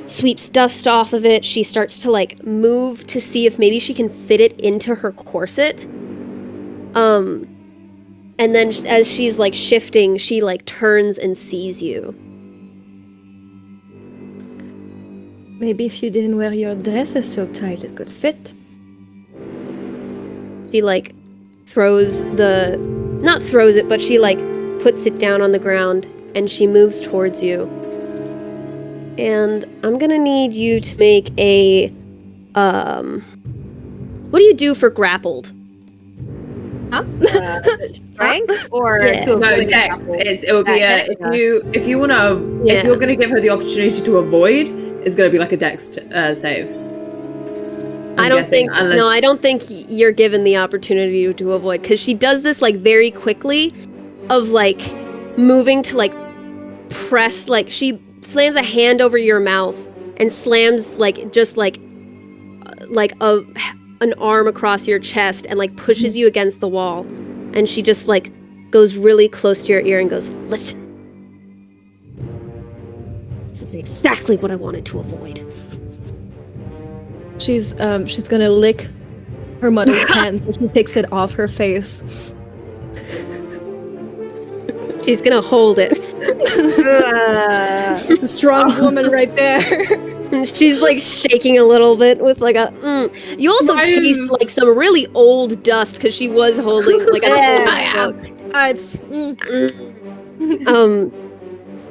sweeps dust off of it. She starts to like move to see if maybe she can fit it into her corset. And then as she's like shifting, she like turns and sees you. Maybe if you didn't wear your dresses so tight, it could fit. She like not throws it, but she like puts it down on the ground, and she moves towards you. And I'm gonna need you to make a what do you do for grappled? Huh? Strength or Yeah. to No, avoid Dex. grapple? It would be if you want to Yeah. if you're going to give her the opportunity to avoid, it's going to be like a Dex save. I don't think you're given the opportunity to avoid, because she does this like very quickly, of like moving to like press, like she slams a hand over your mouth and slams like just like an arm across your chest and like pushes you against the wall, and she just like goes really close to your ear and goes, "Listen, this is exactly what I wanted to avoid." She's gonna lick her mother's hands, but she takes it off her face. She's gonna hold it. Strong woman right there. And she's like shaking a little bit with like a You also taste like some really old dust, because she was holding like an old book. It's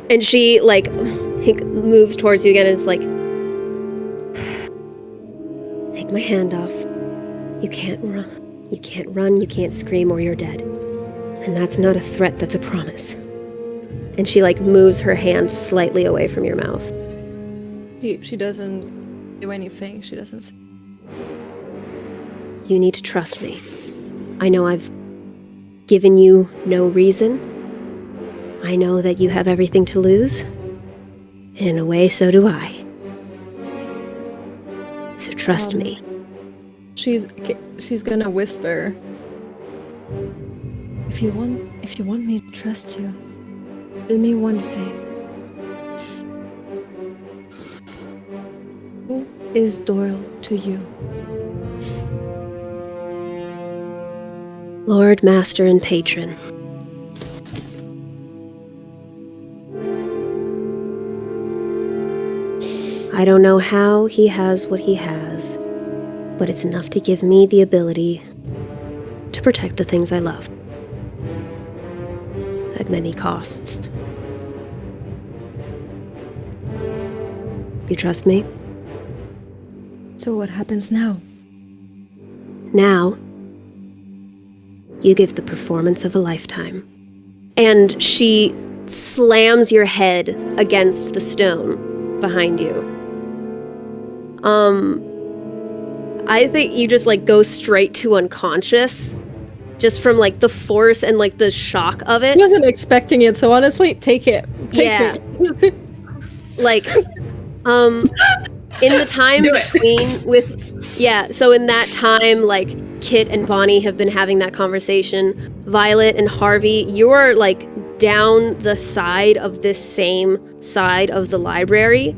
And she like moves towards you again, and it's like, take my hand off. You can't run, you can't scream, or you're dead. And that's not a threat, that's a promise. And she like moves her hand slightly away from your mouth. she doesn't do anything. She doesn't. You need to trust me. I know I've given you no reason. I know that you have everything to lose. And in a way, so do I. So trust me. She's gonna whisper. If you want me to trust you, tell me one thing. Who is Doyle to you? Lord, Master, and Patron. I don't know how he has what he has, but it's enough to give me the ability to protect the things I love. At many costs. You trust me? So what happens now? Now, you give the performance of a lifetime. And she slams your head against the stone behind you. I think you just like go straight to unconscious, just from like the force and like the shock of it. I wasn't expecting it, so honestly, take it. Yeah. Like, in the time so in that time, like, Kit and Bonnie have been having that conversation. Violet and Harvey, you're like down the side of this same side of the library.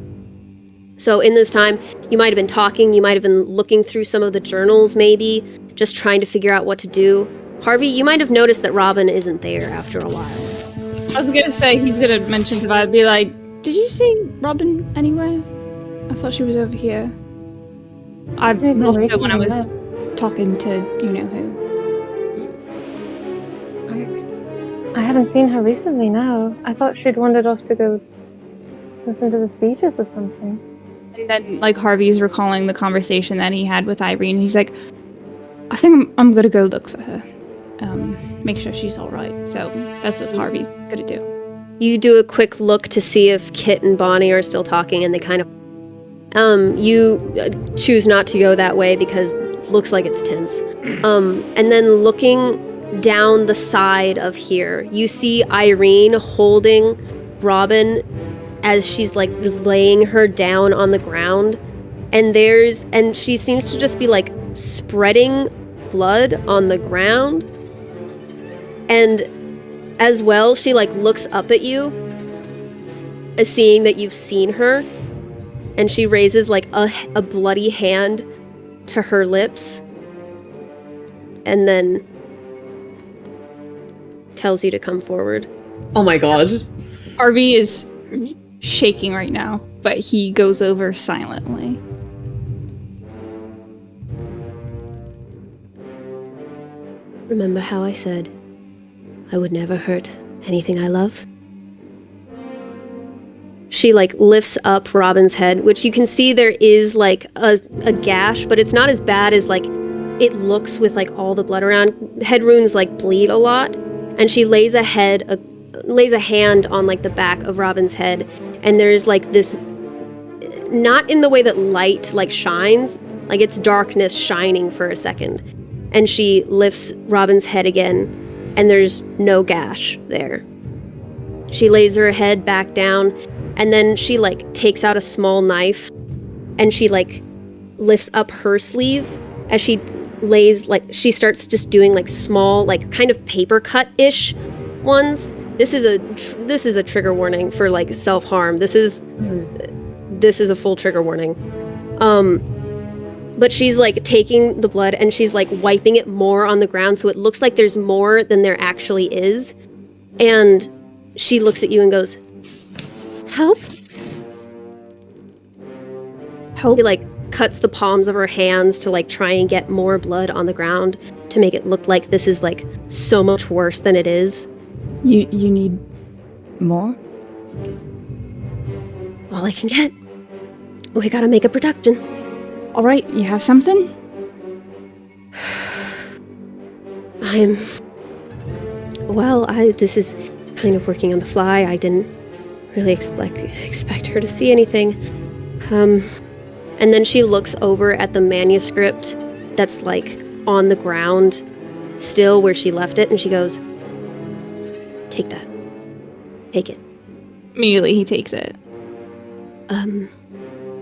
So in this time, you might have been talking, you might have been looking through some of the journals maybe, just trying to figure out what to do. Harvey, you might have noticed that Robin isn't there after a while. I was gonna say he's gonna mention to I'd be like, did you see Robin anywhere? I thought she was over here. I lost her when I was talking to you-know-who. I haven't seen her recently, no. I thought she'd wandered off to go listen to the speeches or something. And then, like, Harvey's recalling the conversation that he had with Irene. He's like, I think I'm gonna go look for her. Make sure she's alright. So that's what Harvey's gonna do. You do a quick look to see if Kit and Bonnie are still talking, and they kind of... you choose not to go that way because it looks like it's tense. And then looking down the side of here, you see Irene holding Robin as she's like laying her down on the ground, and she seems to just be like spreading blood on the ground. And as well, she like looks up at you as seeing that you've seen her, and she raises like a bloody hand to her lips and then tells you to come forward. Oh my god. Harvey is shaking right now, but he goes over silently. Remember how I said I would never hurt anything I love? She like lifts up Robin's head, which you can see there is like a gash, but it's not as bad as like it looks with like all the blood around. Head wounds like bleed a lot, and she lays a hand on like the back of Robin's head, and there's like this, not in the way that light like shines, like it's darkness shining for a second, and she lifts Robin's head again, and there's no gash there. She lays her head back down, and then she like takes out a small knife, and she like lifts up her sleeve as she lays, like she starts just doing like small, like kind of paper cut-ish ones. This is a trigger warning for like self-harm. This is a full trigger warning. But she's like taking the blood and she's like wiping it more on the ground, so it looks like there's more than there actually is. And she looks at you and goes, "Help?" Help? She like cuts the palms of her hands to like try and get more blood on the ground to make it look like this is like so much worse than it is. You need more? All I can get. We gotta make a production. All right, you have something? This is kind of working on the fly. I didn't really expect her to see anything. And then she looks over at the manuscript that's like on the ground still where she left it, and she goes, "Take that. Take it." Immediately he takes it.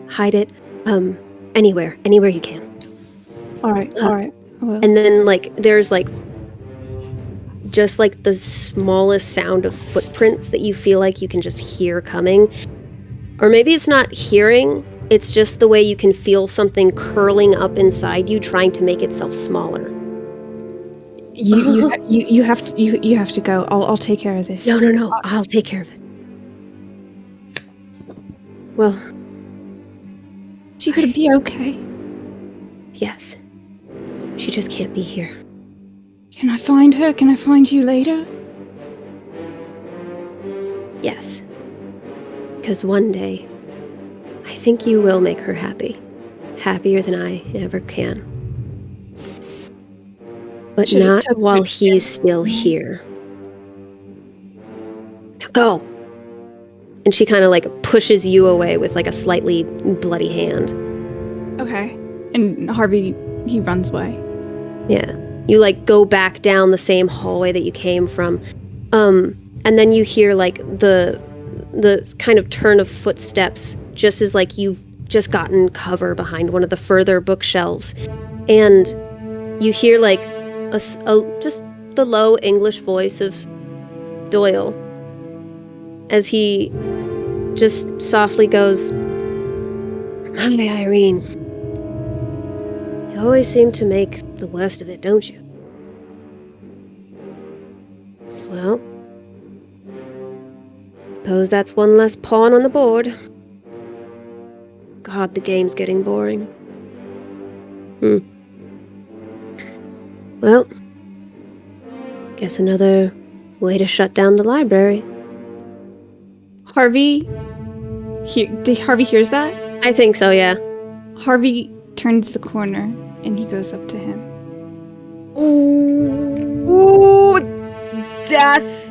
Hide it. Anywhere you can. All right. And then like there's like just like the smallest sound of footprints that you feel like you can just hear coming. Or maybe it's not hearing, it's just the way you can feel something curling up inside you trying to make itself smaller. You have to go. I'll take care of this. No. I'll take care of it. Well, she could be okay. Yes. She just can't be here. Can I find her? Can I find you later? Yes. Because one day, I think you will make her happy. Happier than I ever can. But not while he's still here. Now go! And she kind of like pushes you away with like a slightly bloody hand. Okay. And Harvey, he runs away. Yeah. You like go back down the same hallway that you came from. And then you hear like the kind of turn of footsteps just as like you've just gotten cover behind one of the further bookshelves. And you hear like just the low English voice of Doyle as he just softly goes, Hi, Irene. You always seem to make the worst of it, don't you? Well, suppose that's one less pawn on the board. God, the game's getting boring. Well, guess another way to shut down the library. Harvey hears that? I think so, yeah. Harvey turns the corner and he goes up to him. Ooh, that's...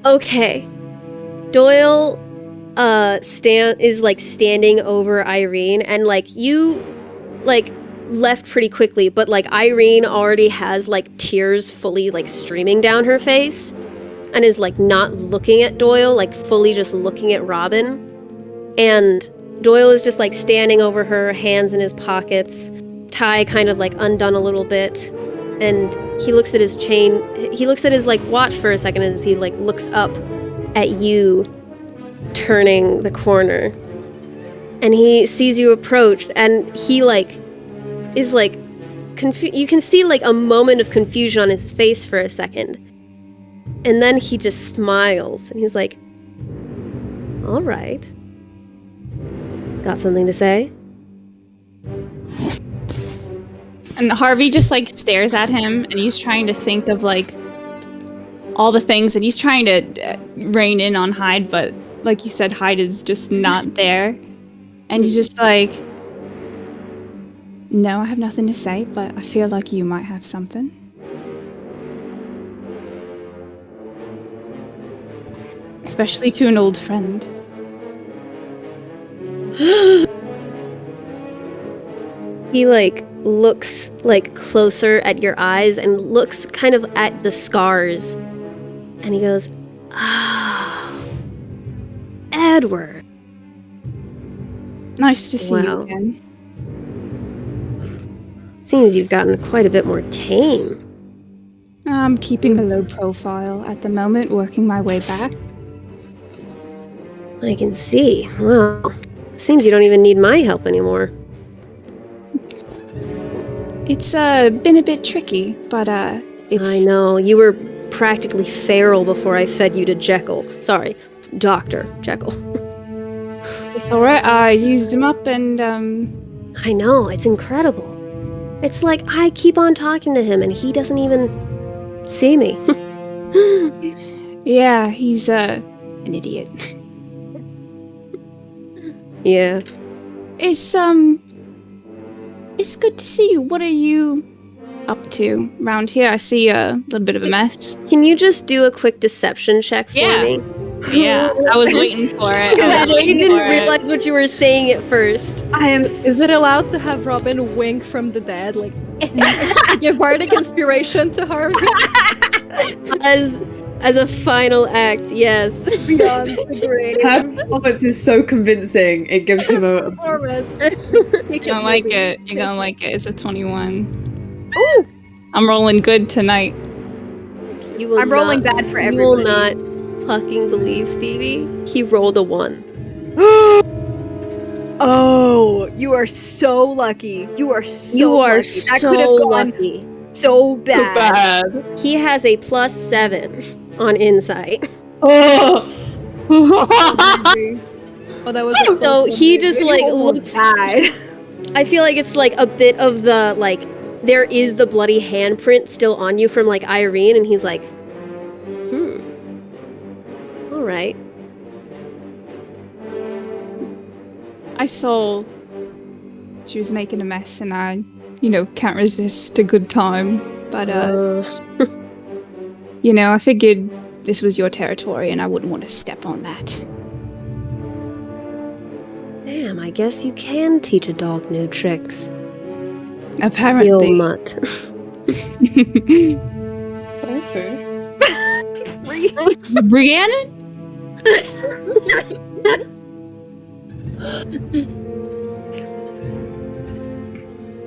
Okay. Doyle is like standing over Irene, and like you like left pretty quickly, but like Irene already has like tears fully like streaming down her face and is like not looking at Doyle, like fully just looking at Robin. And Doyle is just like standing over her, hands in his pockets, tie kind of like undone a little bit, and he looks at his chain, he looks at his like watch for a second as he like looks up at you turning the corner, and he sees you approach, and he like is like you can see like a moment of confusion on his face for a second, and then he just smiles and he's like, all right, got something to say? And Harvey just like stares at him, and he's trying to think of like all the things, and he's trying to rein in on Hyde, but like you said, Hyde is just not there. And he's just like, no, I have nothing to say, but I feel like you might have something. Especially to an old friend. He like looks like closer at your eyes and looks kind of at the scars, and he goes, Edward. Nice to see you Wow. again. Seems you've gotten quite a bit more tame. I'm keeping a low profile at the moment, working my way back. I can see. Well, seems you don't even need my help anymore. It's been a bit tricky, but it's... I know, you were practically feral before I fed you to Jekyll. Sorry, Dr. Jekyll. It's alright, I used him up and I know, it's incredible. It's like I keep on talking to him and he doesn't even see me. yeah, he's an idiot. Yeah. It's good to see you. What are you up to around here? I see a little bit of a mess. Can you just do a quick deception check for me? Yeah, I was waiting for it. You didn't realize what you were saying at first. Is it allowed to have Robin wink from the dead, like to give bardic inspiration to Harvey? As a final act, yes. Beyond the grave. Her performance is so convincing. It gives him a Performance. You're gonna like it. You're gonna like it. It's a 21. Ooh! I'm rolling good tonight. I'm rolling bad for everybody. You will not fucking believe, Stevie. He rolled a 1. Oh, you are so lucky. You are so lucky. That could have gone lucky. so bad. He has a +7 on insight. Oh. Oh, that was a So he just like looks. Bad. I feel like it's like a bit of the like there is the bloody handprint still on you from like Irene, and he's like, all right. I saw she was making a mess, and I, can't resist a good time. But I figured this was your territory, and I wouldn't want to step on that. Damn, I guess you can teach a dog new tricks. The Apparently. old mutt. I see. Brianna?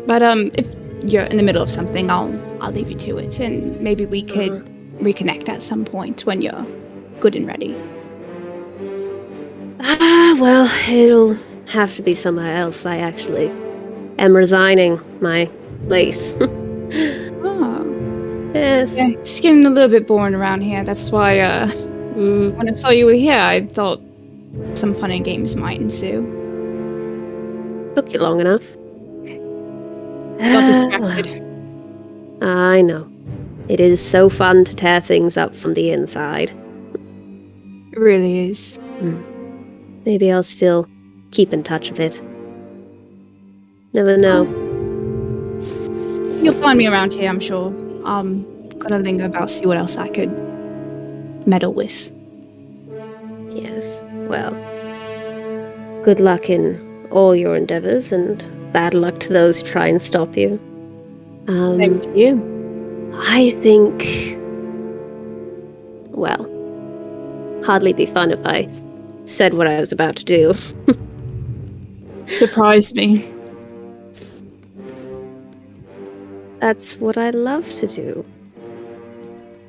But if you're in the middle of something, I'll leave you to it, and maybe we could reconnect at some point when you're good and ready. Well, have to be somewhere else. I actually am resigning my place. Oh. Yes. Yeah, it's getting a little bit boring around here. That's why, when I saw you were here, I thought some fun and games might ensue. Took you long enough. Got distracted. I know. It is so fun to tear things up from the inside. It really is. Maybe I'll still keep in touch with it. Never know. You'll find me around here, I'm sure. Gonna linger about, see what else I could meddle with. Yes. Well, good luck in all your endeavors, and bad luck to those who try and stop you. Same to you. I think... Well, hardly be fun if I said what I was about to do. Surprised me. That's what I love to do.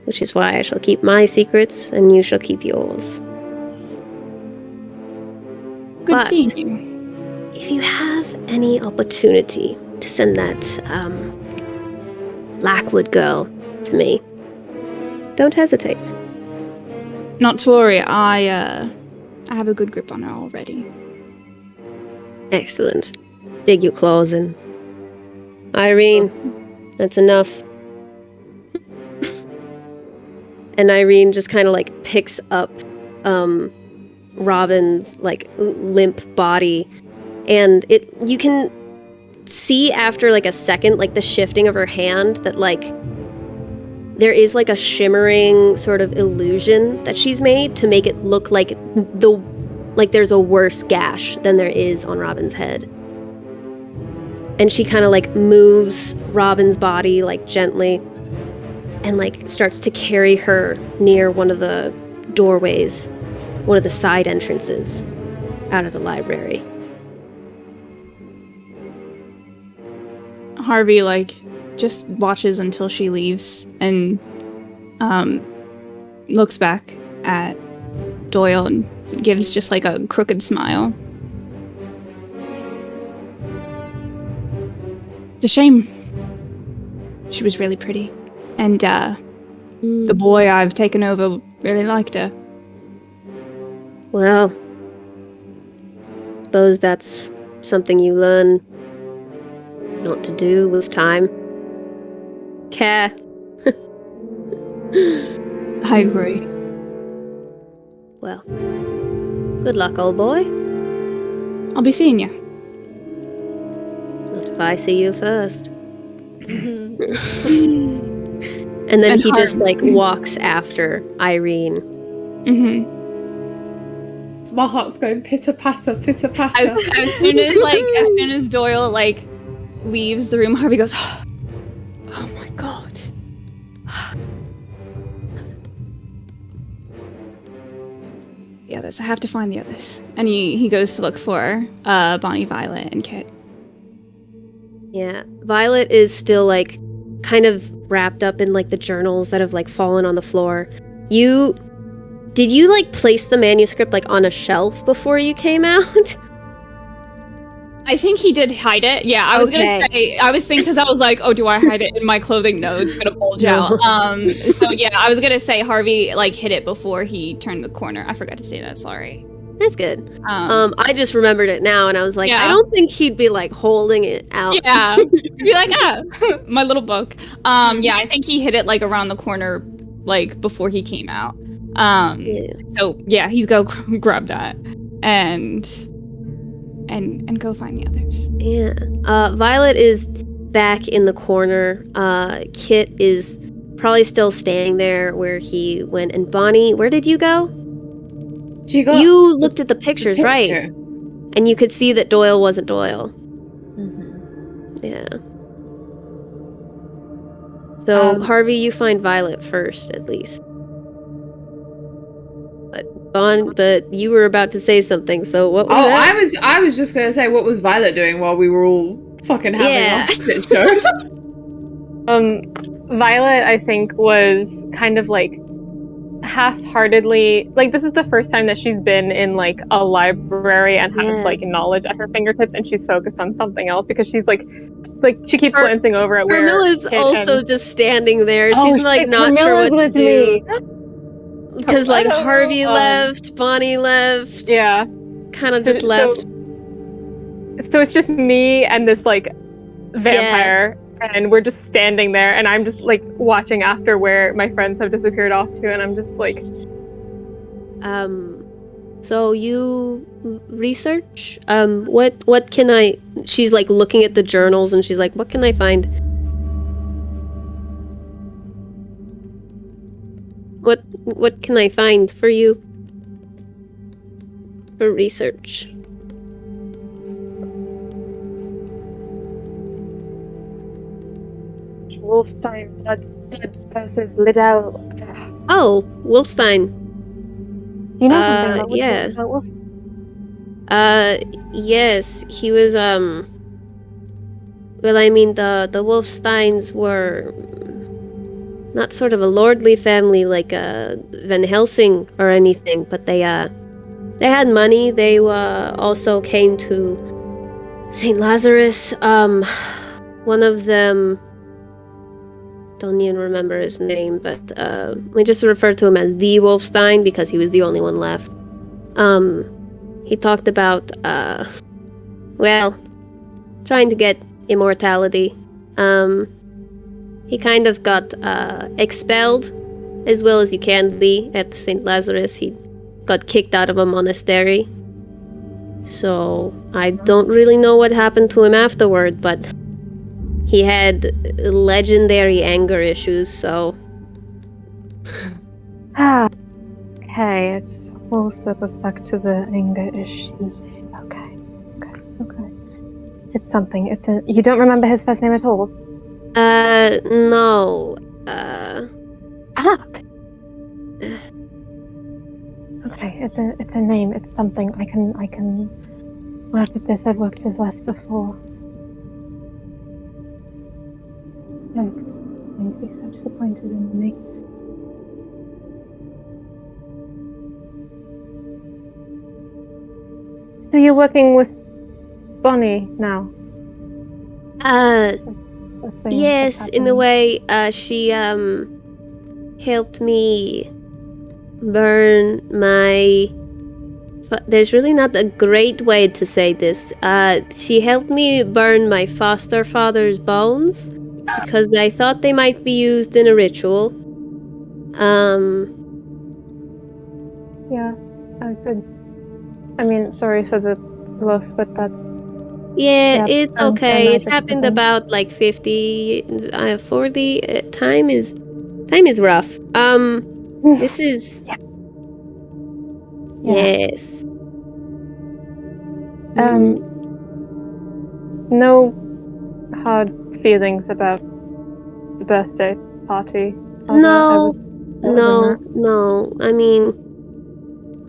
Which is why I shall keep my secrets, and you shall keep yours. Good But seeing you. if you have any opportunity to send that, Blackwood girl to me, don't hesitate. Not to worry, I have a good grip on her already. Excellent. Dig your claws in. Irene, that's enough. And Irene just kind of like picks up Robin's like limp body, and you can see after like a second, like the shifting of her hand, that like there is like a shimmering sort of illusion that she's made to make it look like there's a worse gash than there is on Robin's head. And she kind of like moves Robin's body like gently and like starts to carry her near one of the doorways, one of the side entrances out of the library. Harvey, like, just watches until she leaves and looks back at Doyle and gives just like a crooked smile. It's a shame. She was really pretty. And the boy I've taken over really liked her. Well, suppose that's something you learn not to do with time. Care. I agree. Well, good luck, old boy. I'll be seeing you. Not if I see you first. Mhm. And then And he just like Harvey. walks after Irene. Mm-hmm. My heart's going pitter patter, pitter patter. As soon as Doyle like leaves the room, Harvey goes, "Oh my god." The others. I have to find the others. And he goes to look for Bonnie, Violet, and Kit. Yeah, Violet is still like kind of wrapped up in like the journals that have like fallen on the floor. Did you like place the manuscript like on a shelf before you came out? I think he did hide it. Yeah, I was gonna say. I was thinking because I was like, oh, do I hide it in my clothing? No, it's gonna bulge out. So yeah, I was gonna say Harvey like hid it before he turned the corner. I forgot to say that. Sorry. That's good. I just remembered it now, and I was like, Yeah. I don't think he'd be like holding it out. Yeah, be like, my little book. Yeah, I think he hid it like around the corner, like before he came out. Yeah. So yeah, he's go grab that and go find the others. Yeah. Violet is back in the corner. Kit is probably still staying there where he went. And Bonnie, where did you go? You looked at the pictures, right? And you could see that Doyle wasn't Doyle. Mm-hmm. Yeah. So, Harvey, you find Violet first, at least. But you were about to say something, so what was that? I was just gonna say, what was Violet doing while we were all fucking having our shit show? Violet, I think, was kind of like half-heartedly, like, this is the first time that she's been in like a library and has Yeah. like knowledge at her fingertips, and she's focused on something else because she's like she keeps Her- glancing over at where Carmilla's Kit also and... just standing there. Oh, She's like shit, not sure what Carmilla's to with me. do. Because like Hello. Harvey left, Bonnie left. Yeah. Kind of just left. So it's just me and this like vampire, and we're just standing there, and I'm just like watching after where my friends have disappeared off to, and I'm just like, So you research? What can I? She's like looking at the journals, and she's like, what can I find? What can I find for you? For research. Wolfstein, blood versus Liddell. Oh, Wolfstein. You know something about yeah. about Wolfstein? Yes, he was, well, I mean, the Wolfsteins were not sort of a lordly family like, Van Helsing or anything, but they had money. They, also came to St. Lazarus. One of them, don't even remember his name, but, we just refer to him as the Wolfstein because he was the only one left. He talked about, well, trying to get immortality. He kind of got, expelled, as well as you can be, at St. Lazarus. He got kicked out of a monastery. So, I don't really know what happened to him afterward, but he had legendary anger issues, so... Okay, it's all circles back to the anger issues. Okay. It's something. You don't remember his first name at all? No. Okay, it's a name. It's something. I can work with this. I've worked with less before. Look, I'm going to be so disappointed in me. So you're working with Bonnie now? Yes, in a way, she, helped me burn my... There's really not a great way to say this. She helped me burn my foster father's bones because I thought they might be used in a ritual. Yeah, I mean, sorry for the loss, but that's... Yeah, it's okay. nice It happened thing. about like 40. Time is rough. This is... Yeah. Yes. no hard feelings about the birthday party. No. I mean,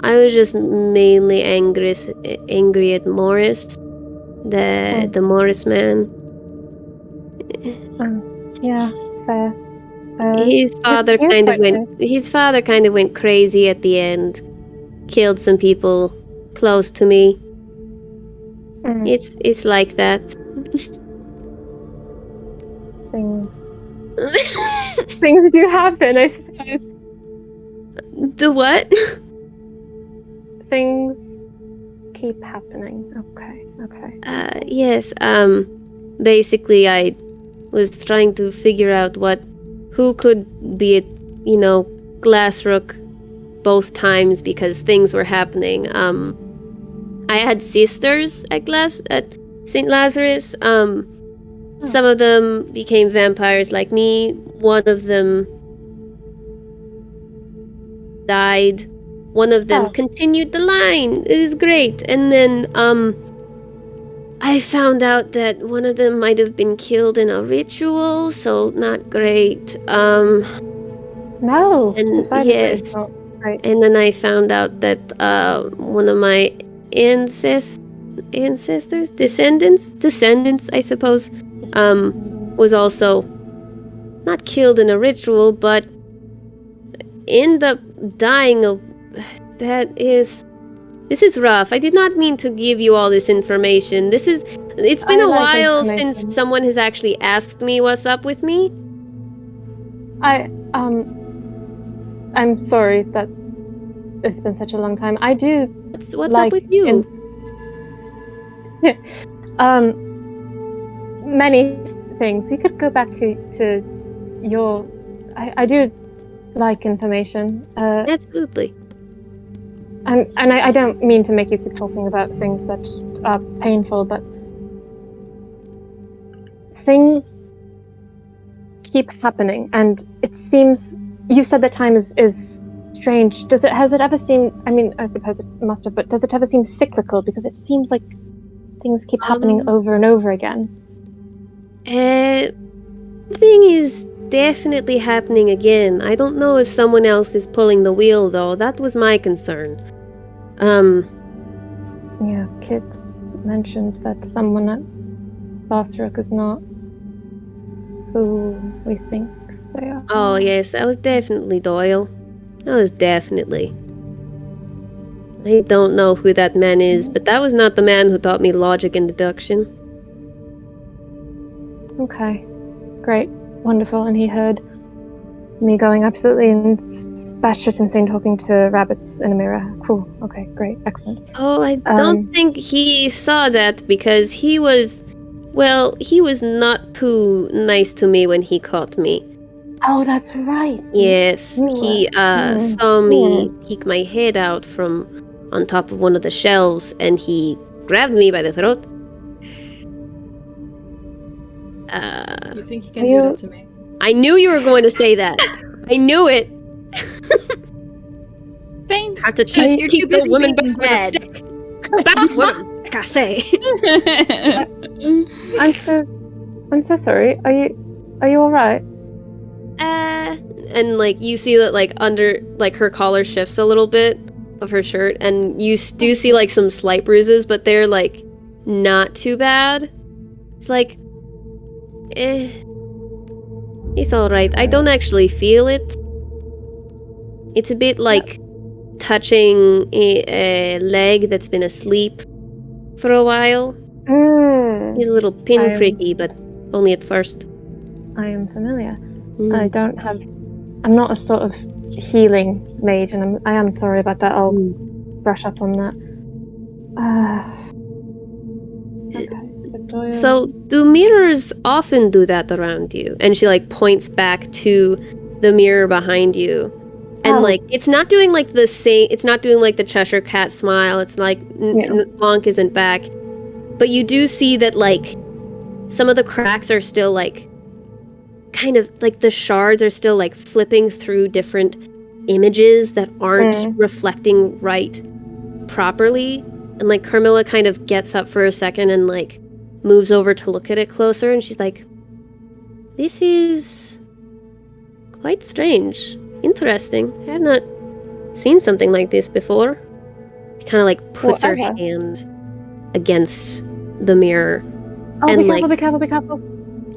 I was just mainly angry at Morris, the Morris man. Yeah, fair. His father kind of went crazy at the end. Killed some people close to me. It's like that. Things do happen, I suppose. The what? Things keep happening. Okay. Yes, basically I was trying to figure out who could be at, Glassrook both times because things were happening. I had sisters at St. Lazarus. Some of them became vampires like me. One of them died. One of them continued the line. It was great. And then, I found out that one of them might have been killed in a ritual, so not great. No, and decidedly yes. not right. And then I found out that, one of my descendants, I suppose, was also not killed in a ritual, but end up dying of... This is rough. I did not mean to give you all this information. It's been a while since someone has actually asked me what's up with me. I'm sorry that it's been such a long time. I do. What's up with you? Many things. We could go back to your. I do like information. Absolutely. And I don't mean to make you keep talking about things that are painful, but things keep happening, and it seems you said that time is strange. Has it ever seemed? I mean, I suppose it must have, but does it ever seem cyclical? Because it seems like things keep happening over and over again. Thing is definitely happening again. I don't know if someone else is pulling the wheel, though. That was my concern. Yeah, kids mentioned that someone at Glassrook is not who we think they are. Oh, yes, that was definitely Doyle. That was definitely. I don't know who that man is, but that was not the man who taught me logic and deduction. Okay, great, wonderful. And he heard me going absolutely batshit insane talking to rabbits in a mirror. Cool, okay, great, excellent. Oh, I don't think he saw that because he was not too nice to me when he caught me. Oh, that's right. Yes, he saw me peek my head out from on top of one of the shelves, and he grabbed me by the throat. You think he can do that to me? I knew you were going to say that. I knew it. Bane, have to keep the woman back with a stick. Back woman, like I say. I'm so sorry. Are you all right? And like you see that like under like her collar shifts a little bit of her shirt, and you do see like some slight bruises, but they're like not too bad. It's like, it's all right. I don't actually feel it. It's a bit like touching a leg that's been asleep for a while. He's a little pinpricky, but only at first. I am familiar. I'm not a sort of healing mage, and I am sorry about that. I'll brush up on that. Okay, so do mirrors often do that around you? And she like points back to the mirror behind you. And like it's not doing like the same, it's not doing like the Cheshire Cat smile. It's like Blanc isn't back. But you do see that like some of the cracks are still like kind of like the shards are still like flipping through different images that aren't reflecting right properly. And like Carmilla kind of gets up for a second and like moves over to look at it closer, and she's like, this is quite strange. Interesting. I have not seen something like this before. She kind of like puts her hand against the mirror. And be careful.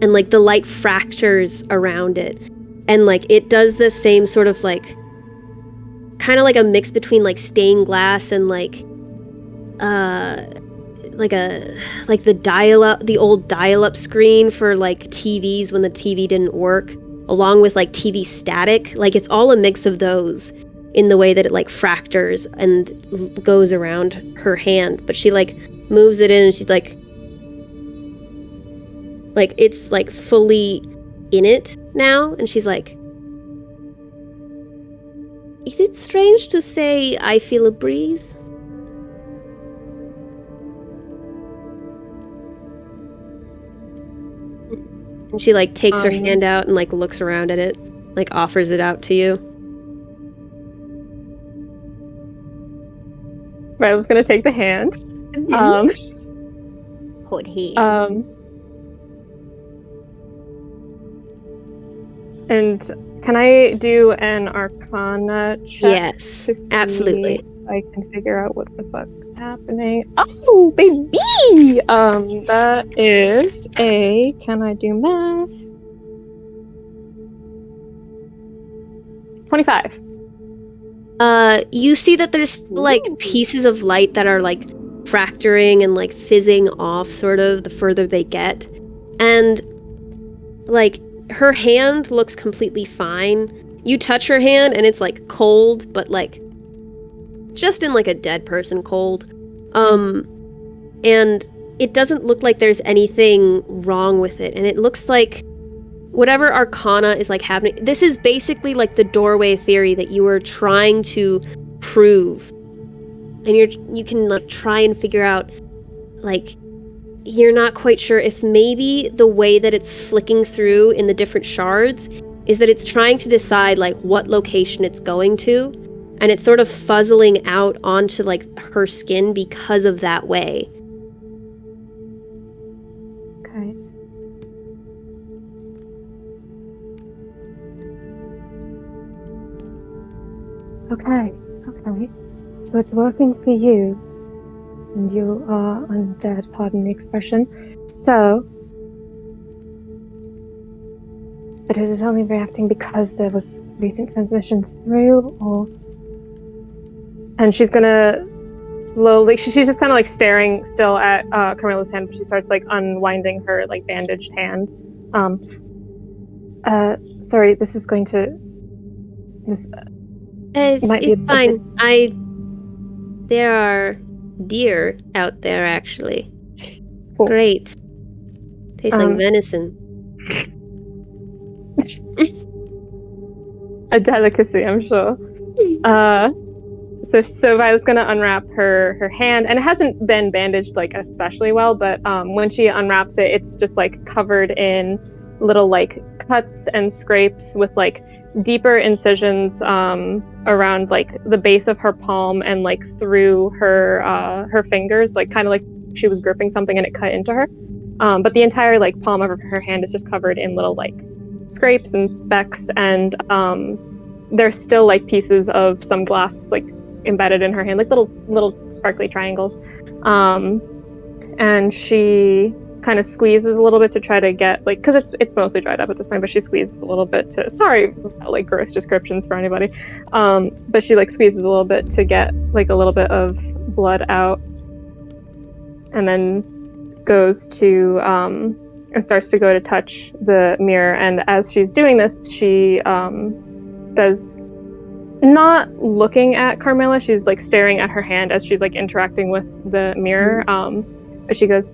And like the light fractures around it. And like it does the same sort of like kind of like a mix between like stained glass and like the old dial-up screen for like TVs when the TV didn't work, along with like TV static. Like it's all a mix of those in the way that it like fractures and goes around her hand. But she like moves it in, and she's like it's like fully in it now, and she's like, is it strange to say I feel a breeze? And she like takes her hand out and like looks around at it, like offers it out to you. Right, I was gonna take the hand. Hold hand. And can I do an Arcana check? Yes, absolutely. If I can figure out what the fuck is happening. Oh, baby! That is a... Can I do math? 25. You see that there's like pieces of light that are like fracturing and like fizzing off sort of the further they get. And like her hand looks completely fine. You touch her hand and it's like cold, but like just in like a dead person cold. And it doesn't look like there's anything wrong with it. And it looks like whatever arcana is like happening. This is basically like the doorway theory that you were trying to prove. And you can like try and figure out like you're not quite sure if maybe the way that it's flicking through in the different shards is that it's trying to decide like what location it's going to, and it's sort of fuzzling out onto like her skin because of that way. Okay. Okay. So it's working for you. And you are undead, pardon the expression. So... But is it only reacting because there was recent transmission through, or... And she's gonna slowly... She's just kind of like staring still at Carmella's hand, but she starts like unwinding her like bandaged hand. Sorry, this is going to... This... It's fine. There are deer out there, actually. Cool. Great. Tastes like venison. A delicacy, I'm sure. So Violet's gonna unwrap her hand, and it hasn't been bandaged like especially well, but when she unwraps it, it's just like covered in little like cuts and scrapes with like deeper incisions around like the base of her palm and like through her fingers, like kind of like she was gripping something and it cut into her. But the entire like palm of her hand is just covered in little like scrapes and specks, and there's still like pieces of some glass like embedded in her hand, like little sparkly triangles. And she kind of squeezes a little bit to try to get like, because it's mostly dried up at this point, but she squeezes a little bit to, sorry like gross descriptions for anybody, but she like squeezes a little bit to get like a little bit of blood out, and then goes to and starts to go to touch the mirror. And as she's doing this, she does, not looking at Carmella, she's like staring at her hand as she's like interacting with the mirror. But she goes,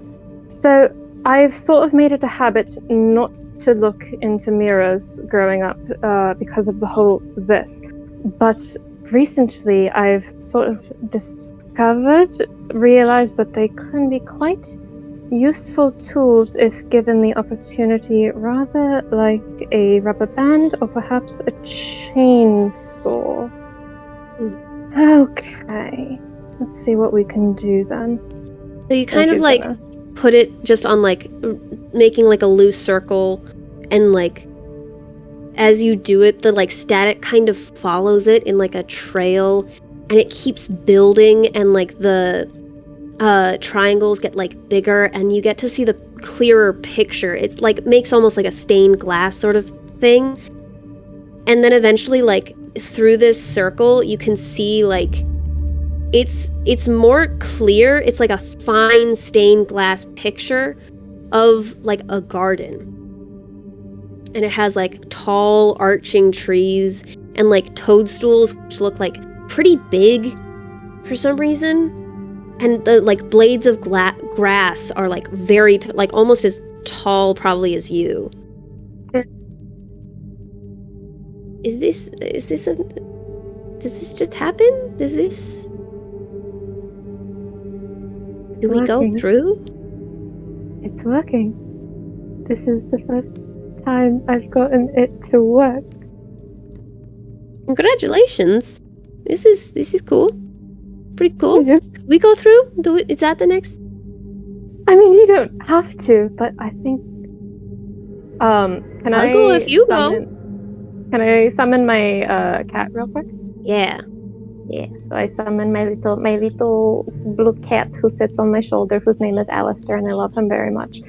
so I've sort of made it a habit not to look into mirrors growing up because of the whole this. But recently I've sort of realized that they can be quite useful tools if given the opportunity, rather like a rubber band or perhaps a chainsaw. Okay, let's see what we can do then. So you kind of like put it just on like making like a loose circle, and like as you do it, the like static kind of follows it in like a trail, and it keeps building, and like the triangles get like bigger, and you get to see the clearer picture. It's like makes almost like a stained glass sort of thing. And then eventually like through this circle you can see like it's more clear. It's like a fine stained glass picture of like a garden, and it has like tall arching trees and like toadstools which look like pretty big for some reason. And the like blades of grass are like very like almost as tall probably as you. Is this does this just happen? Does this... Do we go through? It's working. This is the first time I've gotten it to work. Congratulations. This is cool. Pretty cool. Yeah. We go through? Is that the next? I mean, you don't have to, but I think... I'll go if you go. Can I summon my cat real quick? Yeah. Yeah, so I summon my little blue cat who sits on my shoulder, whose name is Alistair, and I love him very much.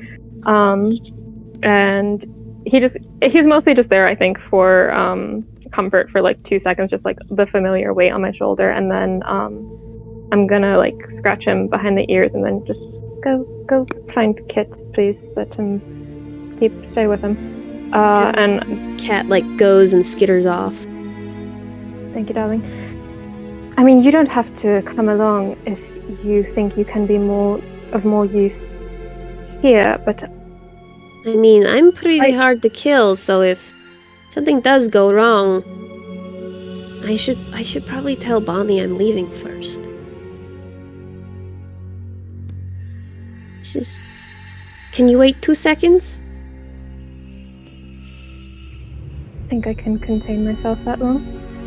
And he's mostly just there, I think, for comfort for like 2 seconds, just like the familiar weight on my shoulder, and then I'm gonna like scratch him behind the ears and then just go find Kit, please. Let him stay with him. And Cat like goes and skitters off. Thank you, darling. I mean, you don't have to come along if you think you can be of more use here, but I mean, I'm pretty hard to kill, so if something does go wrong, I should probably tell Bonnie I'm leaving first. Just, can you wait 2 seconds? I think I can contain myself that long.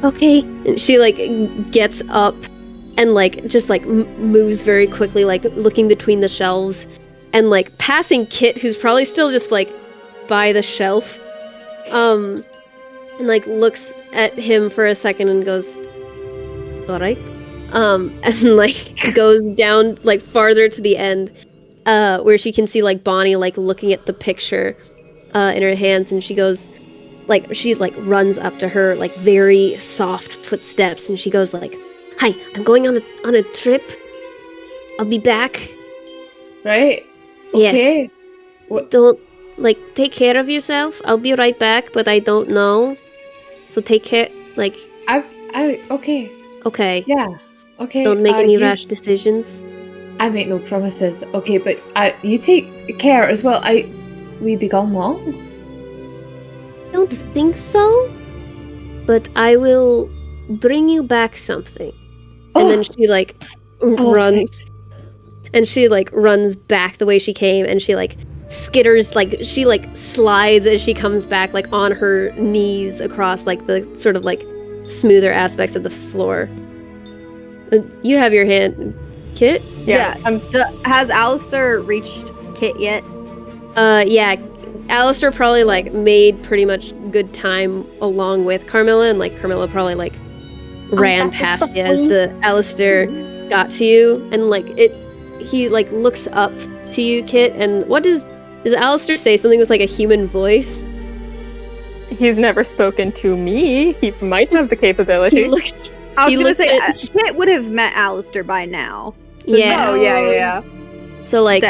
Okay. And she like gets up and like just like moves very quickly, like looking between the shelves and like passing Kit, who's probably still just like by the shelf, and like looks at him for a second and goes, "All right," and like goes down like farther to the end, where she can see like Bonnie like looking at the picture, in her hands, and she goes. Like, she, like, runs up to her, like, very soft footsteps, and she goes, like, "Hi, I'm going on a trip. I'll be back." Right? Yes. Okay. What? Don't, like, take care of yourself. I'll be right back, but I don't know. So take care, like... Okay. Okay. Yeah. Okay. Don't make any rash decisions. I make no promises. Okay, but you take care as well. We be gone long? I don't think so, but I will bring you back something. And then she, like, runs. And she, like, runs back the way she came, and she, like, skitters, like, she, like, slides as she comes back, like, on her knees across, like, the sort of, like, smoother aspects of the floor. You have your hand, Kit? Yeah. Has Alistair reached Kit yet? Yeah. Alistair probably, like, made pretty much good time along with Carmilla, and, like, Carmilla probably, like, ran past you as the Alistair got to you, and, like, he, like, looks up to you, Kit, and does Alistair say something with, like, a human voice? He's never spoken to me. He might have the capability. I was gonna say, Kit would have met Alistair by now. So yeah. Oh, yeah. So, like,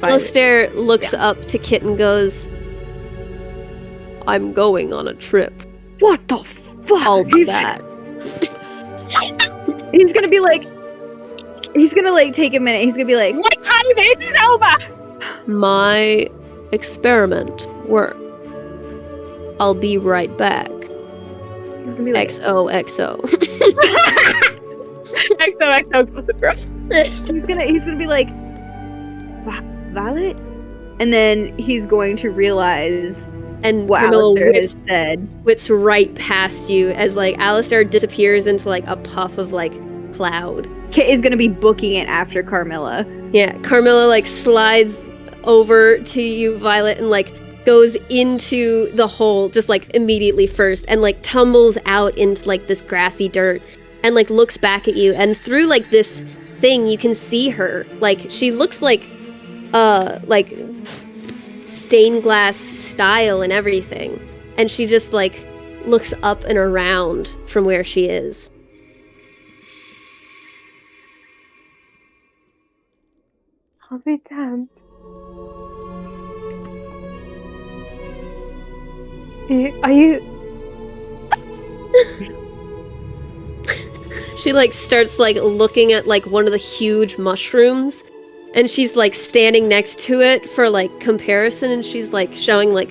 Alistair looks up to Kit and goes, "I'm going on a trip. What the fuck? I'll be back." He's gonna take a minute. He's gonna be like, "What time is it over?" "My experiment worked. I'll be right back. He's gonna be like, XOXO." XOXO Gossip Girl. He's gonna be like, "Violet?" And then he's going to realize and what Alistair has said. Whips right past you as, like, Alistair disappears into, like, a puff of, like, cloud. Kit is gonna be booking it after Carmilla. Yeah, Carmilla, like, slides over to you, Violet, and, like, goes into the hole just, like, immediately first, and, like, tumbles out into, like, this grassy dirt, and, like, looks back at you, and through, like, this thing, you can see her. Like, she looks like stained glass style and everything. And she just, like, looks up and around from where she is. I'll be damned. Are you... She, like, starts, like, looking at, like, one of the huge mushrooms, and she's, like, standing next to it for, like, comparison, and she's, like, showing, like...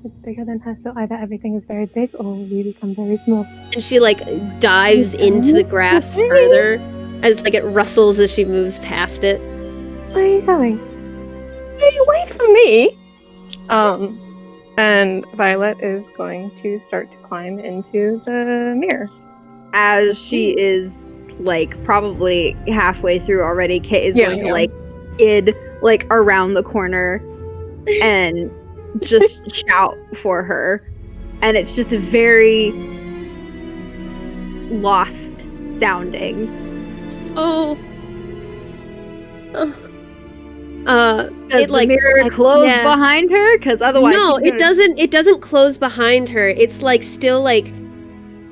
It's bigger than her, so either everything is very big, or we become very small. And she, like, dives into the grass further, as, like, it rustles as she moves past it. Where are you going? Hey, wait for me! And Violet is going to start to climb into the mirror. As she is, like, probably halfway through already, Kit is going to, like, skid, like, around the corner and just shout for her. And it's just very lost sounding. Oh. Does it the mirror close behind her? Because otherwise, no, it doesn't. It doesn't close behind her. It's like still like,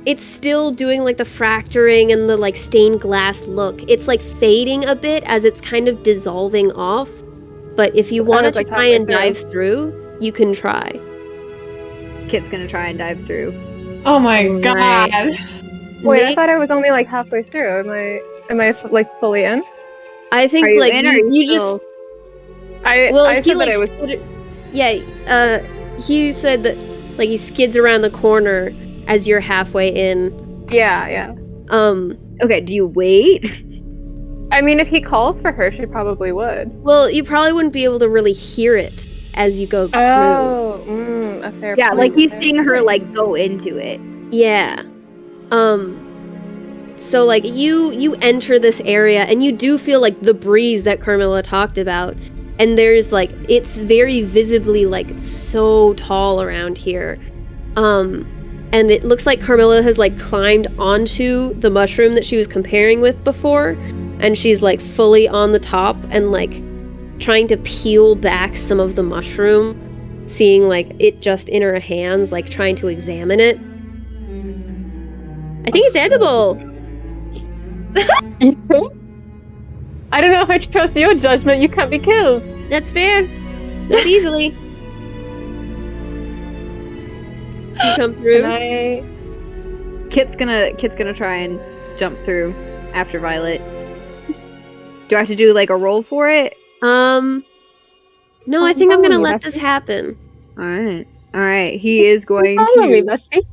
it's still doing like the fracturing and the like stained glass look. It's like fading a bit as it's kind of dissolving off. But if you wanted to try and dive through, you can try. Kit's gonna try and dive through. Oh my god! Wait, I thought I was only like halfway through. Am I like fully in? I think Are you like in, or you still... just. I He said like that I was. he said that like he skids around the corner as you're halfway in. Yeah. Okay, do you wait? I mean, if he calls for her, she probably would. Well, you probably wouldn't be able to really hear it as you go through. A fair Yeah, point. like he's seeing her like go into it. Yeah. So like you enter this area and you do feel like the breeze that Carmilla talked about. And there's like, it's very visibly like so tall around here. And it looks like Carmilla has like climbed onto the mushroom that she was comparing with before. And she's like fully on the top and like trying to peel back some of the mushroom. Seeing like it just in her hands, like trying to examine it. I think it's edible. I don't know if I trust your judgment. You can't be killed. That's fair. Not easily. You come through. Kit's gonna try and jump through after Violet. Do I have to do like a roll for it? No, I think I'm gonna let this happen. Alright. He is going to.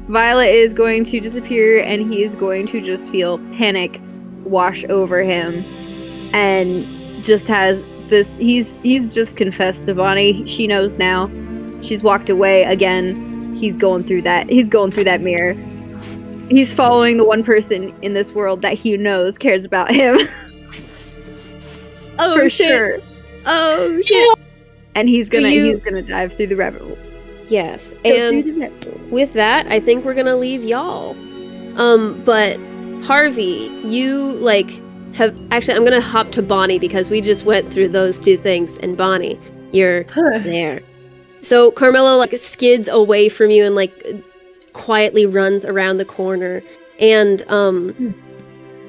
Violet is going to disappear, and he is going to just feel panic wash over him, and just has this. He's just confessed to Bonnie. She knows now. She's walked away again. He's going through that. He's going through that mirror. He's following the one person in this world that he knows cares about him. Oh for shit! Sure. Oh shit! And he's gonna dive through the rabbit hole. Yes, and with that, I think we're gonna leave y'all. But Harvey, you like have actually. I'm gonna hop to Bonnie because we just went through those two things, and Bonnie, you're there. So Carmilla like skids away from you and like quietly runs around the corner, and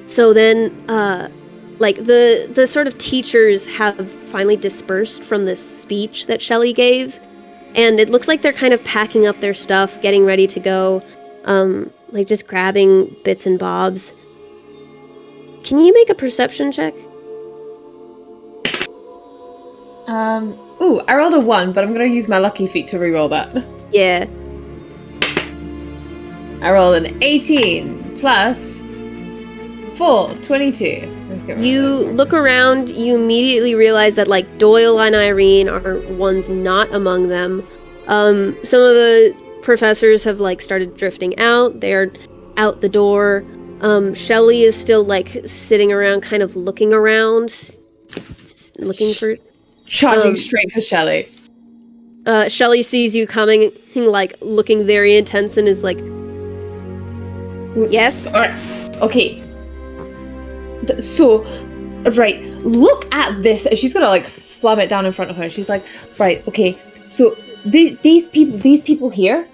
so then like the sort of teachers have finally dispersed from this speech that Shelley gave. And it looks like they're kind of packing up their stuff, getting ready to go, like just grabbing bits and bobs. Can you make a perception check? Ooh, I rolled a 1, but I'm gonna use my lucky feat to reroll that. Yeah. I rolled an 18 plus 4, 22. You look around, you immediately realize that like Doyle and Irene are ones not among them. Some of the professors have like started drifting out. They're out the door. Shelley is still like sitting around, kind of looking around, looking for... Charging straight for Shelley. Shelley sees you coming, like looking very intense and is like, yes? Alright, okay. So, right, look at this. And she's gonna like slam it down in front of her. She's like, right, okay. So these people here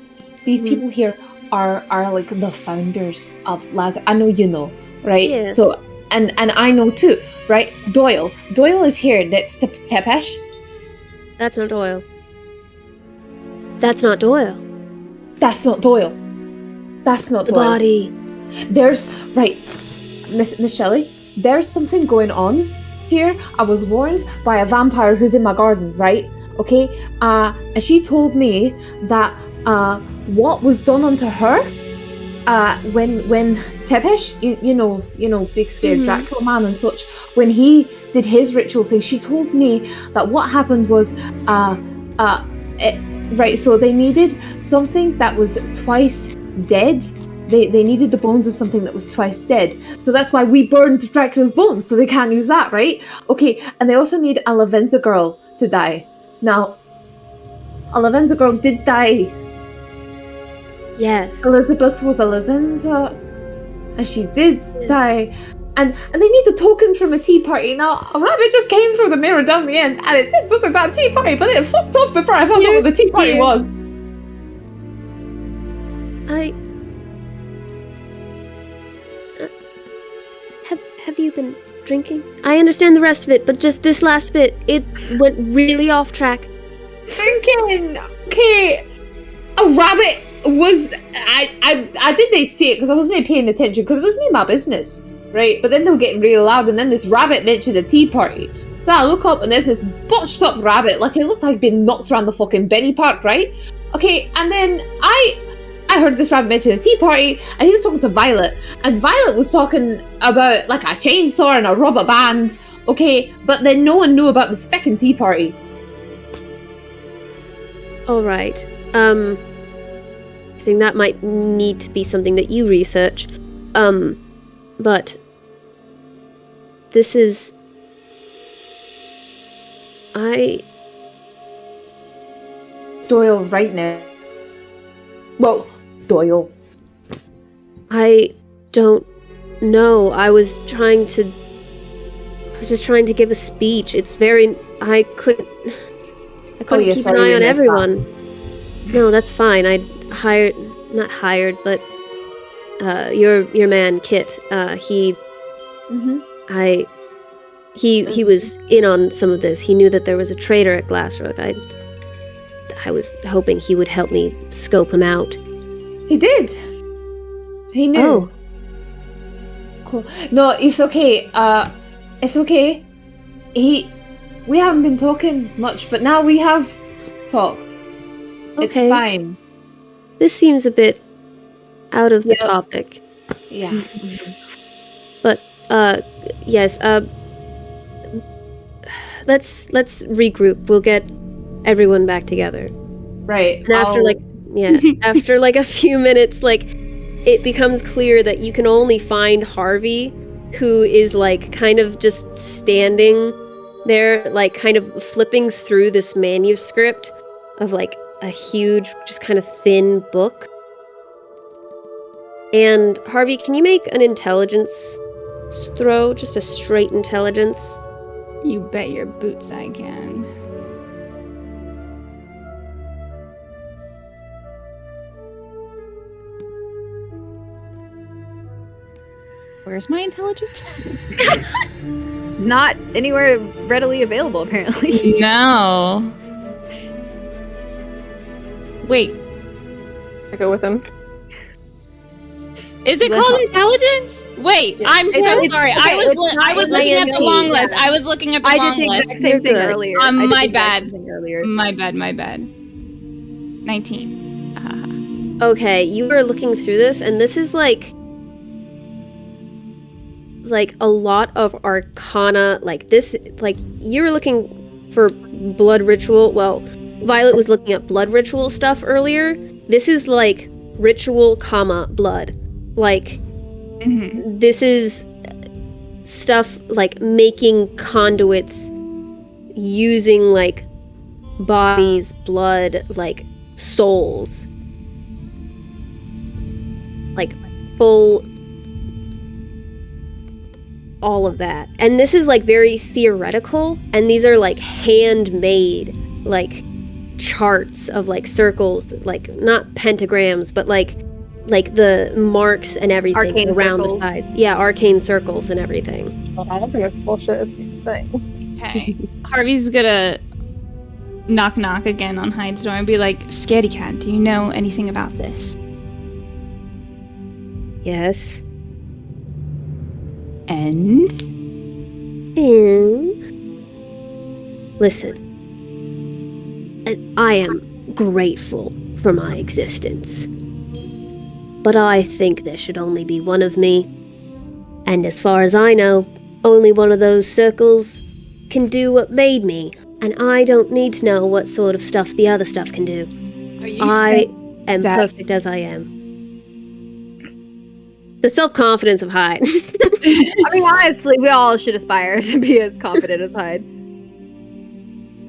are like the founders of Lazarus. I know you know, right? Yes. So and I know too, right? Doyle is here next to Tepesh. That's not Doyle. That's not Doyle. That's not Doyle. That's not The Doyle. body. There's right, Miss Shelley. There's something going on here. I was warned by a vampire who's in my garden, right? Okay, and she told me that what was done unto her when Tepesh, you know, big scared Dracula man and such, when he did his ritual thing, she told me that what happened was right. So they needed something that was twice dead. They needed the bones of something that was twice dead. So that's why we burned Dracula's bones, so they can't use that, right? Okay, and they also need a Lavenza girl to die. Now, a Lavenza girl did die. Yes. Elizabeth was a Lavenza, and she did die. And they need a token from a tea party. Now, a rabbit just came through the mirror down the end, and it said something about tea party, but then it fucked off before I found out what the tea party was. Have you been drinking? I understand the rest of it, but just this last bit, it went really off track. Drinking. Okay. A rabbit was. I didn't see it because I wasn't paying attention because it wasn't in my business, right? But then they were getting really loud, and then this rabbit mentioned a tea party. So I look up, and there's this botched up rabbit, like it looked like it'd been knocked around the fucking Benny Park, right? Okay, and then I heard this rabbit mention a tea party, and he was talking to Violet, and Violet was talking about like a chainsaw and a rubber band, okay, but then no one knew about this feckin' tea party. Alright, I think that might need to be something that you research, but this is... Doyle right now. Whoa, Doyle. I don't know. I was just trying to give a speech. It's very... I couldn't keep an eye on everyone. No, that's fine. Not hired, but your man, Kit, he was in on some of this. He knew that there was a traitor at Glassrook. I was hoping he would help me scope him out. He did. He knew. Oh. Cool. No, it's okay. It's okay. We haven't been talking much, but now we have talked. Okay. It's fine. This seems a bit out of the topic. Yeah. But, yes, let's regroup. We'll get everyone back together. Right. And after after like a few minutes, like it becomes clear that you can only find Harvey, who is like kind of just standing there, like kind of flipping through this manuscript of like a huge, just kind of thin book. And Harvey, can you make an intelligence throw? Just a straight intelligence? You bet your boots I can. Where's my intelligence? Not anywhere readily available, apparently. No. Wait. I go with him. Is it called intelligence? Wait, I'm so sorry. I was looking at the long list. I was looking at the long list. I did the exact same thing earlier. My bad. My bad. 19. Okay, you were looking through this, and this is like a lot of arcana, like this, like you were looking for blood ritual. Well, Violet was looking at blood ritual stuff earlier. This is like ritual, blood. Like, this is stuff like making conduits using like bodies, blood, like souls. Like full, all of that. And this is like very theoretical, and these are like handmade like charts of like circles, like not pentagrams, but like the marks and everything arcane around circles. The sides. Yeah, arcane circles and everything. Well, I don't think it's bullshit, as you're saying. Okay. Harvey's gonna knock again on Hyde's door and be like, Scaredy Cat, do you know anything about this? Yes. And? Listen. I am grateful for my existence. But I think there should only be one of me. And as far as I know, only one of those circles can do what made me. And I don't need to know what sort of stuff the other stuff can do. I am perfect as I am. The self-confidence of Hyde. I mean, honestly, we all should aspire to be as confident as Hyde.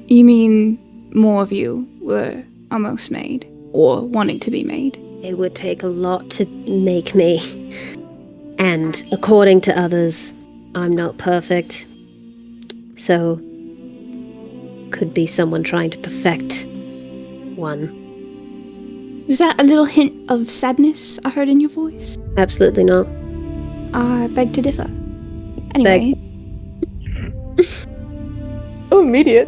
You mean more of you were almost made? Or wanting to be made? It would take a lot to make me. And according to others, I'm not perfect. So, could be someone trying to perfect one. Was that a little hint of sadness I heard in your voice? Absolutely not. I beg to differ. Anyway. Oh, immediate.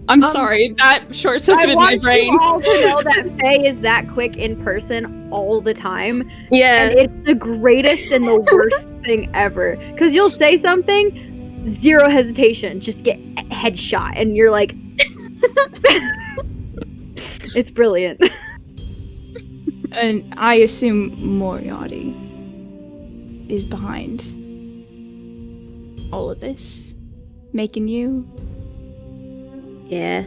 I'm sorry, that short-circuited I my want brain. you all to know that Faye is that quick in person all the time. Yeah. And it's the greatest and the worst thing ever. Because you'll say something, zero hesitation, just get headshot, and you're like... It's brilliant. And I assume Moriarty is behind all of this, making you. Yeah.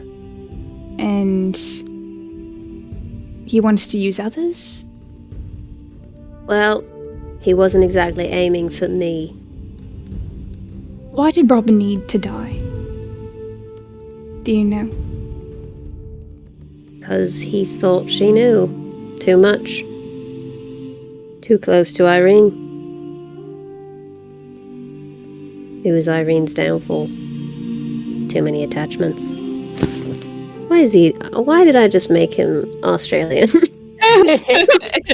And he wants to use others? Well, he wasn't exactly aiming for me. Why did Robin need to die? Do you know? Because he thought she knew. Too much. Too close to Irene. It was Irene's downfall. Too many attachments. Why did I just make him Australian? You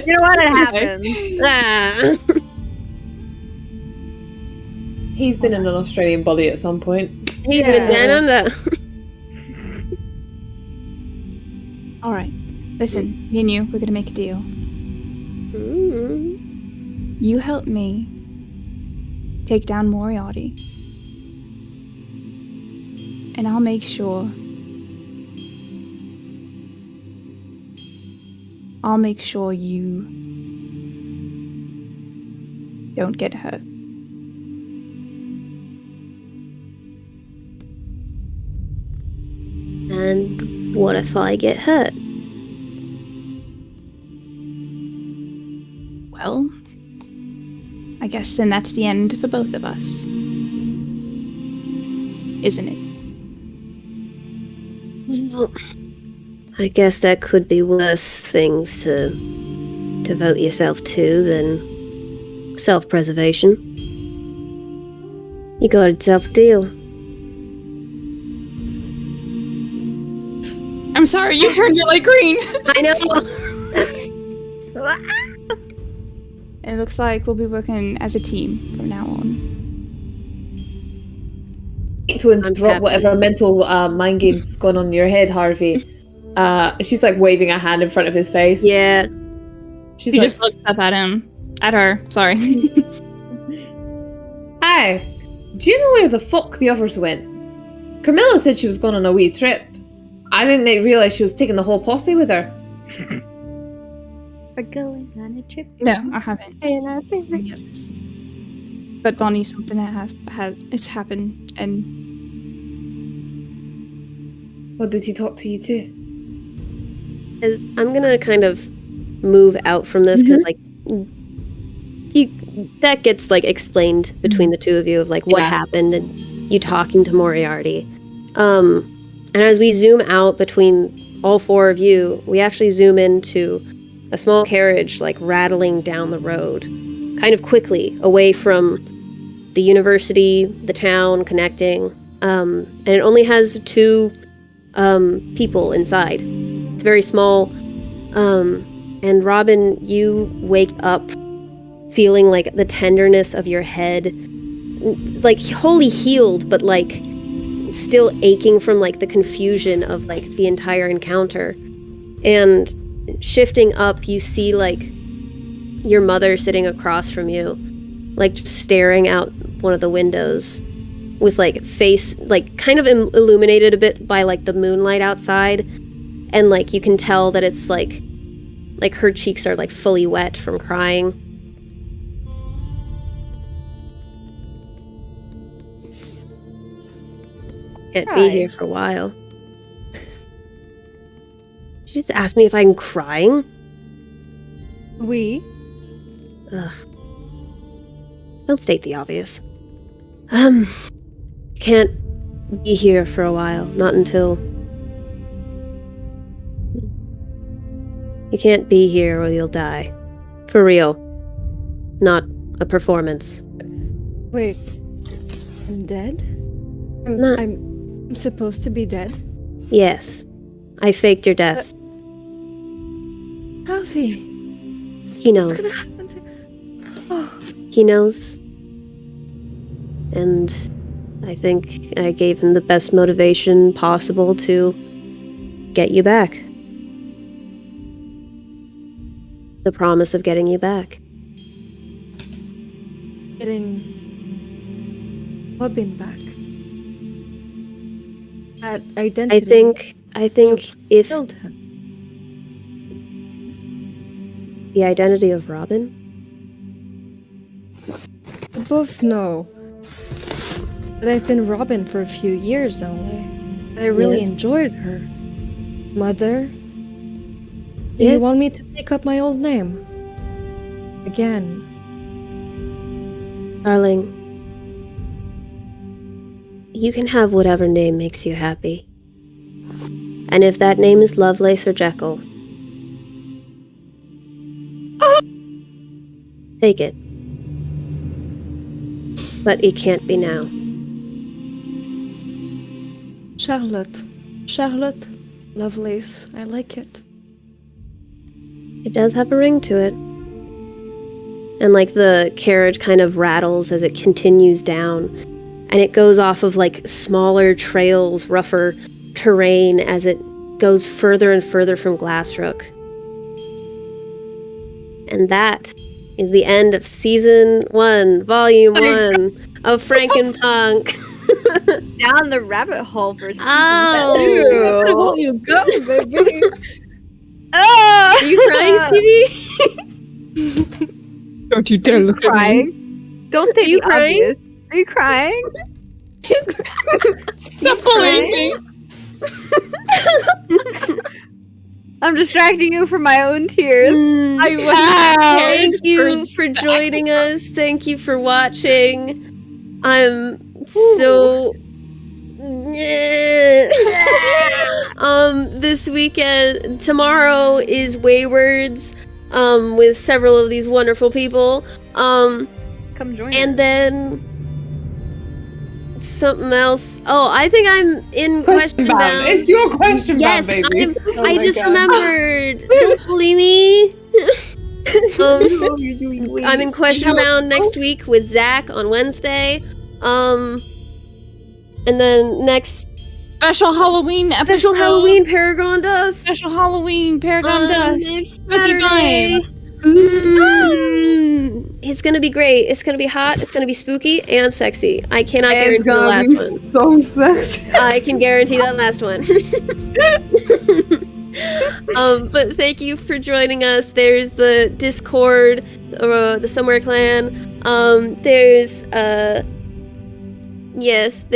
know what? It happens. Ah. He's been in an Australian body at some point. He's been down under. Alright, listen, me and you, we're gonna make a deal. Mm. You help me take down Moriarty. And I'll make sure you don't get hurt. And what if I get hurt? Well, I guess then that's the end for both of us. Isn't it? Well, I guess there could be worse things to devote yourself to than self-preservation. You got yourself a deal. I'm sorry, you turned your light green! I know! It looks like we'll be working as a team from now on. To interrupt whatever mental mind games is going on in your head, Harvey. She's like waving a hand in front of his face. Yeah. She's She like, just looks up at him. At her, sorry. "Hi, do you know where the fuck the others went? Camilla said she was going on a wee trip. I didn't realize she was taking the whole posse with her." We're going on a trip. No, I haven't. And I think Any of this. But Bonnie, something has happened, and What did he talk to you too? I'm gonna kind of move out from this because, like, that gets like explained between the two of you of like what happened and you talking to Moriarty. And as we zoom out between all four of you, we actually zoom into a small carriage like rattling down the road, kind of quickly away from the university, the town, connecting. And it only has two people inside. It's very small. And Robin, you wake up feeling like the tenderness of your head, like wholly healed, but like still aching from like the confusion of like the entire encounter. And shifting up, you see like your mother sitting across from you, like just staring out one of the windows with like face like kind of illuminated a bit by like the moonlight outside, and like you can tell that it's like her cheeks are like fully wet from crying. Can't be here for a while. Did you just ask me if I'm crying? We? Ugh. Don't state the obvious. Can't be here for a while. Not until... You can't be here or you'll die. For real. Not a performance. Wait, I'm dead? No. I'm supposed to be dead? Yes. I faked your death. Alfie, He knows. what's gonna happen to... Oh, He knows. And I think I gave him the best motivation possible to get you back. The promise of getting you back. getting Robin back. That identity. I think if Killed him. the identity of Robin, We both know that I've been Robin for a few years only. That I really Yes. enjoyed her. Mother, do Yeah. you want me to take up my old name? Again. darling, you can have whatever name makes you happy. And if that name is Lovelace or Jekyll, take it. But it can't be now. Charlotte. Charlotte Lovelace. I like it. It does have a ring to it. And like the carriage kind of rattles as it continues down. And it goes off of like smaller trails, rougher terrain as it goes further and further from Glassrook. And that is the end of Season 1, Volume 1 of Frankenpunk. Down the rabbit hole for season Oh! you go, baby. Ah! Are you crying, Stevie? Don't you dare look at me. Crying? Don't say Are you the crying? obvious. Are you crying? Stop bullying me. I'm distracting you from my own tears. I was Thank you for joining us. Thank you for watching. I'm so this weekend, tomorrow is Waywards with several of these wonderful people. Come join And us. then something else. Oh, I think I'm in Question Bound. It's your Question Yes, Bound, baby. I my just God. remembered. Don't bully me. I'm in Question Bound next week with Zach on Wednesday. And then next Special Halloween episode. special Halloween Paragon Dust. Special Halloween Paragon Dust. Next Spooky Saturday. vibe. It's gonna be great. It's gonna be hot. It's gonna be spooky and sexy. I cannot It's guarantee the gonna last be one. so sexy. I can guarantee that last one. But thank you for joining us. There's the Discord, the Somewhere Clan. There's yes.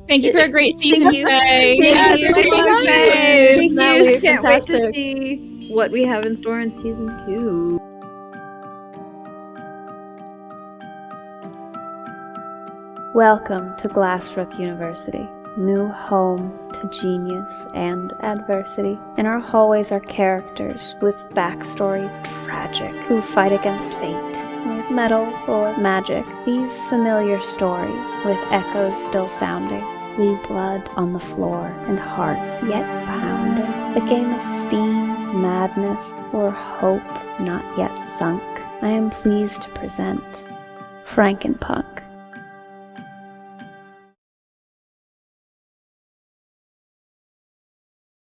Thank you for a great season. Thank you. Faye. Thank you. Thank you. Thank Natalie, you. Can't wait to fantastic. see what we have in store in season 2. Welcome to Glassrook University, new home to genius and adversity. In our hallways are characters with backstories tragic who fight against fate with metal or magic. These familiar stories with echoes still sounding leave blood on the floor and hearts yet pounding. A game of steam, madness, or hope not yet sunk. I am pleased to present Frankenpunk